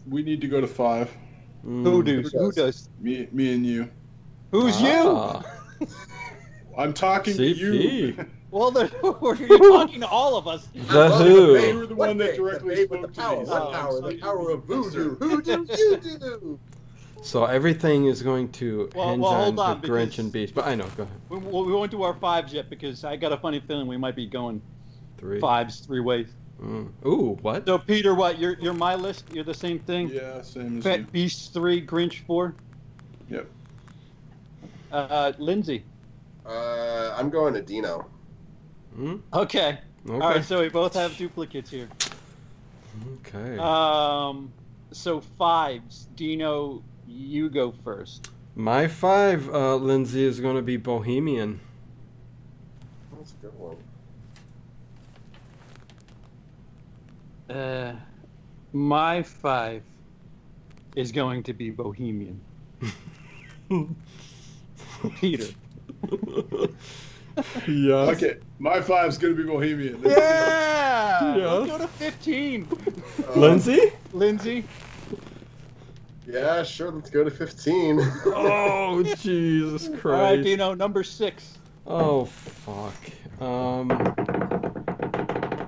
S4: We need to go to 5.
S1: Who does?
S4: Me and you.
S1: Who's you?
S4: I'm talking to you.
S1: Well, you're talking to all of us.
S3: The Who.
S4: You were the one that directly spoke to me.
S2: The power of voodoo. Who do you do?
S3: So everything is going to hinge on the Grinch and Beast. But I know, go ahead.
S1: We won't do our 5s yet, because I got a funny feeling we might be going
S3: 3.
S1: 5s 3 ways.
S3: Ooh, what?
S1: So Peter, what? You're my list. You're the same thing.
S4: Yeah, same as you.
S1: Beasts 3, Grinch 4.
S4: Yep.
S1: Lindsey.
S2: I'm going to Dino.
S1: Okay. All right. So we both have duplicates here.
S3: Okay.
S1: So 5s. Dino, you go first.
S3: My 5, Lindsey, is going to be Bohemian.
S2: That's a good one.
S1: My 5 is going to be Bohemian. Peter.
S3: Yes.
S4: Okay, my 5's gonna be Bohemian.
S1: Yeah. Let's go to 15.
S3: Lindsey?
S2: Yeah, sure. Let's go to 15.
S3: Oh, Jesus Christ!
S1: All right, Dino, number 6.
S3: Oh, fuck.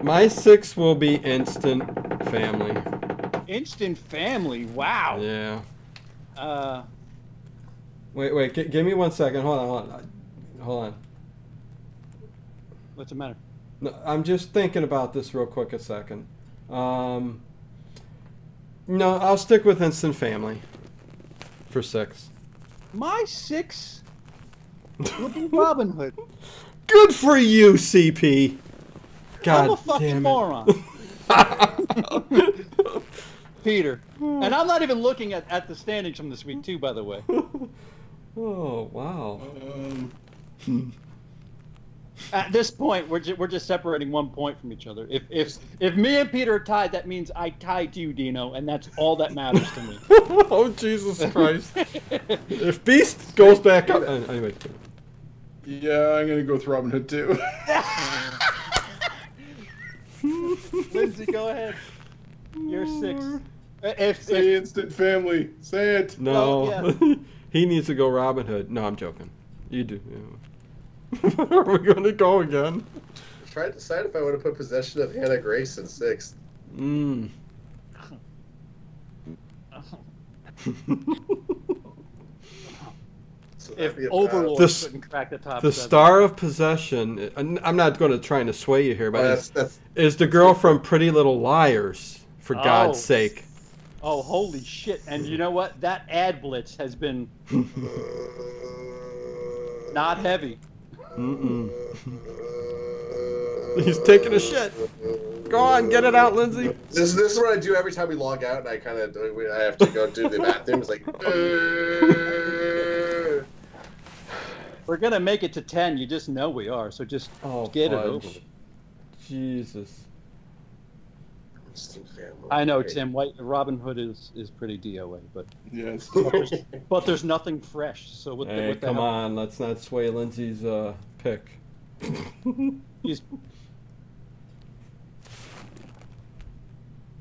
S3: My 6 will be Instant Family.
S1: Instant Family. Wow.
S3: Yeah.
S1: Wait.
S3: Wait. Give me 1 second. Hold on.
S1: What's the matter?
S3: No, I'm just thinking about this real quick a second. No, I'll stick with Instant Family for 6.
S1: My 6 will be Robin Hood.
S3: Good for you, CP. God
S1: I'm a fucking
S3: damn it.
S1: moron. Peter. And I'm not even looking at the standings from this week, too, by the way.
S3: Oh, wow.
S1: At this point, we're just separating 1 point from each other. If me and Peter are tied, that means I tied you, Dino, and that's all that matters to me.
S3: Oh, Jesus Christ. If Beast goes back up... Anyway.
S4: Yeah, I'm going to go with Robin Hood, too.
S1: Lindsey, go ahead. You're 6.
S4: Say Instant Family. Say it.
S3: No.
S1: Oh, yeah.
S3: He needs to go Robin Hood. No, I'm joking. You do. Yeah. Are we going to go again?
S2: I'm trying to decide if I want to put Possession of Hannah Grace in 6th. So
S1: If Overlord couldn't crack the top
S3: the
S1: 7.
S3: star of Possession, I'm not going to try to sway you here, but
S2: that's
S3: is the girl from Pretty Little Liars, for God's sake.
S1: Oh, holy shit. And you know what? That ad blitz has been not heavy.
S3: He's taking a shit. Go on, get it out, Lindsey.
S2: This is what I do every time we log out, and I have to go to the bathroom. It's like,
S1: We're going to make it to 10. You just know we are. So just get it over with.
S3: Jesus.
S1: I know, Tim. Robin Hood is pretty DOA, but
S4: Yes.
S1: but there's nothing fresh. So what
S3: Hey,
S1: the
S3: come
S1: hell?
S3: on, let's not sway Lindsey's pick.
S1: He's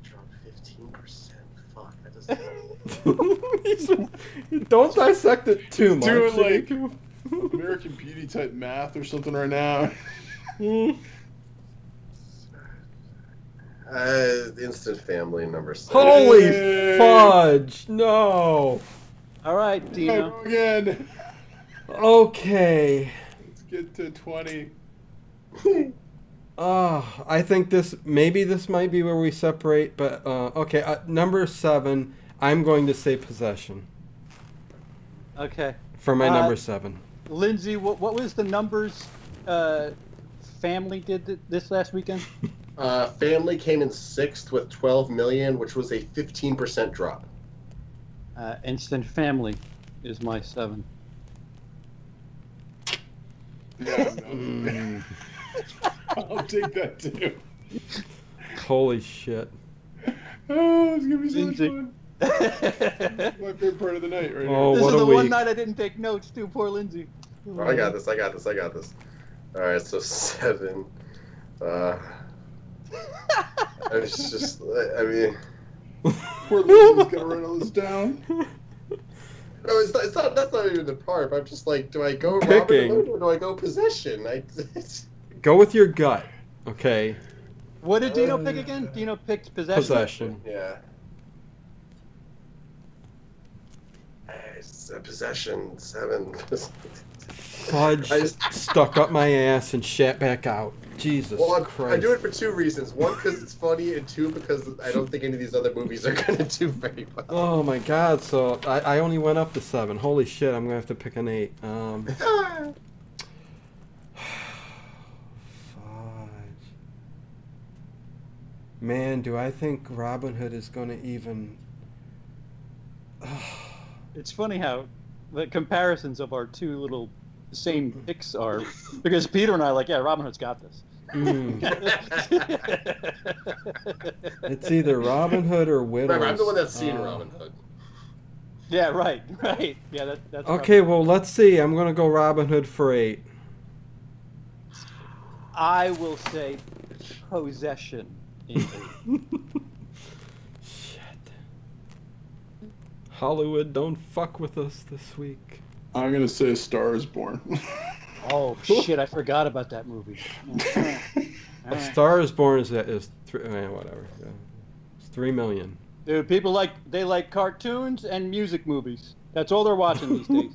S2: drop 15%. Fuck, that doesn't.
S3: Don't dissect it too much.
S4: Doing like American Beauty type math or something right now.
S2: Instant Family number 6.
S3: Holy
S4: Hey.
S3: fudge! No.
S1: all right, Dino.
S4: Go again.
S3: Okay.
S4: Let's get to 20.
S3: I think this might be where we separate, but okay. Number 7, I'm going to say Possession
S1: Okay.
S3: for my number 7.
S1: Lindsey, what was the numbers Family did this last weekend?
S2: Family came in 6th with 12 million, which was a 15% drop.
S1: Instant Family is my 7.
S4: Yeah, I'll take that too.
S3: Holy shit.
S4: Oh, it's gonna be so much
S1: Lindsey.
S4: fun. My favorite part of the night, right
S3: Oh,
S4: here.
S1: This
S3: what
S1: is
S3: a
S1: the one
S3: week.
S1: night I didn't take notes, too. Poor Lindsey.
S2: Oh, I got this. Alright, so 7. It's just, I mean...
S4: Poor Lindsay's gonna write all this down.
S2: No, it's not. That's not even the part. I'm just like, do I go
S3: Picking.
S2: Robin Hood or do I go Possession?
S3: Go with your gut, okay?
S1: What did Dino pick again? Dino picked Possession.
S3: Possession.
S2: Yeah. It's Possession 7.
S3: Fudge stuck up my ass and shat back out. Jesus Christ.
S2: I do it for 2 reasons. 1, because it's funny, and 2, because I don't think any of these other movies are going to do very well.
S3: Oh my God! So I only went up to 7. Holy shit! I'm gonna have to pick an 8. Fudge. Man, do I think Robin Hood is gonna even?
S1: It's funny how the comparisons of our two little same picks are, because Peter and I are like, yeah, Robin Hood's got this.
S3: It's either Robin Hood or Widows.
S2: Remember, I'm the one that's seen Robin Hood.
S1: Yeah, right. Yeah, that's
S3: Okay, well, let's see. I'm gonna go Robin Hood for 8.
S1: I will say Possession in 8.
S3: Shit. Hollywood, don't fuck with us this week.
S4: I'm gonna say A Star Is Born.
S1: Oh shit! I forgot about that movie.
S3: A Star Is Born is whatever. Yeah. It's 3 million.
S1: Dude, people like cartoons and music movies. That's all they're watching these days.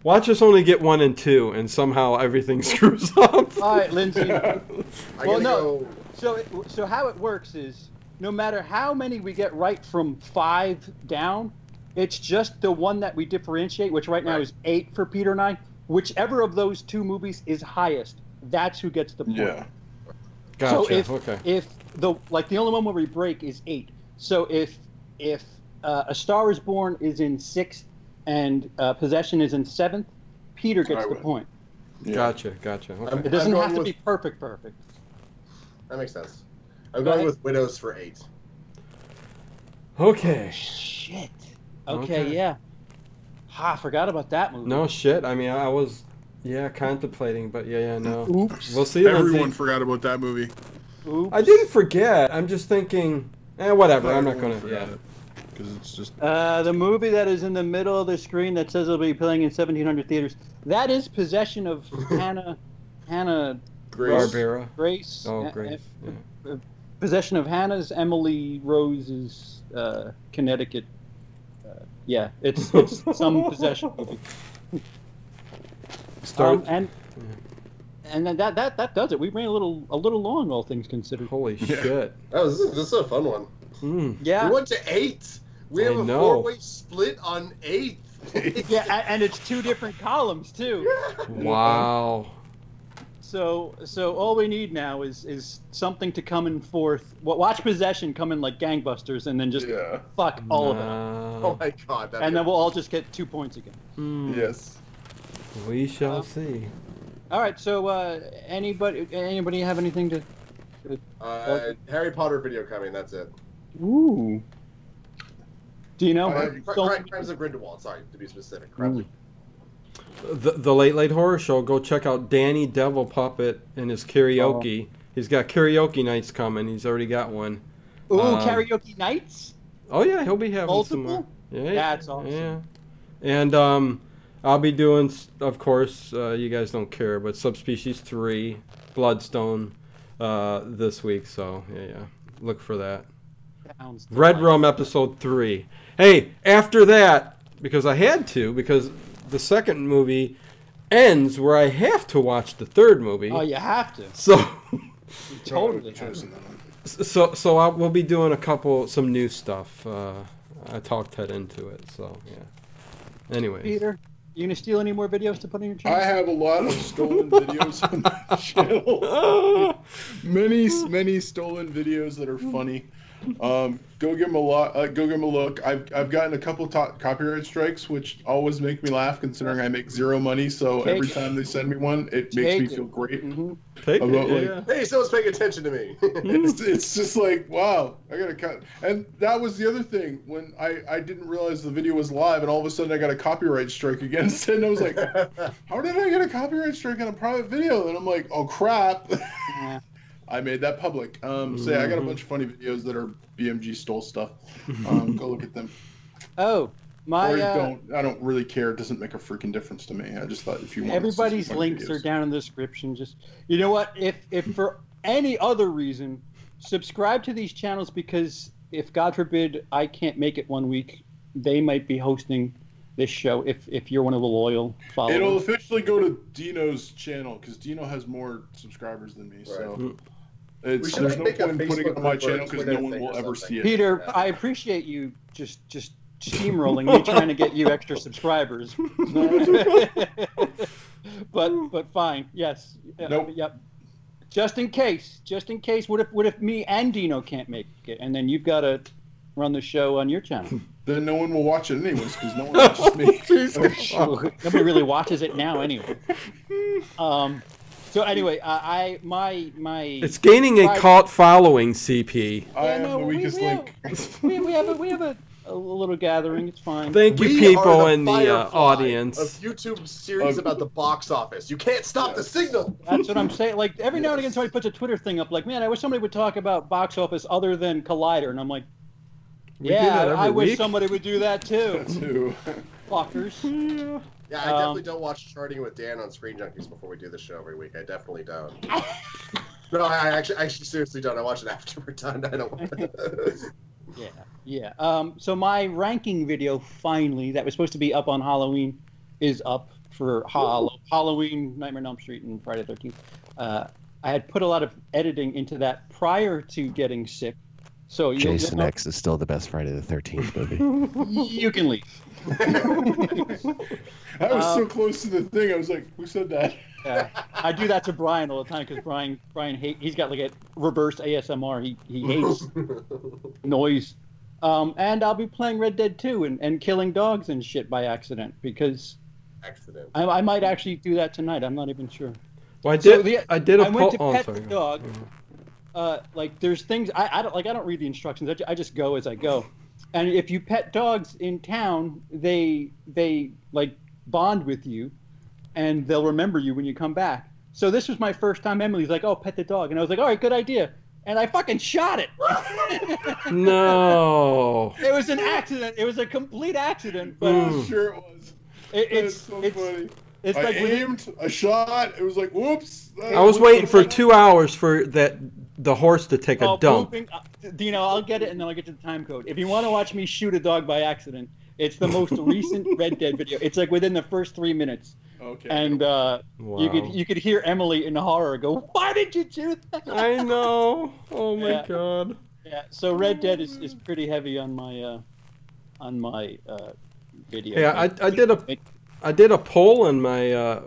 S3: Watch us only get 1 and 2, and somehow everything screws up.
S1: All right, Lindsey.
S2: Well, no.
S1: So how it works is, no matter how many we get right from 5 down, it's just the one that we differentiate, which right now is 8 for Peter and I. Whichever of those 2 movies is highest, that's who gets the point.
S4: Yeah.
S3: Gotcha.
S1: So if the only one where we break is 8. So if A Star Is Born is in 6th and Possession is in 7th, Peter gets the point.
S3: Yeah. Gotcha. Okay.
S1: It doesn't have to be perfect.
S2: That makes sense. I'm going with Widows for 8.
S3: Okay.
S1: Shit. Okay, yeah. I forgot about that movie.
S3: No shit. I mean, I was, contemplating, but no.
S1: Oops.
S3: We'll see.
S4: Everyone forgot about that movie.
S1: Oops.
S3: I didn't forget. I'm just thinking, whatever. I'm not gonna.
S4: Because it's just.
S1: The movie that is in the middle of the screen that says it'll be playing in 1,700 theaters. That is Possession of Hannah
S3: Barbera.
S1: Grace.
S3: Oh, Grace.
S1: Possession of Hannah's Emily Rose's Connecticut. It's some possession movie. And then that does it. We ran a little long, all things considered.
S3: Holy shit!
S2: Oh, this is a fun one.
S1: Yeah,
S2: we went to 8. We have a 4-way split on 8.
S1: Yeah, and it's 2 different columns too.
S3: Wow.
S1: So all we need now is something to come in 4th. Watch Possession come in like gangbusters, and then just fuck all of it.
S2: Oh my god!
S1: And then we'll all just get 2 points again.
S4: Yes.
S3: We shall see.
S1: All right. So anybody have anything to?
S2: Harry Potter video coming. That's it.
S1: Ooh. Dino?
S2: Crimes of Grindelwald. Sorry, to be specific.
S3: The Late Horror Show. Go check out Danny Devil Puppet and his karaoke. He's got karaoke nights coming. He's already got one.
S1: Ooh, karaoke nights?
S3: Oh yeah, he'll be having
S1: multiple.
S3: Yeah,
S1: that's awesome.
S3: Yeah, and I'll be doing, of course, you guys don't care, but Subspecies 3, Bloodstone, this week. So yeah, look for that. Red Rum episode 3. Hey, after that, because I had to, because the second movie ends where I have to watch the third movie.
S1: Oh, you have to.
S3: So
S1: you totally have to.
S3: So we'll be doing some new stuff. I talked Ted into it. So yeah. Anyway.
S1: Peter, you gonna steal any more videos to put on your channel?
S4: I have a lot of stolen videos on my channel. many stolen videos that are funny. Go give them a look. I've gotten a couple copyright strikes, which always make me laugh, considering I make 0 money. So every time they send me one, it makes me feel great.
S2: Hey, someone's paying attention to me.
S4: it's just like, wow, I gotta cut. And that was the other thing, when I didn't realize the video was live, and all of a sudden I got a copyright strike against it, and I was like, how did I get a copyright strike on a private video? And I'm like, oh crap. I made that public. So yeah, I got a bunch of funny videos that are BMG stole stuff. Go look at them.
S1: Oh,
S4: I don't really care. It doesn't make a freaking difference to me. I just thought if you want
S1: everybody's links are down in the description. Just, you know what? If for any other reason, subscribe to these channels, because if God forbid I can't make it one week, they might be hosting this show if you're one of the loyal followers.
S4: It'll officially go to Dino's channel, because Dino has more subscribers than me. Right. So there's no point in putting it on my channel, because no one will ever see it.
S1: Peter, I appreciate you just steamrolling me trying to get you extra subscribers. but fine. Yes.
S4: Nope.
S1: Yep. Just in case. What if me and Dino can't make it, and then you've got to run the show on your channel?
S4: Then no one will watch it anyways, because no one watches me.
S1: Nobody really watches it now anyway. So anyway, my
S3: it's gaining a cult following. CP.
S4: I am the weakest link.
S1: We have a little gathering. It's fine.
S3: Thank you, people in the audience.
S2: A YouTube series about the box office. You can't stop the signal.
S1: That's what I'm saying. Like every now and again, somebody puts a Twitter thing up, like, man, I wish somebody would talk about box office other than Collider, and I'm like, I wish somebody would do that too. Fuckers.
S2: Yeah, I definitely don't watch Charting with Dan on Screen Junkies before we do the show every week. I definitely don't. No, I actually seriously don't. I watch it after we're done. I don't. Yeah.
S1: So my ranking video, finally, that was supposed to be up on Halloween, is up for Halloween, Nightmare on Elm Street, and Friday the 13th. I had put a lot of editing into that prior to getting sick. So
S5: Jason X is still the best Friday the 13th movie.
S1: You can leave.
S4: I was so close to the thing. I was like, "Who said that?"
S1: Yeah, I do that to Brian all the time because Brian he's got like a reverse ASMR. He hates noise. And I'll be playing Red Dead 2 and killing dogs and shit by accident because I might actually do that tonight. I'm not even sure.
S3: Well, I went to pet the dog.
S1: Like there's things I don't read the instructions. I just go as I go. And if you pet dogs in town, they like bond with you, and they'll remember you when you come back. So this was my first time. Emily's like, "Oh, pet the dog," and I was like, "All right, good idea." And I fucking shot it.
S3: No.
S1: It was an accident. It was a complete accident. But
S4: I'm sure it was.
S1: It's
S4: so funny.
S1: It's
S4: I
S1: like
S4: aimed, I shot. It was like, whoops.
S3: I was waiting for 2 hours for the horse to take a dump.
S1: Dino, I'll get it and then I'll get to the time code. If you want to watch me shoot a dog by accident, it's the most recent Red Dead video. It's like within the first 3 minutes.
S4: Okay.
S1: And
S3: wow.
S1: you could hear Emily in horror go, "Why did you do that?"
S3: I know. Oh my god.
S1: Yeah. So Red Dead is pretty heavy on my video.
S3: Yeah, I did a poll in my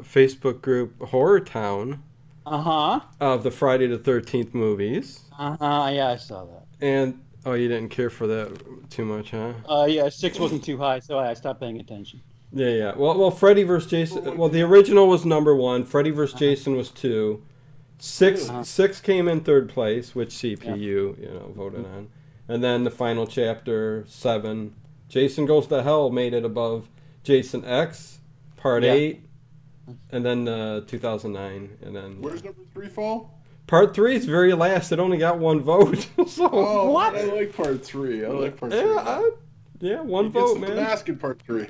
S3: Facebook group Horror Town. Of the Friday the 13th movies.
S1: Yeah, I saw that.
S3: And oh, you didn't care for that too much, huh?
S1: Yeah, 6 wasn't too high, so I stopped paying attention.
S3: Yeah. Well, Freddy vs. Jason. Well, the original was #1. Freddy vs. Jason was 2. 6 came in 3rd place, which CPU voted on, and then the final chapter 7. Jason Goes to Hell made it above Jason X, Part 8, and then 2009, and then.
S4: Where's number 3 fall?
S3: Part 3 is very last. It only got 1 vote. So
S4: what? I like Part 3. I like Part 3.
S3: Yeah, 1 vote, man.
S4: The mask in Part 3.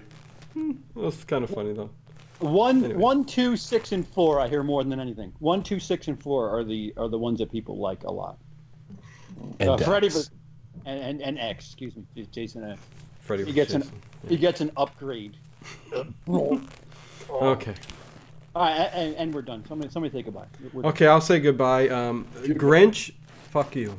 S3: That's kind of funny though.
S1: 1, 2, 6, and 4. I hear more than anything. 1, 2, 6, and 4 are the ones that people like a lot.
S5: And
S1: Freddy and X. Excuse me, Jason X.
S3: Freddy.
S1: He gets an upgrade.
S3: Okay.
S1: All right, and we're done. Somebody say goodbye.
S3: Okay, I'll say goodbye. Grinch, fuck you.